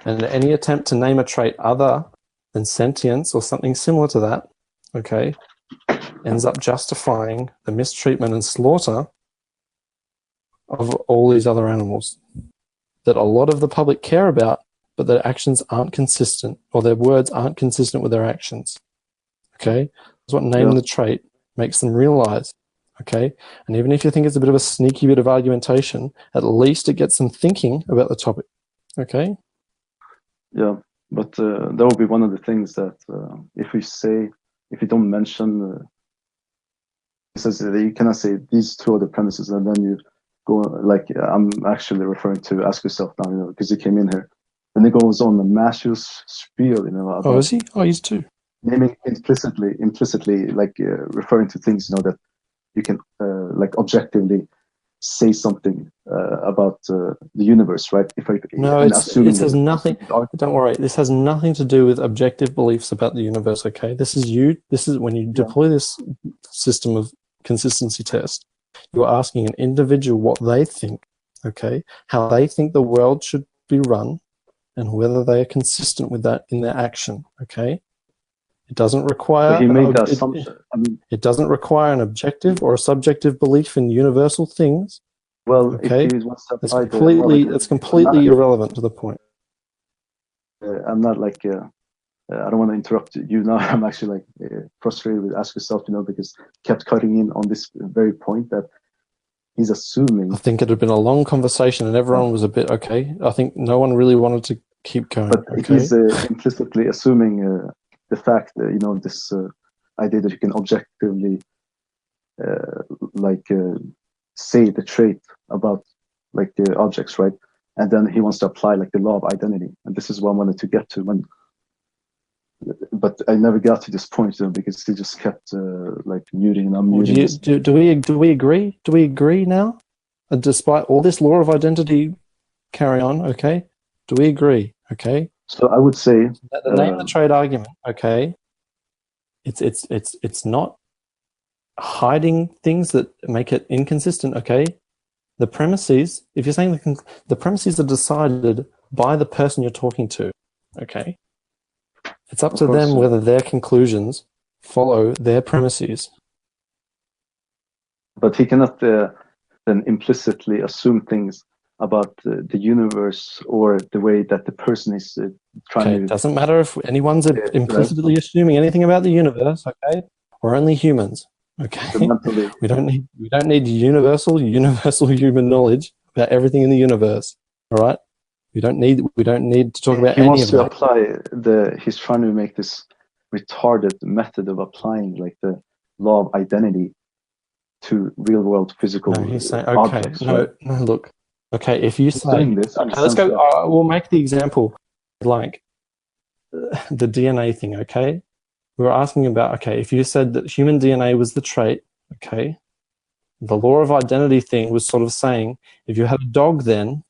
And any attempt to name a trait other than sentience or something similar to that, okay, ends up justifying the mistreatment and slaughter of all these other animals that a lot of the public care about, but their actions aren't consistent, or their words aren't consistent with their actions, okay? That's what naming the trait makes them realize, okay? And even if you think it's a bit of a sneaky bit of argumentation, at least it gets them thinking about the topic, okay? Yeah, but that will be one of the things that if you don't mention, it says that you cannot say these two are the premises, and then you go like, I'm actually referring to ask yourself now, because you came in here, and it goes on the Matthew's spiel, about, oh, is he? Oh, he's too. Naming implicitly, like referring to things, that you can like objectively say something about the universe, right? This has nothing. Don't worry. This has nothing to do with objective beliefs about the universe. Okay, this is when you deploy this system of consistency test. You're asking an individual what they think. Okay, how they think the world should be run, and whether they are consistent with that in their action. Okay. It doesn't require. He made that assumption. It doesn't require an objective or a subjective belief in universal things. Well, okay, it's completely irrelevant to the point. I'm not like. I don't want to interrupt you now. I'm actually like frustrated with Ask Yourself, because kept cutting in on this very point that he's assuming. I think it had been a long conversation, and everyone was a bit okay. I think no one really wanted to keep going. But he's implicitly assuming. The fact that this idea that you can objectively say the trait about like the objects, right? And then he wants to apply like the law of identity, and this is what I wanted to get to but I never got to this point because he just kept like muting and unmuting. Do we agree? Do we agree now? And despite all this law of identity carry on, okay? Do we agree? Okay. So I would say the name of the trade argument, okay, it's not hiding things that make it inconsistent, okay? The premises, if you're saying the premises are decided by the person you're talking to, okay? It's up to them whether their conclusions follow their premises. But he cannot then implicitly assume things about the universe or the way that the person is trying Okay, to. it doesn't matter if anyone's implicitly assuming anything about the universe. Okay, we're only humans. Okay, we don't need universal human knowledge about everything in the universe. All right, we don't need to talk about He any wants of to that. apply he's trying to make this retarded method of applying like the law of identity to real world physical No, he's saying, okay, objects. no, look, okay, if you say, doing this in okay, the let's sense go, that- we'll make the example like the DNA thing, okay? We were asking about, okay, if you said that human DNA was the trait, okay, the law of identity thing was sort of saying, if you had a dog then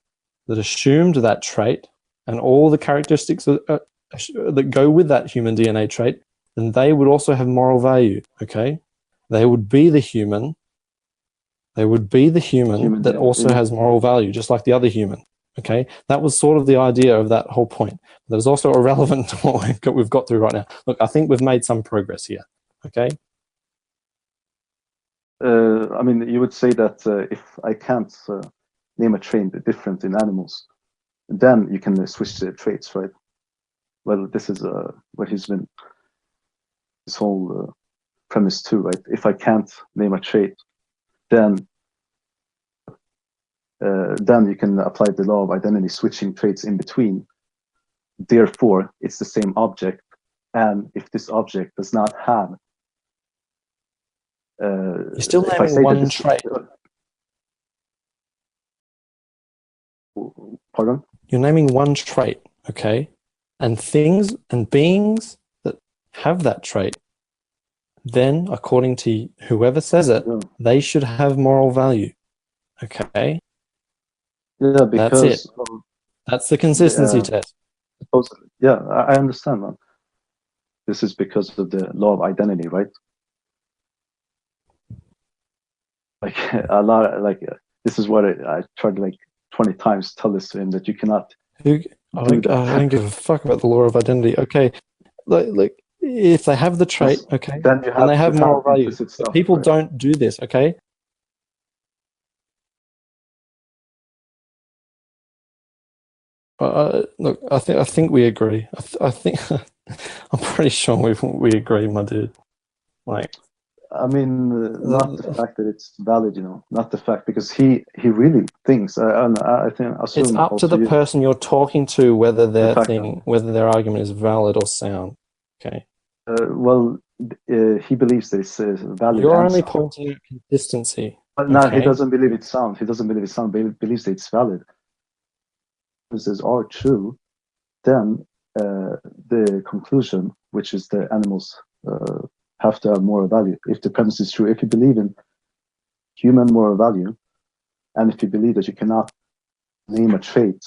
that assumed that trait and all the characteristics that go with that human DNA trait, then they would also have moral value, okay? They would be the human. They would be the human that also has moral value, just like the other human. Okay, that was sort of the idea of that whole point. That is also irrelevant to what we've got through right now. Look, I think we've made some progress here. Okay. I mean, you would say that if I can't name a trait different in animals, then you can switch the traits, right? Well, this is what he's been, his whole premise too, right? If I can't name a trait, then you can apply the law of identity, switching traits in between. Therefore, it's the same object, and if this object does not have, you're still naming one trait. Pardon? You're naming one trait, okay? And things and beings that have that trait, then, according to whoever says it, they should have moral value. Okay? Yeah, because that's it. That's the consistency test. Yeah, I understand, man. This is because of the law of identity, right? Like a lot, this is what I tried like 20 times tell this to him, that you cannot. I don't give a fuck about the law of identity. Okay, like if they have the trait, okay, then they have moral value. But people don't do this, okay? Look, I think we agree. I think I'm pretty sure we agree, my dude. Like, I mean, not the fact that it's valid, not the fact, because he really thinks. I think it's up to the person you're talking to whether whether their argument is valid or sound. Okay. Well, he believes that it's valid. You're only pointing at consistency. But no, he doesn't believe it's sound. He doesn't believe it's sound. But he believes that it's valid. If this are true, then the conclusion, which is the animals have to have moral value. If the premise is true, if you believe in human moral value, and if you believe that you cannot name a trait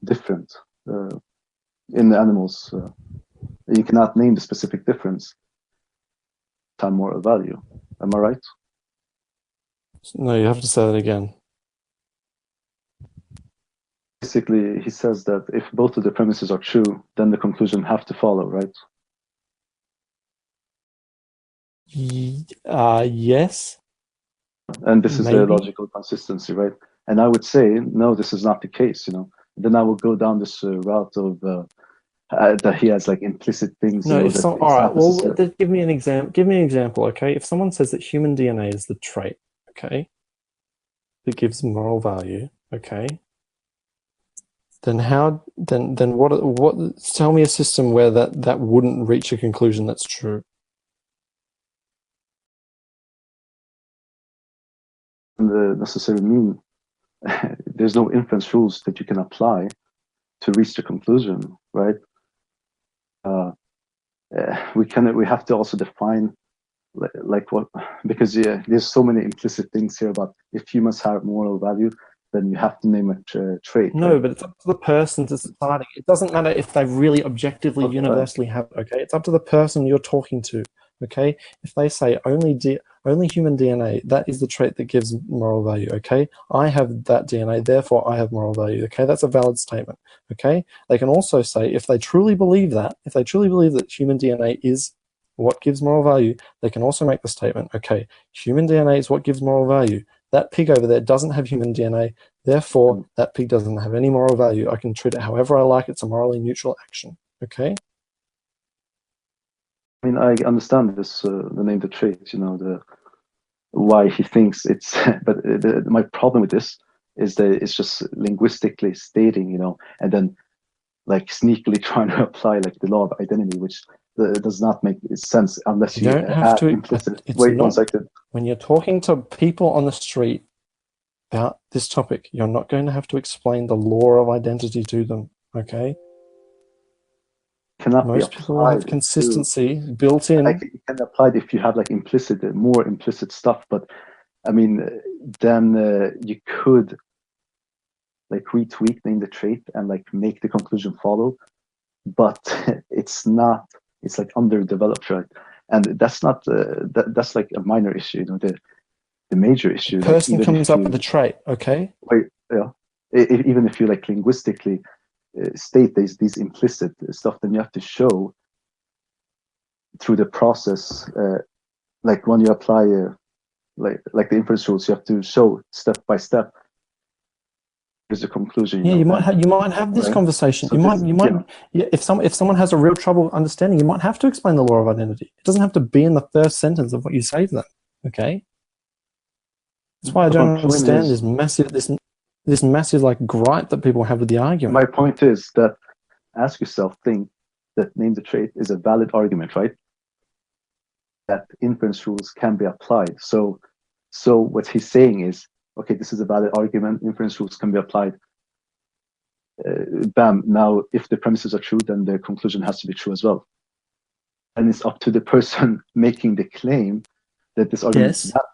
different in the animals, you cannot name the specific difference to have moral value. Am I right? No, you have to say that again. Basically, he says that if both of the premises are true, then the conclusion have to follow, right? Yes. And this is the logical consistency, right? And I would say, no, this is not the case, Then I would go down this route of that he has like implicit things. No, all right. Well, give me an example. Give me an example, okay? If someone says that human DNA is the trait, okay, that gives moral value, okay, then what? Tell me a system where that wouldn't reach a conclusion that's true. Necessarily mean there's no inference rules that you can apply to reach the conclusion, right? We have to also define like what, because there's so many implicit things here about if humans have moral value, then you have to name a trait. No, right? but it's up to the person deciding. It doesn't matter if they really objectively universally have. Okay, it's up to the person you're talking to. Okay, if they say only human DNA, that is the trait that gives moral value. Okay, I have that DNA, therefore I have moral value. Okay, that's a valid statement. Okay, they can also say if they truly believe that human DNA is what gives moral value, they can also make the statement, okay, human DNA is what gives moral value. That pig over there doesn't have human DNA, Therefore, that pig doesn't have any moral value. I can treat it however I like. It's a morally neutral action. Okay? I mean, I understand this, the name the trait, you know, why he thinks it's, but my problem with this is that it's just linguistically stating, you know, and then like sneakily trying to apply like the law of identity, which does not make sense unless You don't have add to. implicit. It's Wait not, 1 second. When you're talking to people on the street about this topic, you're not going to have to explain the law of identity to them. Okay? Cannot Most be people will have consistency built in. Like, it can apply if you have like more implicit stuff, but I mean, then you could like retweak, name the trait, and like make the conclusion follow, but it's not. It's like underdeveloped, right? And that's not that's like a minor issue. You know, the major issue. The person comes up with a trait, okay? Wait, yeah. Even if you like linguistically state these implicit stuff, then you have to show through the process, like when you apply like the inference rules, you have to show step by step. There's a conclusion. Yeah, you might have this conversation. So you might. Yeah, if someone has a real trouble understanding, you might have to explain the law of identity. It doesn't have to be in the first sentence of what you say to them. Okay. That's why I don't understand this massive like gripe that people have with the argument. My point is that ask yourself, think that name the trait is a valid argument, right? That inference rules can be applied. So what he's saying is, okay, this is a valid argument. Inference rules can be applied. Bam. Now, if the premises are true, then the conclusion has to be true as well. And it's up to the person making the claim that this argument is valid.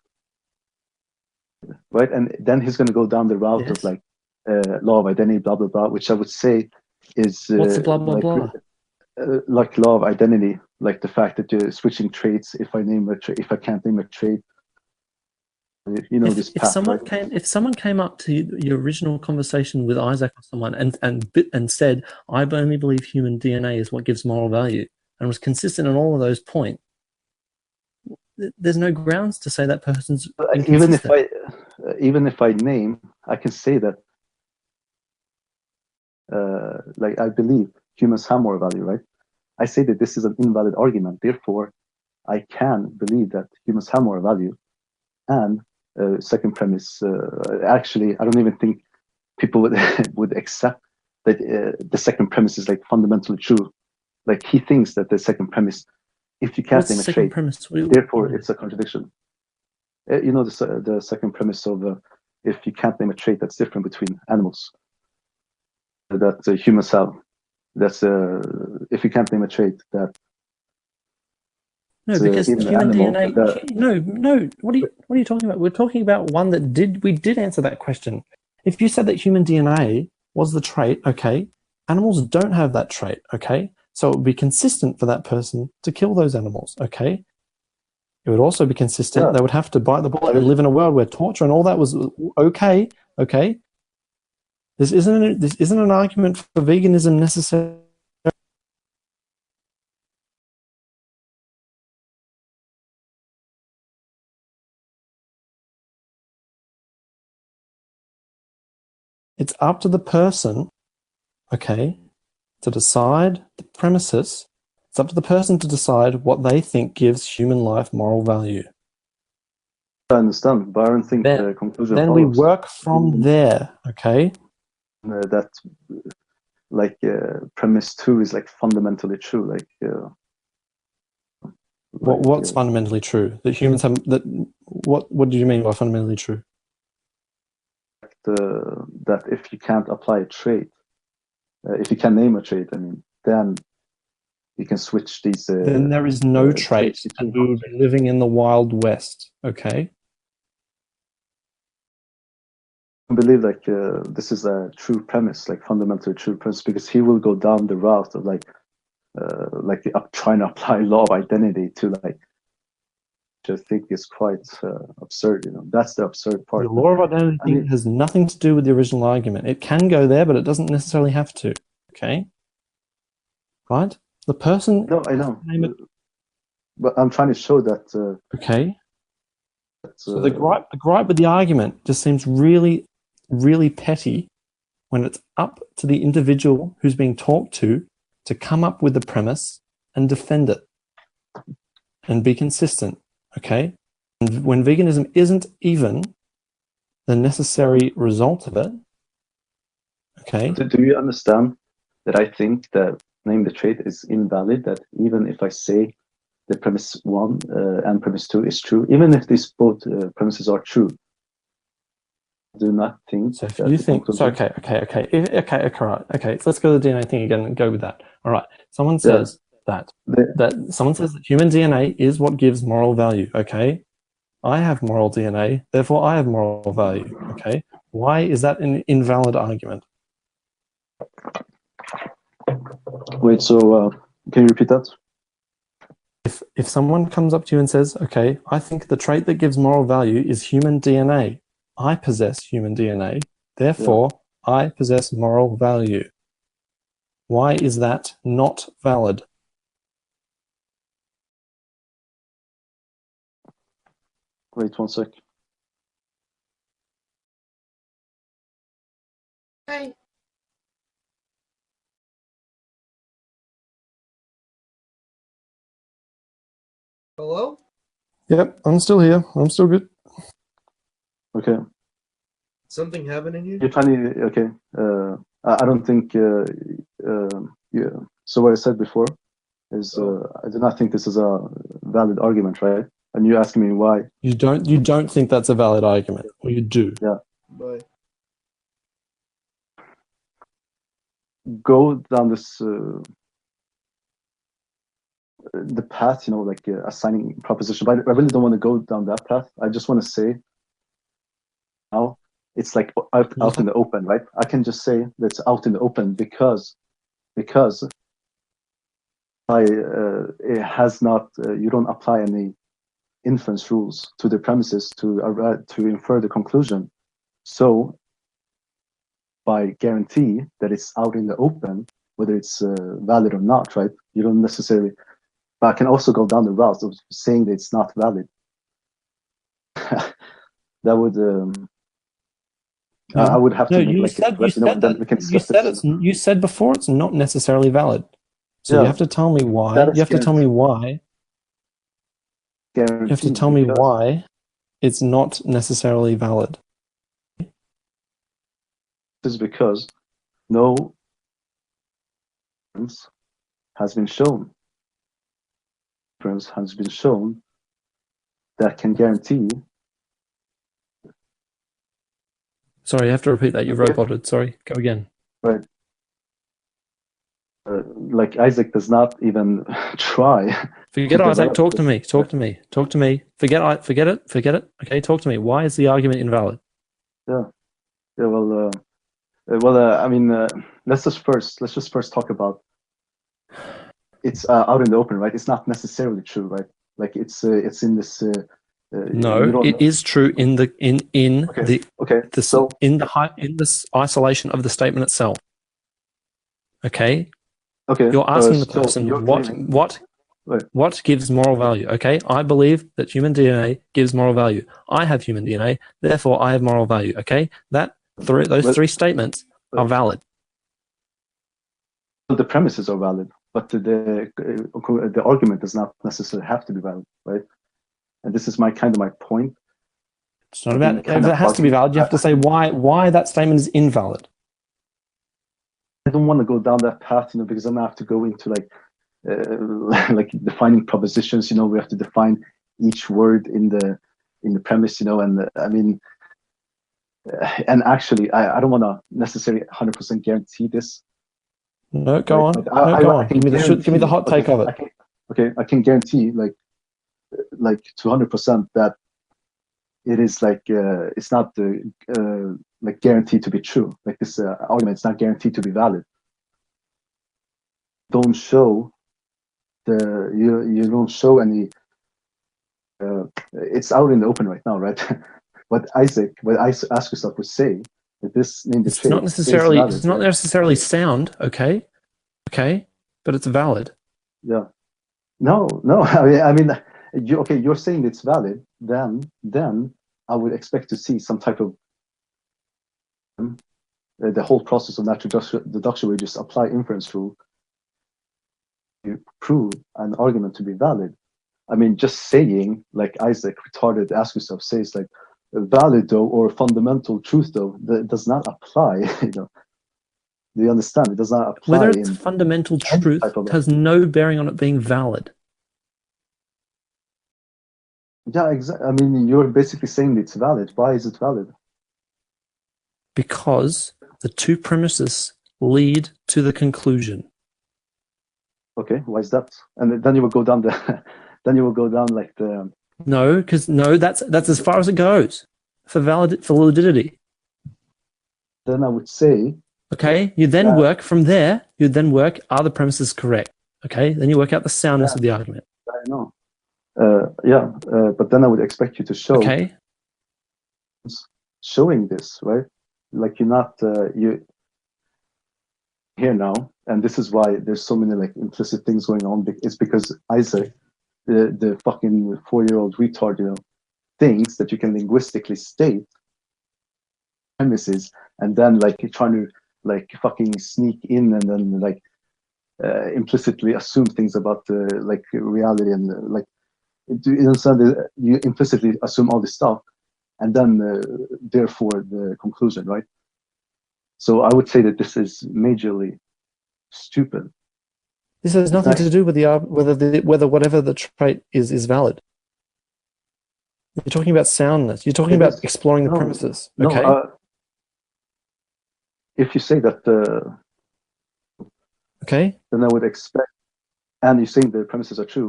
Right, and then he's going to go down the route of like law of identity, blah blah blah, which I would say is what's the blah blah like, blah? Like law of identity, like the fact that you're switching traits. If I can't name a trait, you know, this path. If someone came up to your original conversation with Isaac or someone and said, "I only believe human DNA is what gives moral value," and was consistent on all of those points, there's no grounds to say that person's inconsistent. Even if I name, I can say that like I believe humans have moral value, right? I say that this is an invalid argument, therefore I can believe that humans have moral value. And second premise, actually I don't even think people would accept that the second premise is like fundamentally true. Like he thinks that the second premise, if you can't name a trait, therefore it's a contradiction. You know, the second premise of if you can't name a trait that's different between animals that humans have, that's if you can't name a trait that no, because human DNA. No. What are you talking about? We're talking about one that we did answer that question. If you said that human DNA was the trait, okay, animals don't have that trait, okay. So it would be consistent for that person to kill those animals, okay? It would also be consistent. Yeah. They would have to bite the bullet and live in a world where torture and all that was okay, okay? This isn't an argument for veganism necessarily. It's up to the person, okay, to decide the premises. It's up to the person to decide what they think gives human life moral value. I understand, but I don't think the conclusion then follows. We work from there, okay? That, like, premise 2 is like fundamentally true. What's fundamentally true? That humans have that. What do you mean by fundamentally true? That if you can't apply a trait, if you can name a trait, I mean, then you can switch these. Then there is no trait, and we would be living in the Wild West. Okay. I believe like this is a true premise, like fundamentally true premise, because he will go down the route of trying to apply law of identity to like, which I think is quite absurd. You know, that's the absurd part. The law of identity has nothing to do with the original argument. It can go there, but it doesn't necessarily have to. Okay. Right. The person. No, I know. But I'm trying to show that. Okay. So the gripe with the argument just seems really really petty when it's up to the individual who's being talked to come up with the premise and defend it and be consistent, okay? And when veganism isn't even the necessary result of it, okay? Do you understand that I think that name the trait is invalid, that even if I say the premise 1 and premise 2 is true, even if these both premises are true, I do not think. So if you think, so okay, so let's go to the DNA thing again and go with that. All right, someone says that someone says that human DNA is what gives moral value. Okay, I have moral DNA, therefore I have moral value. Okay, why is that an invalid argument? Wait, so can you repeat that? If someone comes up to you and says, okay, I think the trait that gives moral value is human DNA. I possess human DNA, therefore I possess moral value. Why is that not valid? Wait 1 sec. Hey. Hello? Yep, I'm still here. I'm still good. Okay. Something happening here? You're trying to, okay. I don't think, yeah. So what I said before is, I do not think this is a valid argument, right? And you're asking me why. You don't think that's a valid argument, or you do? Yeah. Bye. Go down this, the path, you know, like assigning proposition, but I really don't want to go down that path. I just want to say, now it's like out in the open, right? I can just say that it's out in the open because it has not, you don't apply any inference rules to the premises to infer the conclusion. So by guarantee that it's out in the open, whether it's valid or not, right? You don't necessarily, but I can also go down the route of saying that it's not valid. That would, I would have to make you said before it's not necessarily valid. So you have to tell me why. You have to tell me why. You have to tell me why it's not necessarily valid. This is because no evidence has been shown. Has been shown that can guarantee. Sorry, you have to repeat that. You roboted. Sorry, go again. Right. Like Isaac does not even try. Forget Isaac. Talk to me. Talk to me. Talk to me. Forget it. Forget it. Okay, talk to me. Why is the argument invalid? Yeah. Yeah. Well. I mean, let's just first talk about. It's out in the open, right? This in this. No, it is true in this isolation of the statement itself. Okay. Okay. You're asking the person what gives moral value. Okay, I believe that human DNA gives moral value. I have human DNA, therefore I have moral value. Okay, those three statements are valid. The premises are valid, but the argument does not necessarily have to be valid, right? And this is my point. It's not about if it has to be valid. You have to say why that statement is invalid. I don't want to go down that path, because I'm gonna have to go into like defining propositions. We have to define each word in the premise. And I mean, and actually, I don't want to necessarily 100% guarantee this. No, go on. Go on. Give me the hot take of it. I can guarantee like to 100% that it is it's not like guaranteed to be true. Like this argument is not guaranteed to be valid. Don't show you don't show any. It's out in the open right now, right? what Ask Yourself would say that this name the trait. It's not necessarily sound. Okay, but it's valid. Yeah. No. I mean, you're saying it's valid. Then I would expect to see some type of the whole process of natural deduction where you just apply inference rule, you prove an argument to be valid. I mean, just saying, like Isaac, retarded ask yourself, says like, valid though, or fundamental truth though, that does not apply, you know. Do you understand? It does not apply. Whether it's fundamental truth has no bearing on it being valid. Yeah, exactly. I mean, you're basically saying it's valid. Why is it valid? Because the two premises lead to the conclusion. Okay, why is that? And then you will go down the, then you will go down like the. No, because that's as far as it goes for validity. Then I would say. Okay, you then work from there. You then work, are the premises correct? Okay, then you work out the soundness of the argument. I know. But then I would expect you to show. Okay. Showing this, right? Like you're not you here now, and this is why there's so many like implicit things going on. It's because Isaac, the fucking 4-year-old retard, you know, thinks that you can linguistically state premises, and then like you're trying to like fucking sneak in and then like implicitly assume things about like reality and like. Do you understand that you implicitly assume all this stuff, and then therefore the conclusion, right? So I would say that this is majorly stupid. This has nothing to do with whether whatever the trait is valid. You're talking about soundness. You're talking about exploring the premises. Okay. No, if you say that, okay, then I would expect, and you're saying the premises are true,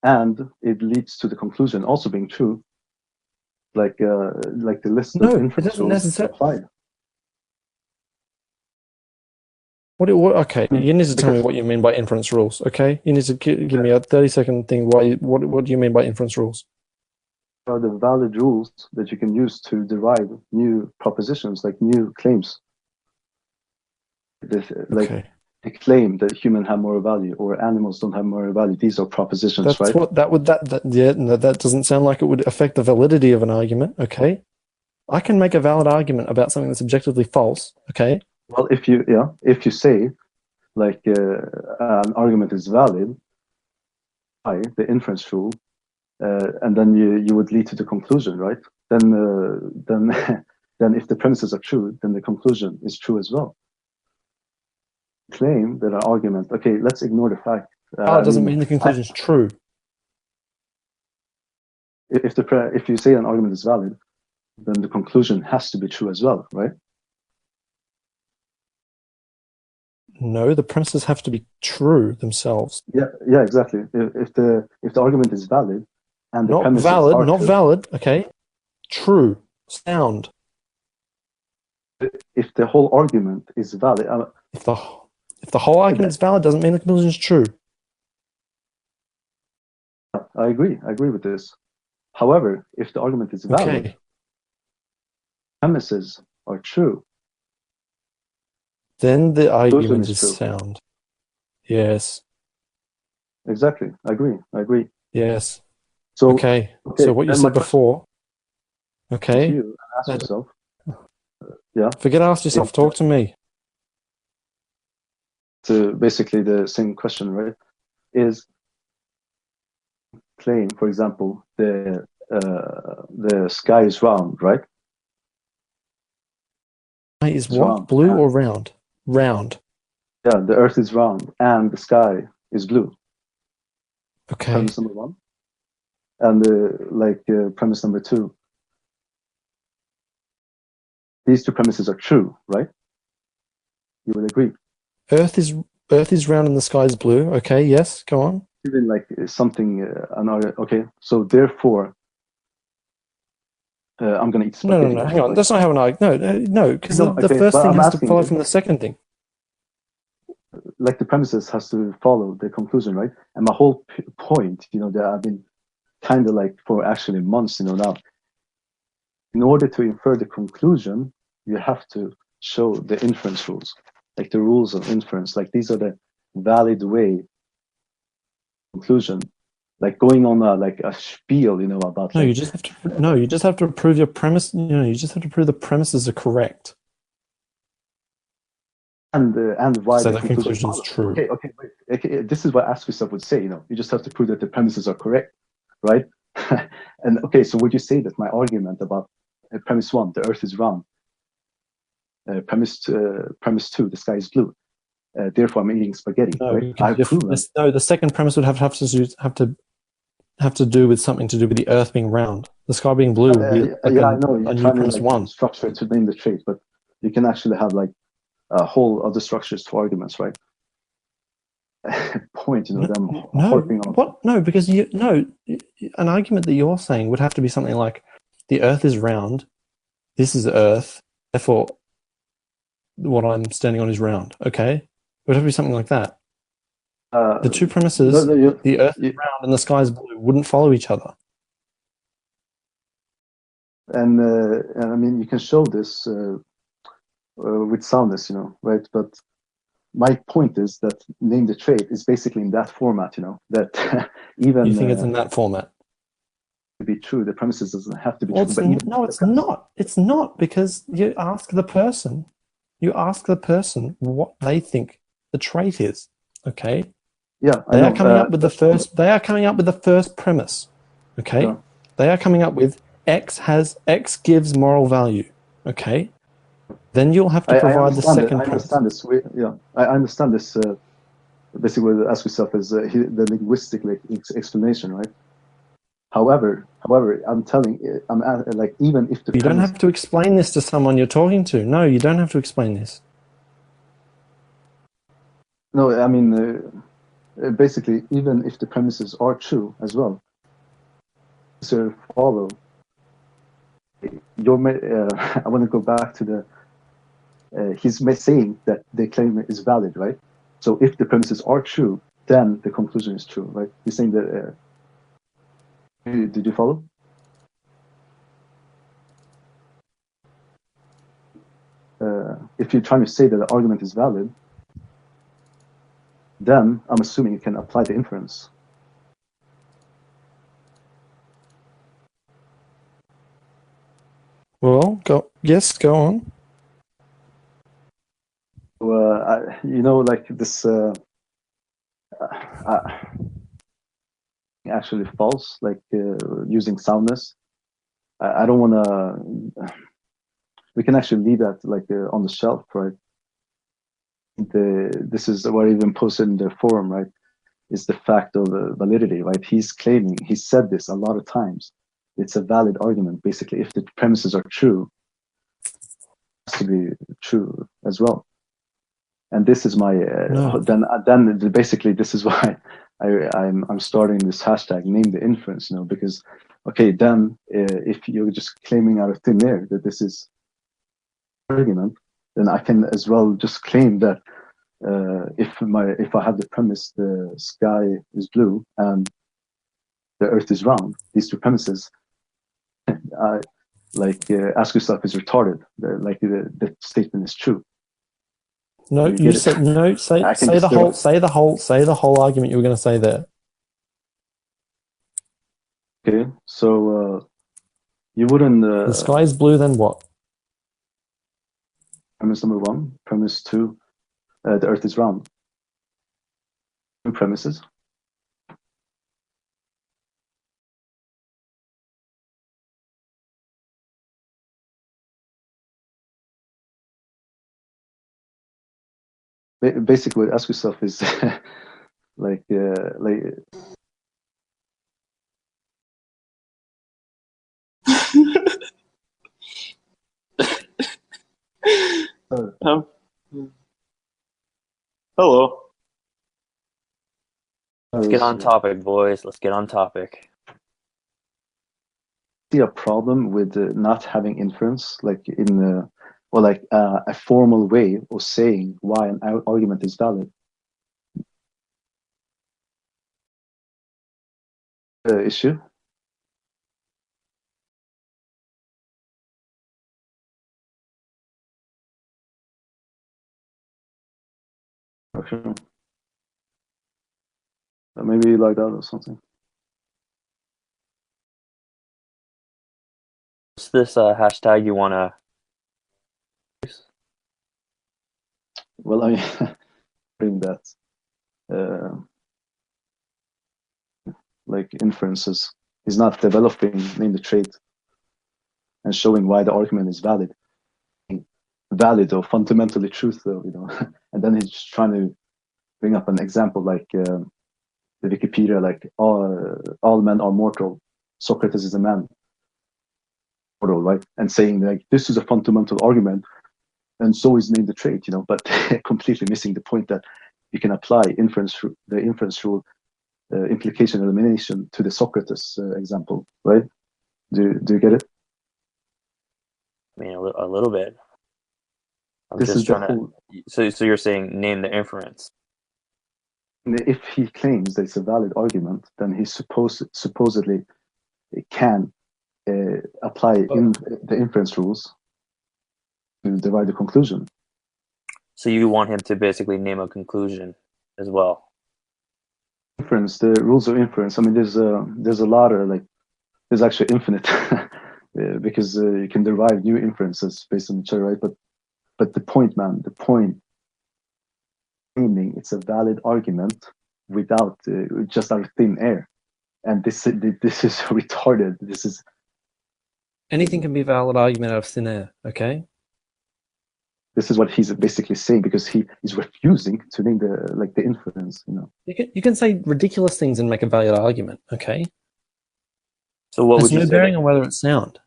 and it leads to the conclusion also being true, like the list of inference rules applied. Okay, you need to tell me what you mean by inference rules. Okay, you need to give me a 30-second thing. What do you mean by inference rules? Are the valid rules that you can use to derive new propositions, like new claims. Like they claim that humans have moral value or animals don't have moral value. These are propositions, That's right? what that doesn't sound like it would affect the validity of an argument. Okay, I can make a valid argument about something that's objectively false. Okay. Well, if you say like an argument is valid by the inference rule, and then you would lead to the conclusion, right? Then if the premises are true, then the conclusion is true as well. Claim that an argument. Okay, let's ignore the fact. It doesn't mean the conclusion is true. If you say an argument is valid, then the conclusion has to be true as well, right? No, the premises have to be true themselves. Yeah, exactly. If the argument is valid and the premises are true, not valid. Okay, true, sound. If the whole argument is valid, if the whole argument is valid, doesn't mean the conclusion is true. I agree with this. However, if the argument is valid, premises are true, then the argument is sound. Yes. Exactly. I agree. Yes. So so what you said before. Okay. You ask yourself. Yeah. Forget ask yourself. Talk to me. So basically the same question, right? Is claim, for example, the sky is round, right? Is what? Round. Blue or round? Round. Yeah, the earth is round and the sky is blue. Okay. Premise number 1. And premise number 2. These two premises are true, right? You would agree. Earth is round and the sky is blue. Okay, yes, go on. Even like something okay, so therefore I'm gonna eat spaghetti. No, hang on. That's not how an argument. No, because the first thing has to follow from the second thing. Like the premises has to follow the conclusion, right? And my whole point, that I've been kind of like for actually months, now. In order to infer the conclusion, you have to show the inference rules, like the rules of inference. Like these are the valid way conclusion. Like going on a spiel, about. No, you just have to. No, you just have to prove your premise. You just have to prove the premises are correct. and why So the the conclusion conclusion's follows. true. Okay, wait. Okay, this is what ask yourself would say. You just have to prove that the premises are correct, right? And okay, so would you say that my argument about premise 1, the Earth is round, premise 2, the sky is blue, therefore I'm eating spaghetti, No, right? I've proven. no, the second premise would have to do with something to do with the Earth being round. The sky being blue would be I know you're a new trying premise to 1. structure it to name the trait, but you can actually have like a whole other structures to arguments, right? Point, them harping on. What? No, because an argument that you're saying would have to be something like, the Earth is round, this is Earth, therefore what I'm standing on is round. Okay, it would have to be something like that. The two premises, the Earth is round and the sky is blue, wouldn't follow each other. And I mean, you can show this with soundness, right? But my point is that name the trait is basically in that format, that even... You think it's in that format? To be true, the premises doesn't have to be Well, true. no, it's not. It's not, because you ask the person what they think the trait is. Okay? Yeah, They are coming up with the first. They are coming up with the first premise. Okay? Yeah. They are coming up with X gives moral value. Okay? Then you'll have to provide the second premise. I understand this. Basically, ask yourself is the linguistic explanation, right? However, I'm like, even if the you don't have to explain this to someone you're talking to. No, you don't have to explain this. No, I mean, basically, even if the premises are true as well, so follow. I want to go back to the. He's saying that the claim is valid, right? So if the premises are true, then the conclusion is true, right? He's saying that. Did you follow? If you're trying to say that the argument is valid, then I'm assuming you can apply the inference. Well, go on. Like this. Actually false, like using soundness. I don't want to. We can actually leave that like on the shelf, right? This is what I even posted in the forum, right? Is the fact of validity, right? He's claiming, he said this a lot of times. It's a valid argument, basically. If the premises are true, it has to be true as well. And this is my then basically this is why I'm starting this hashtag, name the inference, because okay, then if you're just claiming out of thin air that this is argument, then I can as well just claim that if I have the premise the sky is blue and the Earth is round, these two premises, ask yourself is retarded. The statement is true. No, you said no. Say the whole argument you were going to say there. Okay, so you wouldn't. The sky is blue. Then what? Premise number 1. Premise 2. The Earth is round. 2 premises. Basically, ask yourself is like. Hello. Let's get on topic, boys. Let's get on topic. See a problem with not having inference, like in a formal way of saying why an argument is valid. Issue. Okay. Maybe like that or something. What's this hashtag you want to use? Well, I bring that like inferences. He's not developing name the trait and showing why the argument is valid or fundamentally truth, though, and then he's just trying to bring up an example like the Wikipedia, like all men are mortal. Socrates is a man, mortal, right? And saying like this is a fundamental argument, and so is name the trait, but completely missing the point that you can apply the inference rule, implication elimination to the Socrates example, right? Do you get it? I mean, a little bit. I'm This just is the trying whole. to. So you're saying name the inference. If he claims that it's a valid argument, then he supposedly can apply the inference rules to derive the conclusion. So you want him to basically name a conclusion as well. Inference, the rules of inference. I mean, there's a lot of there's actually infinite because you can derive new inferences based on each other, right? But the point, claiming it's a valid argument without just out of thin air, and this is retarded. This is anything can be a valid argument out of thin air. Okay. This is what he's basically saying because he is refusing to name the inference. You can say ridiculous things and make a valid argument. Okay. So what There's would you no say? bearing on whether it's sound.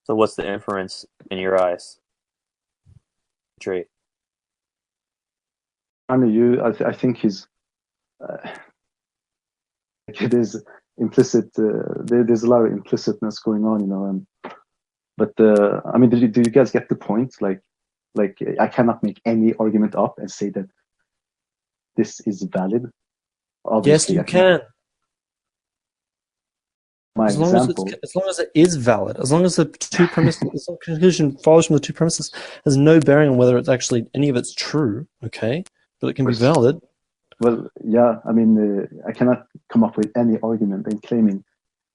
So what's the inference in your eyes? Trait. I mean, I think he's. It is implicit. There's a lot of implicitness going on, But I mean, do you guys get the point? Like I cannot make any argument up and say that this is valid. Obviously, yes, you can. My as long as it is valid, as long as the two premises, as long as the conclusion follows from the two premises, has no bearing on whether it's actually any of it's true. Okay, but it can be valid. Well, yeah. I mean, I cannot come up with any argument in claiming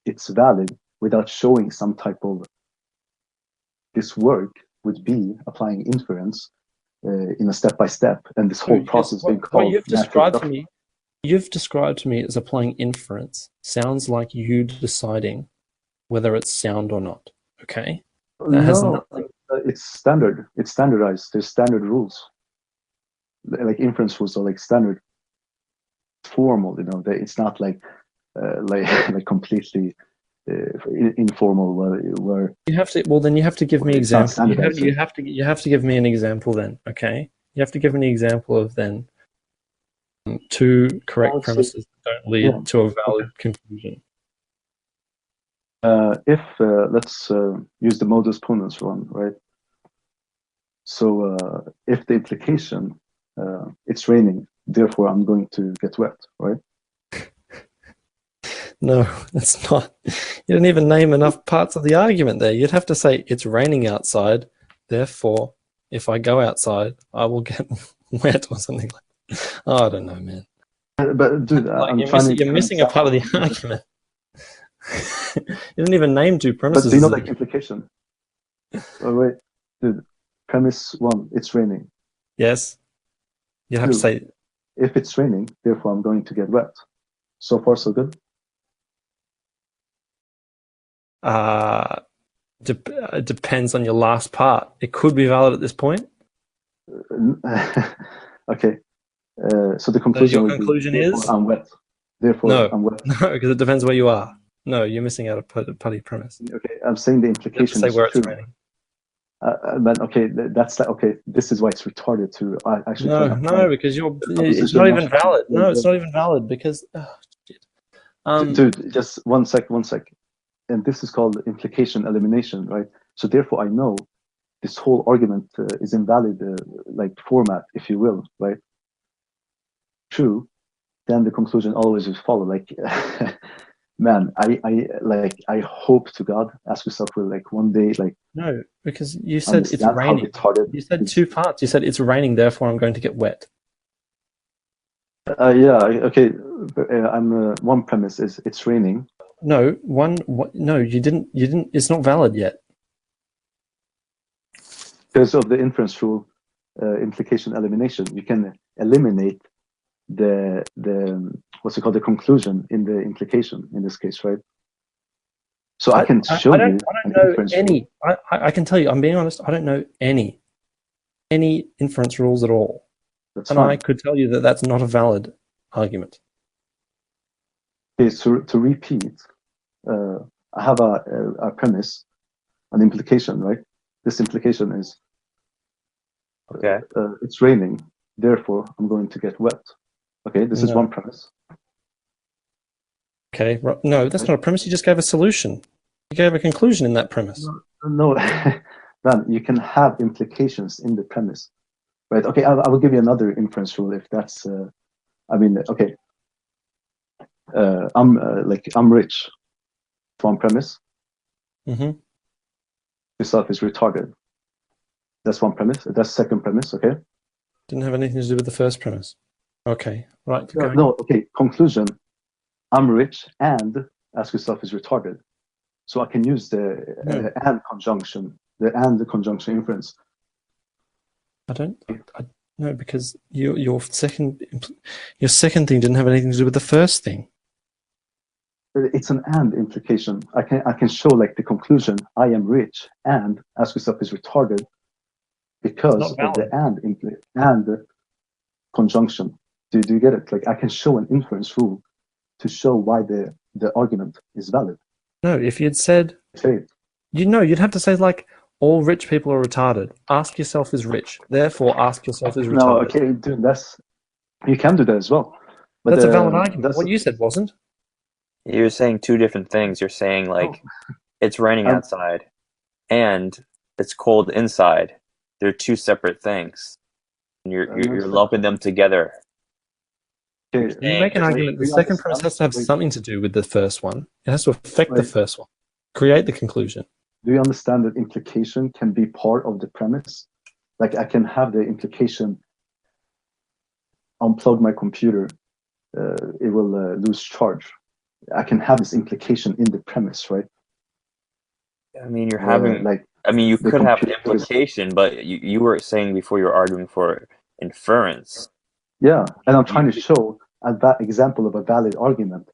it's valid without showing some type of. This work would be applying inference in a step-by-step, and this whole process being called. What you've described to me as applying inference sounds like you deciding whether it's sound or not. Okay, that has nothing. It's standard. It's standardized. There's standard rules. Like inference rules are like standard, formal. It's not like completely. Informal where you have to. Well, then you have to give me examples. You have to give me an example. Then, okay, you have to give me an example of then two correct premises that don't lead to a valid conclusion. If let's use the modus ponens one, right? So if the implication it's raining, therefore I'm going to get wet, right? No, that's not. You didn't even name enough parts of the argument there. You'd have to say it's raining outside, therefore, if I go outside, I will get wet or something like that. Oh, I don't know, man. But dude, you're missing a part of the argument. You didn't even name two premises. But do you know like implication? Oh wait, dude. Premise one, it's raining. Yes. You have to say if it's raining, therefore I'm going to get wet. So far, so good. Depends on your last part. It could be valid at this point. Okay. So the conclusion. Your conclusion is I'm wet. Therefore, I'm wet. No, because it depends where you are. No, you're missing out a putty premise. Okay, I'm saying the implication is say where true. it's raining. But okay, that's like okay. This is why it's retarded to actually. No, because it's not even valid. No, it's not even valid because. Oh, shit. Dude, just one sec. And this is called implication elimination, right? So therefore, I know this whole argument is invalid, like format, if you will, right? True. Then the conclusion always will follow. Like, man, I hope to God, ask yourself, will like one day, like. No, because you said it's raining. You said two parts. You said it's raining, therefore I'm going to get wet. Yeah. Okay. I'm one premise is it's raining. No, no, you didn't. It's not valid yet. Because of the inference rule, implication elimination. You can eliminate the what's it called, the conclusion in the implication in this case, right? So I can show you an inference rule. I can tell you, I'm being honest, I don't know any inference rules at all. That's and fine. I could tell you that that's not a valid argument. Okay, so to repeat, I have a premise, an implication, right? This implication is, okay, it's raining, therefore I'm going to get wet. Okay, this is one premise. Okay, no, that's not a premise. You just gave a solution. You gave a conclusion in that premise. No, man, you can have implications in the premise, right? Okay, I will give you another inference rule if that's. I mean, okay. I'm rich. One premise. Mm-hmm. Yourself is retarded. That's one premise. That's second premise. Okay. Didn't have anything to do with the first premise. Okay, right. No. Okay. Conclusion. I'm rich and ask yourself is retarded. So I can use the and conjunction, the conjunction inference. No, because your second thing didn't have anything to do with the first thing. It's an and implication. I can show like the conclusion. I am rich and ask yourself is retarded because of the and conjunction. Do you get it? Like I can show an inference rule to show why the argument is valid. No, if you'd said, you'd have to say like all rich people are retarded. Ask yourself is rich. Therefore, ask yourself is retarded. No, okay, dude, you can do that as well. But that's a valid argument. What you said wasn't. You're saying two different things. You're saying like it's raining outside and it's cold inside. They're two separate things. And you're lumping them together. You make an argument. The second premise has to have something to do with the first one. It has to affect the first one. Create the conclusion. Do you understand that implication can be part of the premise? Like I can have the implication unplug my computer, it will lose charge. I can have this implication in the premise, right? I mean, you're having you could have an implication, but you were saying before you were arguing for inference. Yeah, and I'm trying to show that example of a valid argument.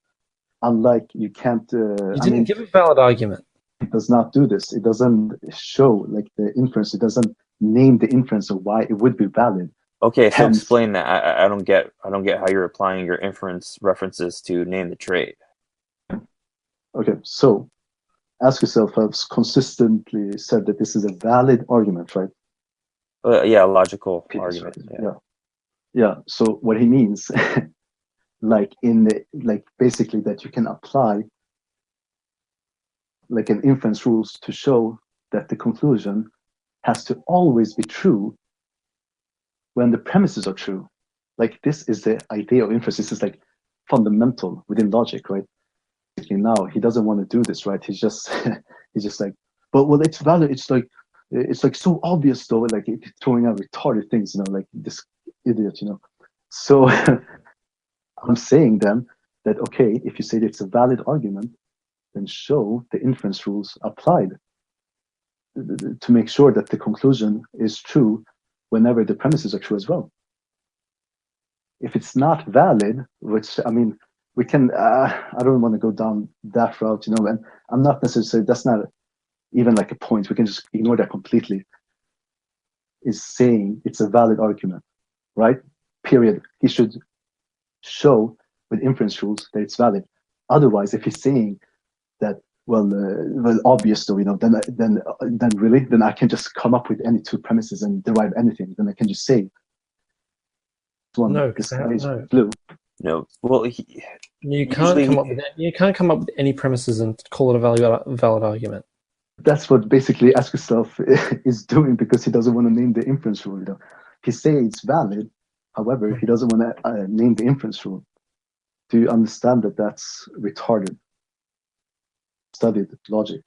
Unlike you can't. You didn't give a valid argument. It does not do this. It doesn't show like the inference. It doesn't name the inference of why it would be valid. Okay, so explain that. I don't get how you're applying your inference references to name the trait. Okay, so ask yourself, I've consistently said that this is a valid argument, right? Yeah, a logical argument. Yeah. So what he means, basically that you can apply like an inference rules to show that the conclusion has to always be true when the premises are true. Like this is the idea of inference. This is like fundamental within logic, right? Now he doesn't want to do this, right? He's just like, but well, it's valid. It's like so obvious though, like throwing out retarded things, like this idiot, So I'm saying then that okay, if you say that it's a valid argument, then show the inference rules applied to make sure that the conclusion is true whenever the premises are true as well. If it's not valid, which I mean, we can. I don't want to go down that route, and I'm not necessarily. That's not even like a point. We can just ignore that completely. Is saying it's a valid argument, right? Period. He should show with inference rules that it's valid. Otherwise, if he's saying that, well, obvious though, then I can just come up with any two premises and derive anything. Then I can just say, this guy is blue. No, well, you can't come up with any premises and call it a valid argument. That's what basically ask yourself is doing because he doesn't want to name the inference rule. He say it's valid, however, he doesn't want to name the inference rule. Do you understand that that's retarded? Studied logic.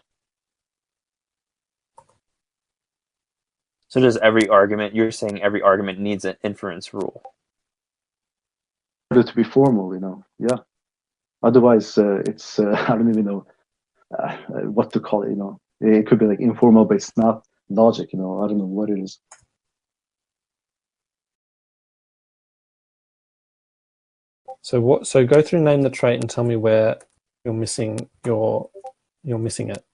So does every argument? You're saying every argument needs an inference rule. To be formal, yeah. Otherwise, it's I don't even know what to call it. It could be like informal, but it's not logic. I don't know what it is. So what? So go through name the trait and tell me where you're missing it.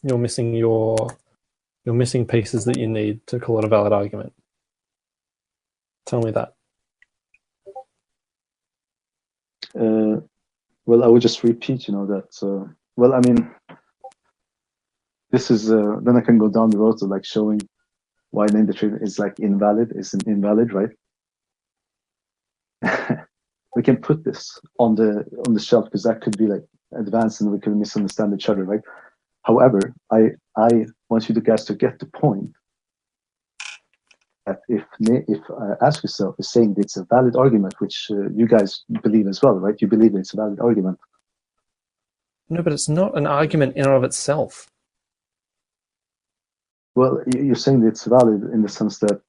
You're missing pieces that you need to call it a valid argument. Tell me that. Well, I would just repeat, that. Well, I mean, this is then I can go down the road to like showing why name the trait is like invalid, right? We can put this on the shelf because that could be like advanced and we could misunderstand each other, right? However, I want you guys to get the point that if Ask Yourself is saying that it's a valid argument, which you guys believe as well, right? You believe it's a valid argument. No, but it's not an argument in and of itself. Well, you're saying that it's valid in the sense that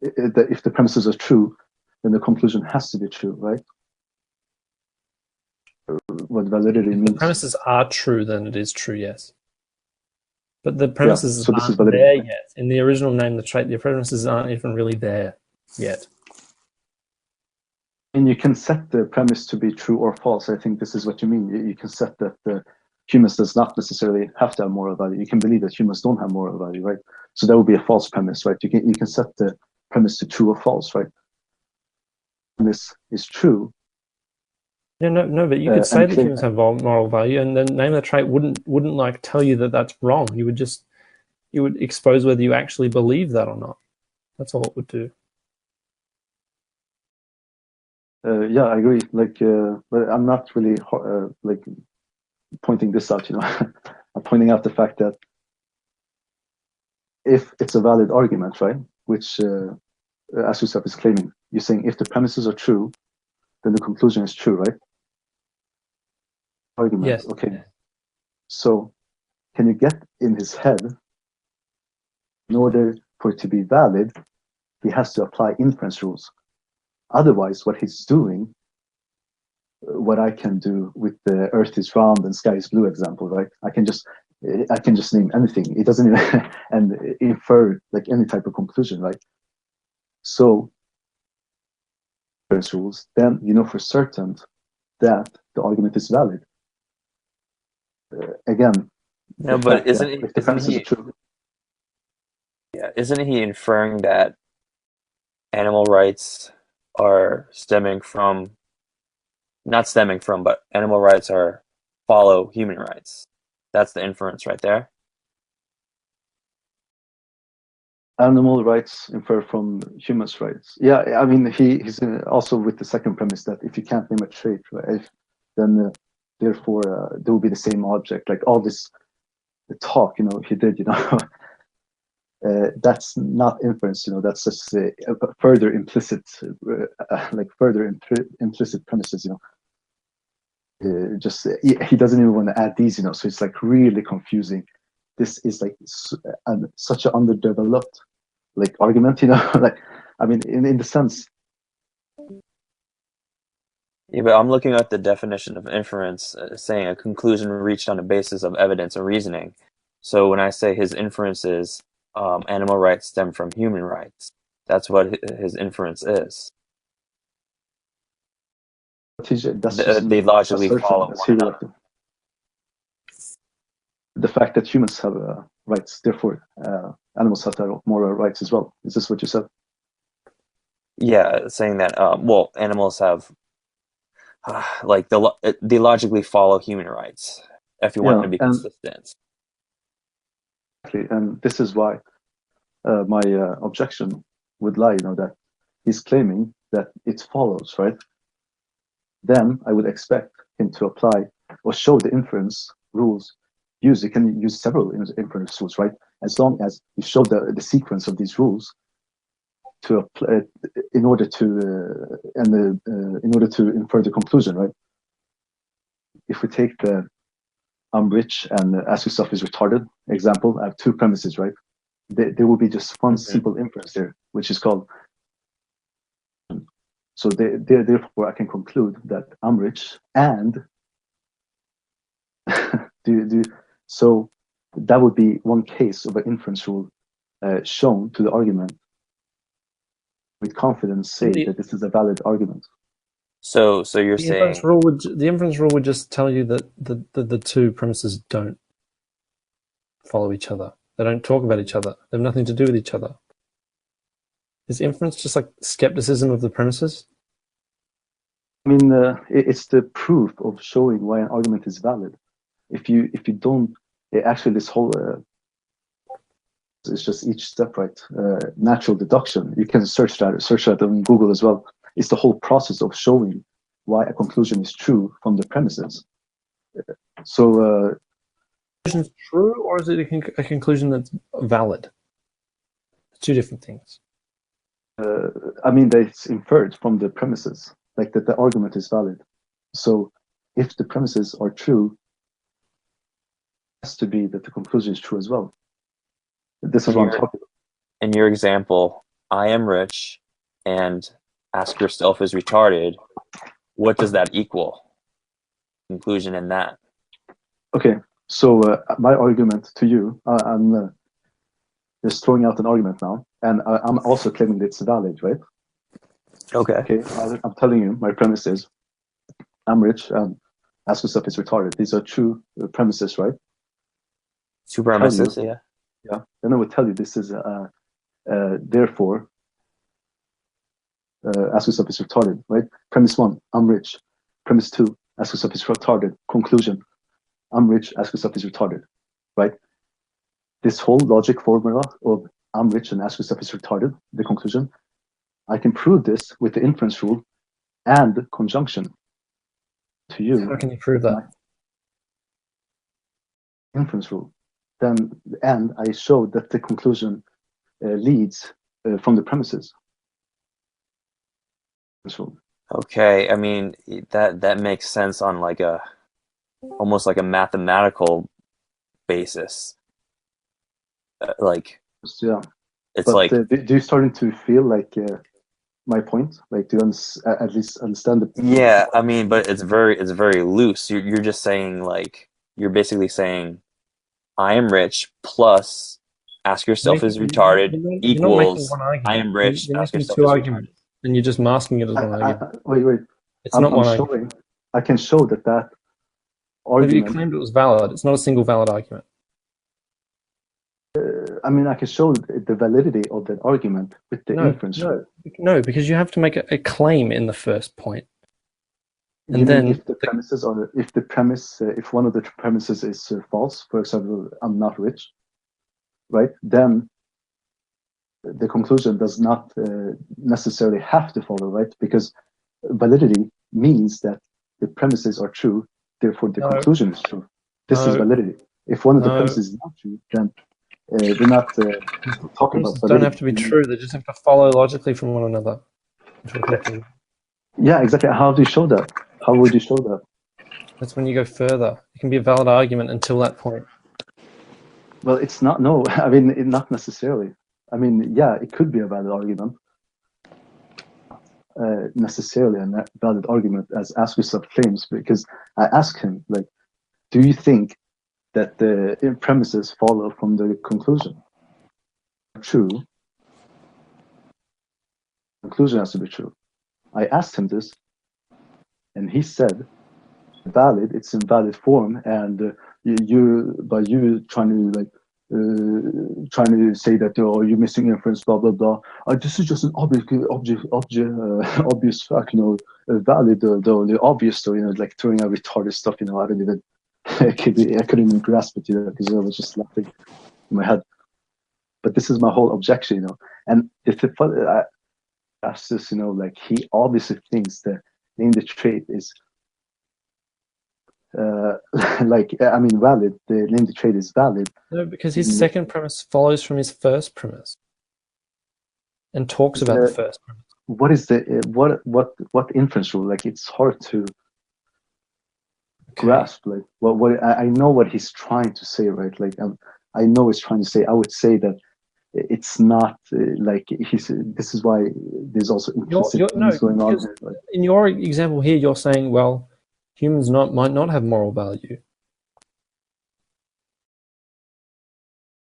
if the premises are true, then the conclusion has to be true, right? What validity means. If the premises are true, then it is true, yes. But the premises so this is aren't validity. there yet. In the original name the trait, the premises aren't even really there yet. And you can set the premise to be true or false. I think this is what you mean. You can set that humans does not necessarily have to have moral value. You can believe that humans don't have moral value, right? So that would be a false premise, right? You can set the premise to true or false, right? And this is true. Yeah, no, but you could say that humans have moral value, and then name the trait wouldn't like tell you that that's wrong. You would expose whether you actually believe that or not. That's all it would do. Yeah, I agree. Like, but I'm not really like pointing this out. I'm pointing out the fact that if it's a valid argument, right, which Ask Yourself is claiming, you're saying if the premises are true, then the conclusion is true, right? Argument. Yes. Okay. So, can you get in his head? In order for it to be valid, he has to apply inference rules. Otherwise, what he's doing, what I can do with the Earth is round and sky is blue example, right? I can just name anything. It doesn't even and infer like any type of conclusion, right? So, inference rules, then you know for certain that the argument is valid. Again, no, but isn't he inferring that animal rights are but animal rights follow human rights? That's the inference right there. Animal rights infer from human rights. Yeah, I mean he's also with the second premise that if you can't name a trait, right, then therefore there will be the same object. Like all this talk, he did, that's not inference. That's just a further implicit, implicit premises. He doesn't even want to add these. So it's like really confusing. This is like such an underdeveloped like argument. Like I mean, in the sense. Yeah, but I'm looking at the definition of inference, saying a conclusion reached on the basis of evidence or reasoning. So when I say his inference is animal rights stem from human rights, that's what his inference is. They logically follow one another. The fact that humans have rights, therefore animals have to have moral rights as well. Is this what you said? Yeah, saying that animals have they logically follow human rights if you want to be consistent. Exactly, and this is why my objection would lie. That he's claiming that it follows, right? Then I would expect him to apply or show the inference rules. You can use several inference rules, right? As long as you show the sequence of these rules to apply in order to infer the conclusion, right? If we take the I'm rich and Ask Yourself is retarded example, I have two premises, right? There will be just one simple inference there, which is called. So therefore, I can conclude that I'm rich and so that would be one case of an inference rule shown to the argument with confidence, say that this is a valid argument. So you're The saying inference rule would just tell you that the two premises don't follow each other. They don't talk about each other. They have nothing to do with each other. Is inference just like skepticism of the premises? I mean, it's the proof of showing why an argument is valid. If you don't, actually, this whole it's just each step, right? Natural deduction. You can search that on Google as well. It's the whole process of showing why a conclusion is true from the premises. So, conclusion is true, or is it a conclusion that's valid? Two different things. I mean, it's inferred from the premises, like that the argument is valid. So, if the premises are true, it has to be that the conclusion is true as well. This is what I'm talking about. In your example, I am rich, and ask yourself is retarded. What does that equal? Conclusion in that. Okay, so my argument to you, I'm just throwing out an argument now, and I'm also claiming that it's valid, right? Okay. Okay, I'm telling you, my premise is, I'm rich, and ask yourself is retarded. These are true premises, right? Two premises, yeah. Yeah, then I would tell you this is, therefore, ask yourself is retarded, right? Premise 1, I'm rich. Premise 2, ask yourself is retarded. Conclusion, I'm rich, ask yourself is retarded, right? This whole logic formula of I'm rich and ask yourself is retarded, the conclusion, I can prove this with the inference rule and conjunction to you. How can you prove that? Inference rule. Then, and I show that the conclusion leads from the premises. Okay, I mean that makes sense on like almost like a mathematical basis. Like, yeah, it's but, like. Do you starting to feel like my point? Like, do you at least understand the? Yeah, I mean, but it's very loose. You're just saying like you're basically saying, I am rich plus ask yourself is retarded equals I am rich. You're Ask making yourself two is arguments, and you're just masking it as one argument. Wait. It's not one showing. argument. I can show that If you argument. claimed it was valid, it's not a single valid argument. I mean, I can show the validity of that argument with the inference. No, because you have to make a claim in the first point. And you then mean if the premises are, if the premise, if one of the premises is false, for example, I'm not rich, right? Then the conclusion does not necessarily have to follow, right? Because validity means that the premises are true, therefore the conclusion is true. This is validity. If one of the premises is not true, then we're not talking about validity. Don't have to be true. They just have to follow logically from one another. Yeah, exactly. How do you show that? How would you show that? That's when you go further. It can be a valid argument until that point. Well, it's not. No, I mean, not necessarily. I mean, yeah, it could be a valid argument. Necessarily a valid argument, as Asquith claims, because I asked him, like, do you think that the premises follow from the conclusion? True. Conclusion has to be true. I asked him this, and he said, valid, it's in valid form, and by you trying to like trying to say that you're missing inference, blah blah blah. This is just an obvious fact, valid, the obvious, like throwing out retarded stuff, I don't even, I couldn't even grasp it, because I was just laughing in my head. But this is my whole objection, and if I ask this, like he obviously thinks that name the trait is. Like, I mean, valid. The name the trait is valid. No, because his second premise follows from his first premise and talks about the first premise. What is the what inference rule? Like, it's hard to grasp. Like, what I know what he's trying to say, right? Like, I know he's trying to say. I would say that it's not like he's. This is why there's also implicit things going on here. Like, in your example here, you're saying, well, humans might not have moral value.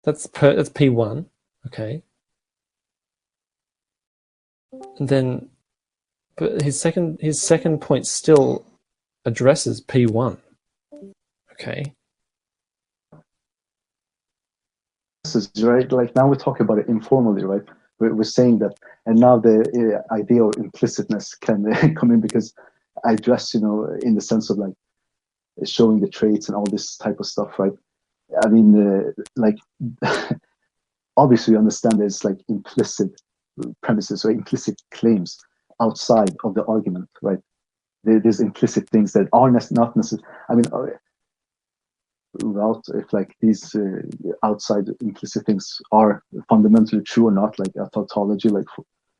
That's P1, okay. And then But his second point still addresses P1. Okay. This is right. Like now we're talking about it informally, right? We're saying that, and now the idea of implicitness can come in because I address, in the sense of like showing the traits and all this type of stuff, right? I mean, like obviously, you understand there's like implicit premises or implicit claims outside of the argument, right? There's implicit things that are not necessary. I mean, out if like these outside implicit things are fundamentally true or not, like a tautology, like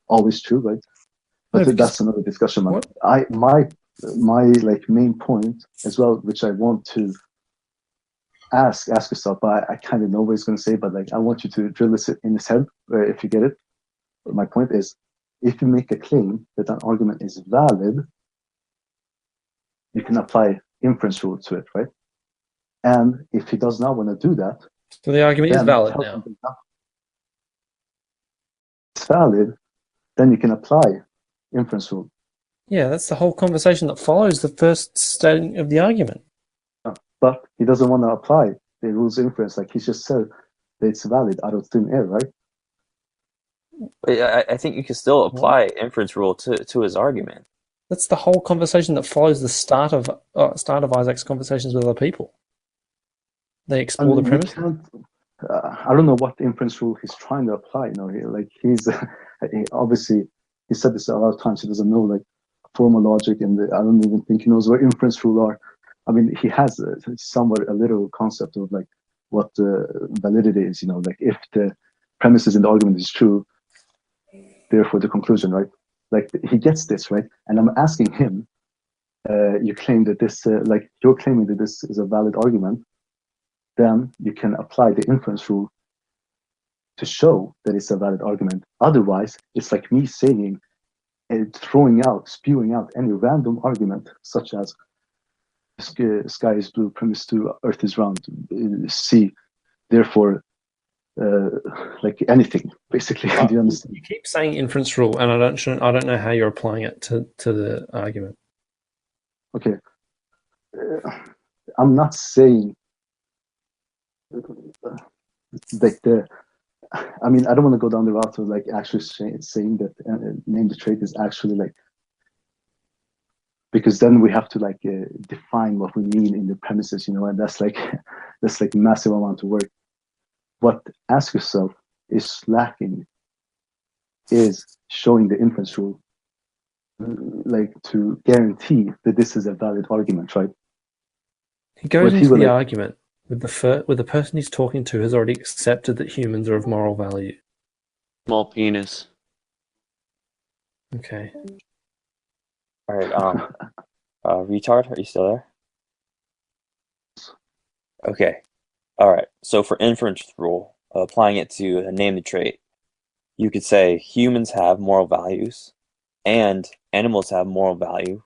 always true, right? But No, that's another discussion. My like main point as well, which I want to ask yourself, but I kind of know what he's going to say, but like I want you to drill this in his head if you get it. My point is, if you make a claim that an argument is valid, you can apply inference rule to it, right? And if he does not want to do that, so the argument is valid now. It's valid, then you can apply inference rule. Yeah, that's the whole conversation that follows the first statement of the argument. But he doesn't want to apply the rules of inference, like he just said that it's valid out of thin air, right? But I think you can still apply inference rule to his argument. That's the whole conversation that follows the start of Isaac's conversations with other people. They explore the premise. I don't know what inference rule he's trying to apply. Like he's obviously he said this a lot of times. He doesn't know like formal logic, and I don't even think he knows what inference rule are. I mean, he has somewhat a little concept of like what validity is. Like if the premises in the argument is true, therefore the conclusion, right? Like he gets this, right? And I'm asking him, you claim that this, like you're claiming that this is a valid argument, then you can apply the inference rule to show that it's a valid argument. Otherwise, it's like me saying and spewing out any random argument, such as sky is blue, premise 2, earth is round, C, therefore, like anything, basically. Do you understand? You keep saying inference rule, and I don't know how you're applying it to the argument. Okay. I'm not saying like I mean, I don't want to go down the route of like actually saying that name the trait is actually like, because then we have to like define what we mean in the premises, and that's like massive amount of work. What ask yourself is lacking is showing the inference rule, like to guarantee that this is a valid argument, right? He goes into the argument with the person he's talking to has already accepted that humans are of moral value. Small penis. Okay. All right. Retard, are you still there? Okay. All right. So for inference rule, applying it to name the trait, you could say humans have moral values, and animals have moral value.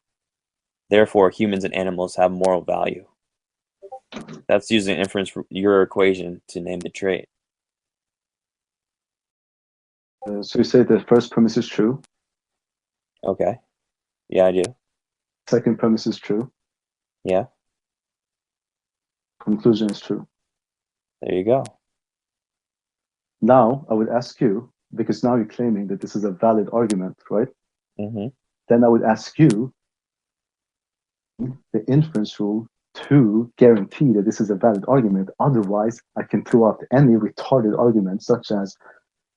Therefore, humans and animals have moral value. That's using inference, your equation, to name the trait. So you say the first premise is true? Okay. Yeah, I do. Second premise is true? Yeah. Conclusion is true. There you go. Now, I would ask you, because now you're claiming that this is a valid argument, right? Mm-hmm. Then I would ask you the inference rule to guarantee that this is a valid argument. Otherwise, I can throw out any retarded argument, such as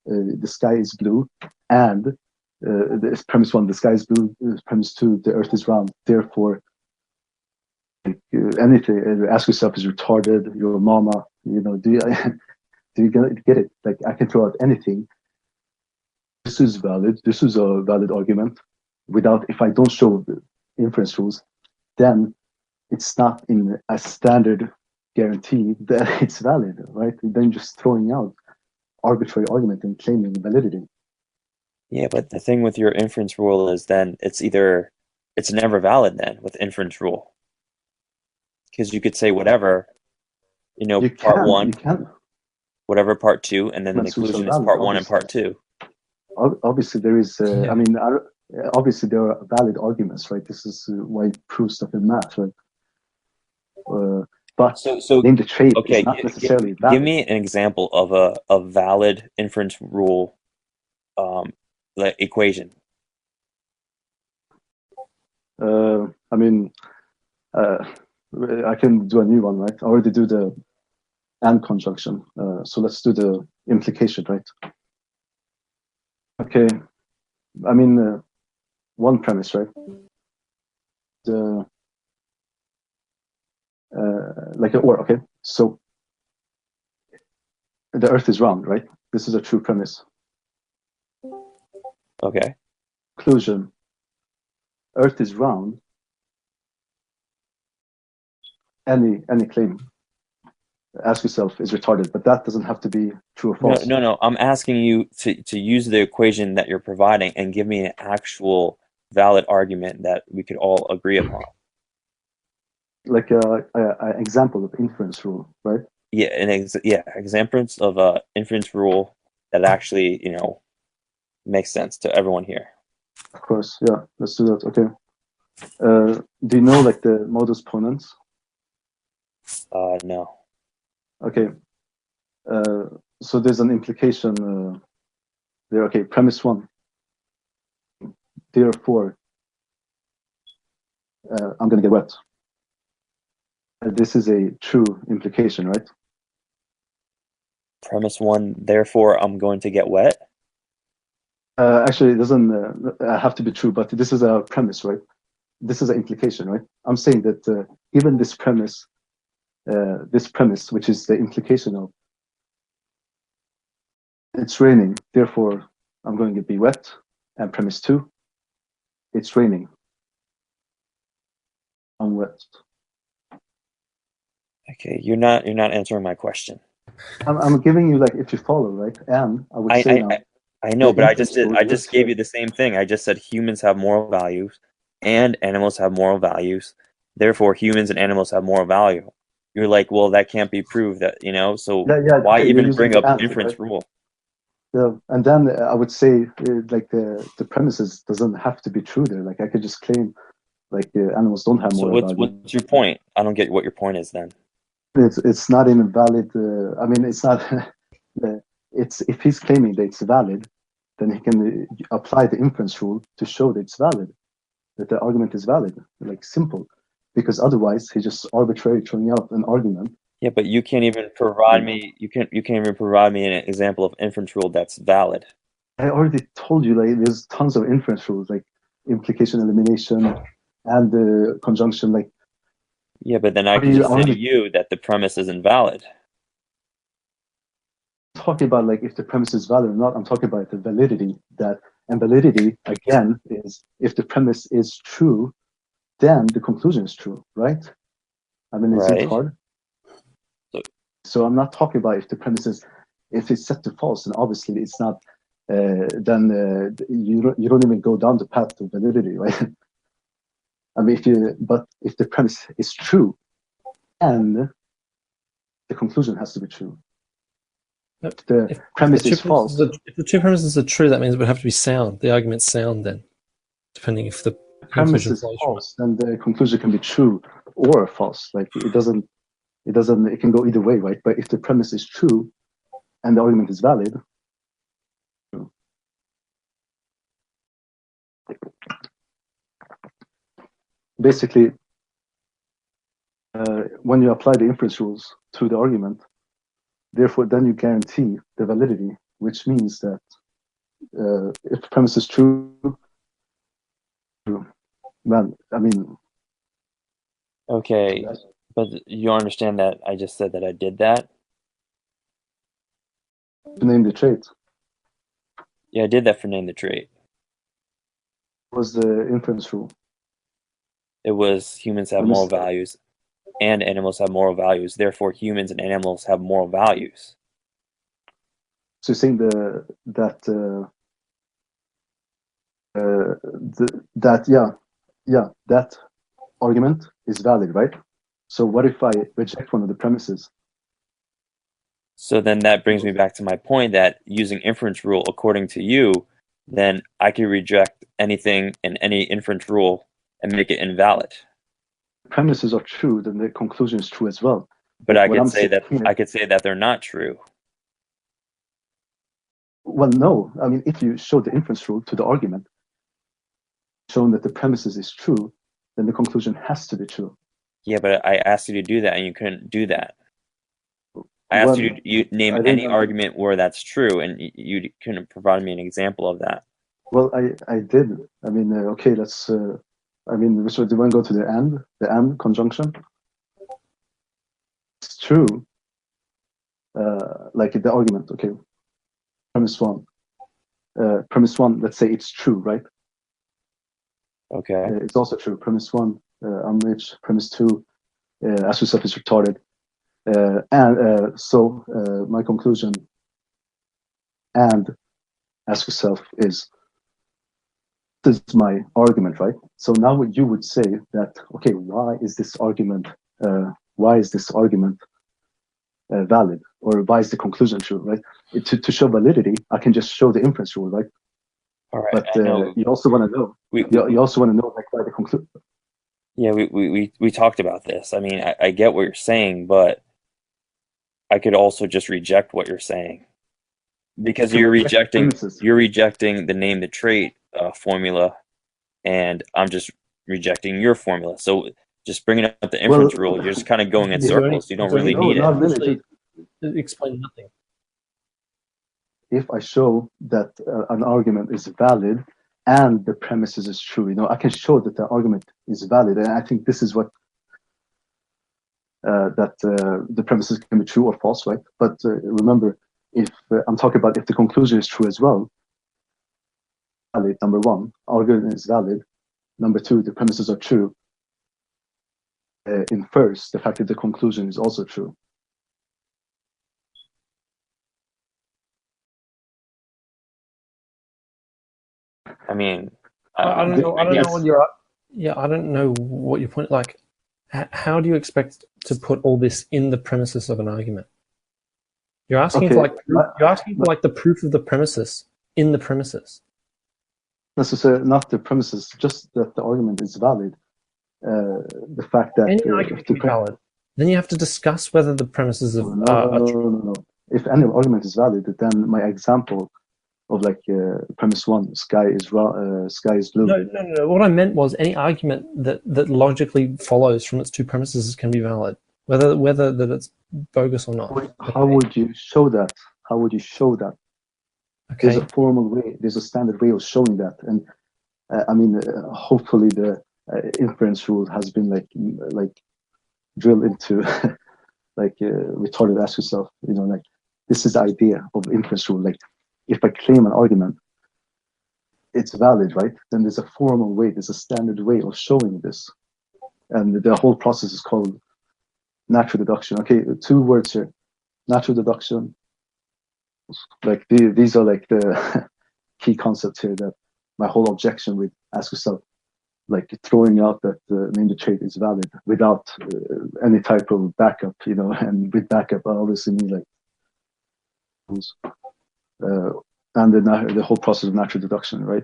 the sky is blue, and this premise 1, the sky is blue, premise 2, the earth is round. Therefore, anything, ask yourself, is retarded, your mama, do you get it? Like, I can throw out anything. This is valid. This is a valid argument. If I don't show the inference rules, then it's not in a standard guarantee that it's valid, right? Then just throwing out arbitrary argument and claiming validity. Yeah, but the thing with your inference rule is then it's never valid then with inference rule. Because you could say whatever, part 1, whatever part 2, and then the conclusion is part 1 and part 2. Obviously, there is, I mean, obviously there are valid arguments, right? This is why you prove stuff in math, right? But so name the trait okay, is not necessarily valid. give me an example of a valid inference rule like equation. I mean, I can do a new one, right? I already do the and conjunction. So let's do the implication, right? Okay. I mean, one premise, right? The like an or, okay? So the Earth is round, right? This is a true premise. Okay. Conclusion: Earth is round. Any claim, ask yourself, is retarded, but that doesn't have to be true or false. No. I'm asking you to use the equation that you're providing and give me an actual valid argument that we could all agree upon. Like an example of inference rule, right? Yeah, examples of a inference rule that actually, makes sense to everyone here. Of course, yeah. Let's do that. Okay. Do you know like the modus ponens? No. Okay. So there's an implication there. Okay, premise one. Therefore, I'm gonna get wet. This is a true implication, right? Premise one, therefore I'm going to get wet? Actually, it doesn't have to be true, but this is a premise, right? This is an implication, right? I'm saying that given this premise, which is the implication of it's raining, therefore I'm going to be wet, and premise two, it's raining, I'm wet. Okay, you're not answering my question. I'm giving you like if you follow, right? And I would say now. I know, but I just gave you the same thing. I just said humans have moral values and animals have moral values. Therefore, humans and animals have moral value. You're like, well, that can't be proved. That so why even bring up inference rule? Yeah, and then I would say like the premises doesn't have to be true there. Like I could just claim like animals don't have moral value. What's your point? I don't get what your point is then. It's not even valid. I mean, it's not. It's if he's claiming that it's valid, then he can apply the inference rule to show that it's valid, that the argument is valid. Like simple, because otherwise he's just arbitrarily throwing out an argument. Yeah, but you can't even provide me. You can't even provide me an example of inference rule that's valid. I already told you, like there's tons of inference rules, like implication, elimination, and the conjunction. Like yeah, but then I can just say to you that the premise isn't valid. I'm talking about like if the premise is valid or not. I'm talking about the validity. And validity again is if the premise is true, then the conclusion is true, right? I mean, is it hard? So I'm not talking about if the premise is, if it's set to false, and obviously it's not. Then you don't even go down the path to validity, right? I mean, if the premise is true, and the conclusion has to be true. If the premise is false. If the two premises are true, that means it would have to be sound. The argument's sound then, depending if the premise is false, then the conclusion can be true or false. Like it can go either way, right? But if the premise is true and the argument is valid, basically, when you apply the inference rules to the argument, therefore, then you guarantee the validity, which means that if the premise is true, well, I mean. Okay, but you understand that I just said that I did that? To name the trait. Yeah, I did that for name the trait. What was the inference rule? It was humans have moral values and animals have moral values. Therefore, humans and animals have moral values. So you're saying that argument is valid, right? So what if I reject one of the premises? So then that brings me back to my point that using inference rule, according to you, then I could reject anything in any inference rule and make it invalid. Premises are true, then the conclusion is true as well. But I what could I'm say that saying- I could say that they're not true. Well, no. I mean, if you show the inference rule to the argument, showing that the premises is true, then the conclusion has to be true. Yeah, but I asked you to do that, and you couldn't do that. I asked Well, you to name any argument where that's true, and you couldn't provide me an example of that. Well, I did. I mean, okay, let's. I mean, so do you want to go to the and conjunction? It's true. Like the argument, okay. Premise one. Let's say it's true, right? Okay. It's also true. Premise one, I'm rich. Premise two, ask yourself is retarded. So my conclusion and ask yourself is, this is my argument, right? So now you would say that, okay, why is this argument valid, or why is the conclusion true, right? To show validity, I can just show the inference rule, right? All right. But you also want to know. You also want to know, like, why the conclusion. Yeah, we talked about this. I mean, I get what you're saying, but I could also just reject what you're saying, because you're rejecting the name the trait formula, and I'm just rejecting your formula. So just bringing up the inference rule, you're just kind of going in circles. You don't really need it. Explain nothing. If I show that an argument is valid and the premises is true, I can show that the argument is valid, and I think this is what that the premises can be true or false, right? But remember, if I'm talking about if the conclusion is true as well, valid, number one, argument is valid. Number two, the premises are true. Infers the fact that the conclusion is also true. I mean, I don't know. I don't know what you're. Yeah, I don't know what your point. Like, how do you expect to put all this in the premises of an argument? You're asking for the proof of the premises in the premises. Necessarily not the premises, just that the argument is valid. The fact that any argument can be valid. Then you have to discuss whether the premises are true. No. If any argument is valid, then my example of premise one, sky is blue. No. What I meant was any argument that logically follows from its two premises can be valid, whether that it's bogus or not. How would you show that? Okay. There's a formal way. There's a standard way of showing that, and I mean, hopefully the inference rule has been like drilled into retarded. Ask yourself, this is the idea of inference rule. Like, if I claim an argument, it's valid, right? Then there's a formal way, there's a standard way of showing this. And the whole process is called natural deduction. Okay, 2 words here. Natural deduction. Like, these are like the key concepts here that my whole objection with ask yourself, like throwing out that name the trait is valid without any type of backup, and with backup, I obviously mean like, and the whole process of natural deduction, right?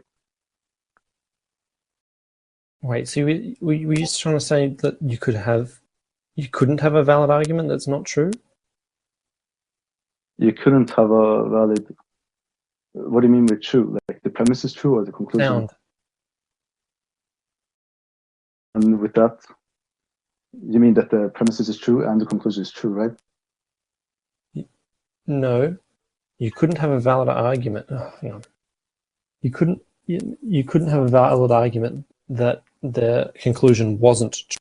Wait, so were you just trying to say that you couldn't have a valid argument that's not true? You couldn't have a valid. What do you mean with true? Like the premise is true or the conclusion? Sound. And with that, you mean that the premises is true and the conclusion is true, right? No. You couldn't have a valid argument. Oh, hang on. You couldn't have a valid argument that the conclusion wasn't true.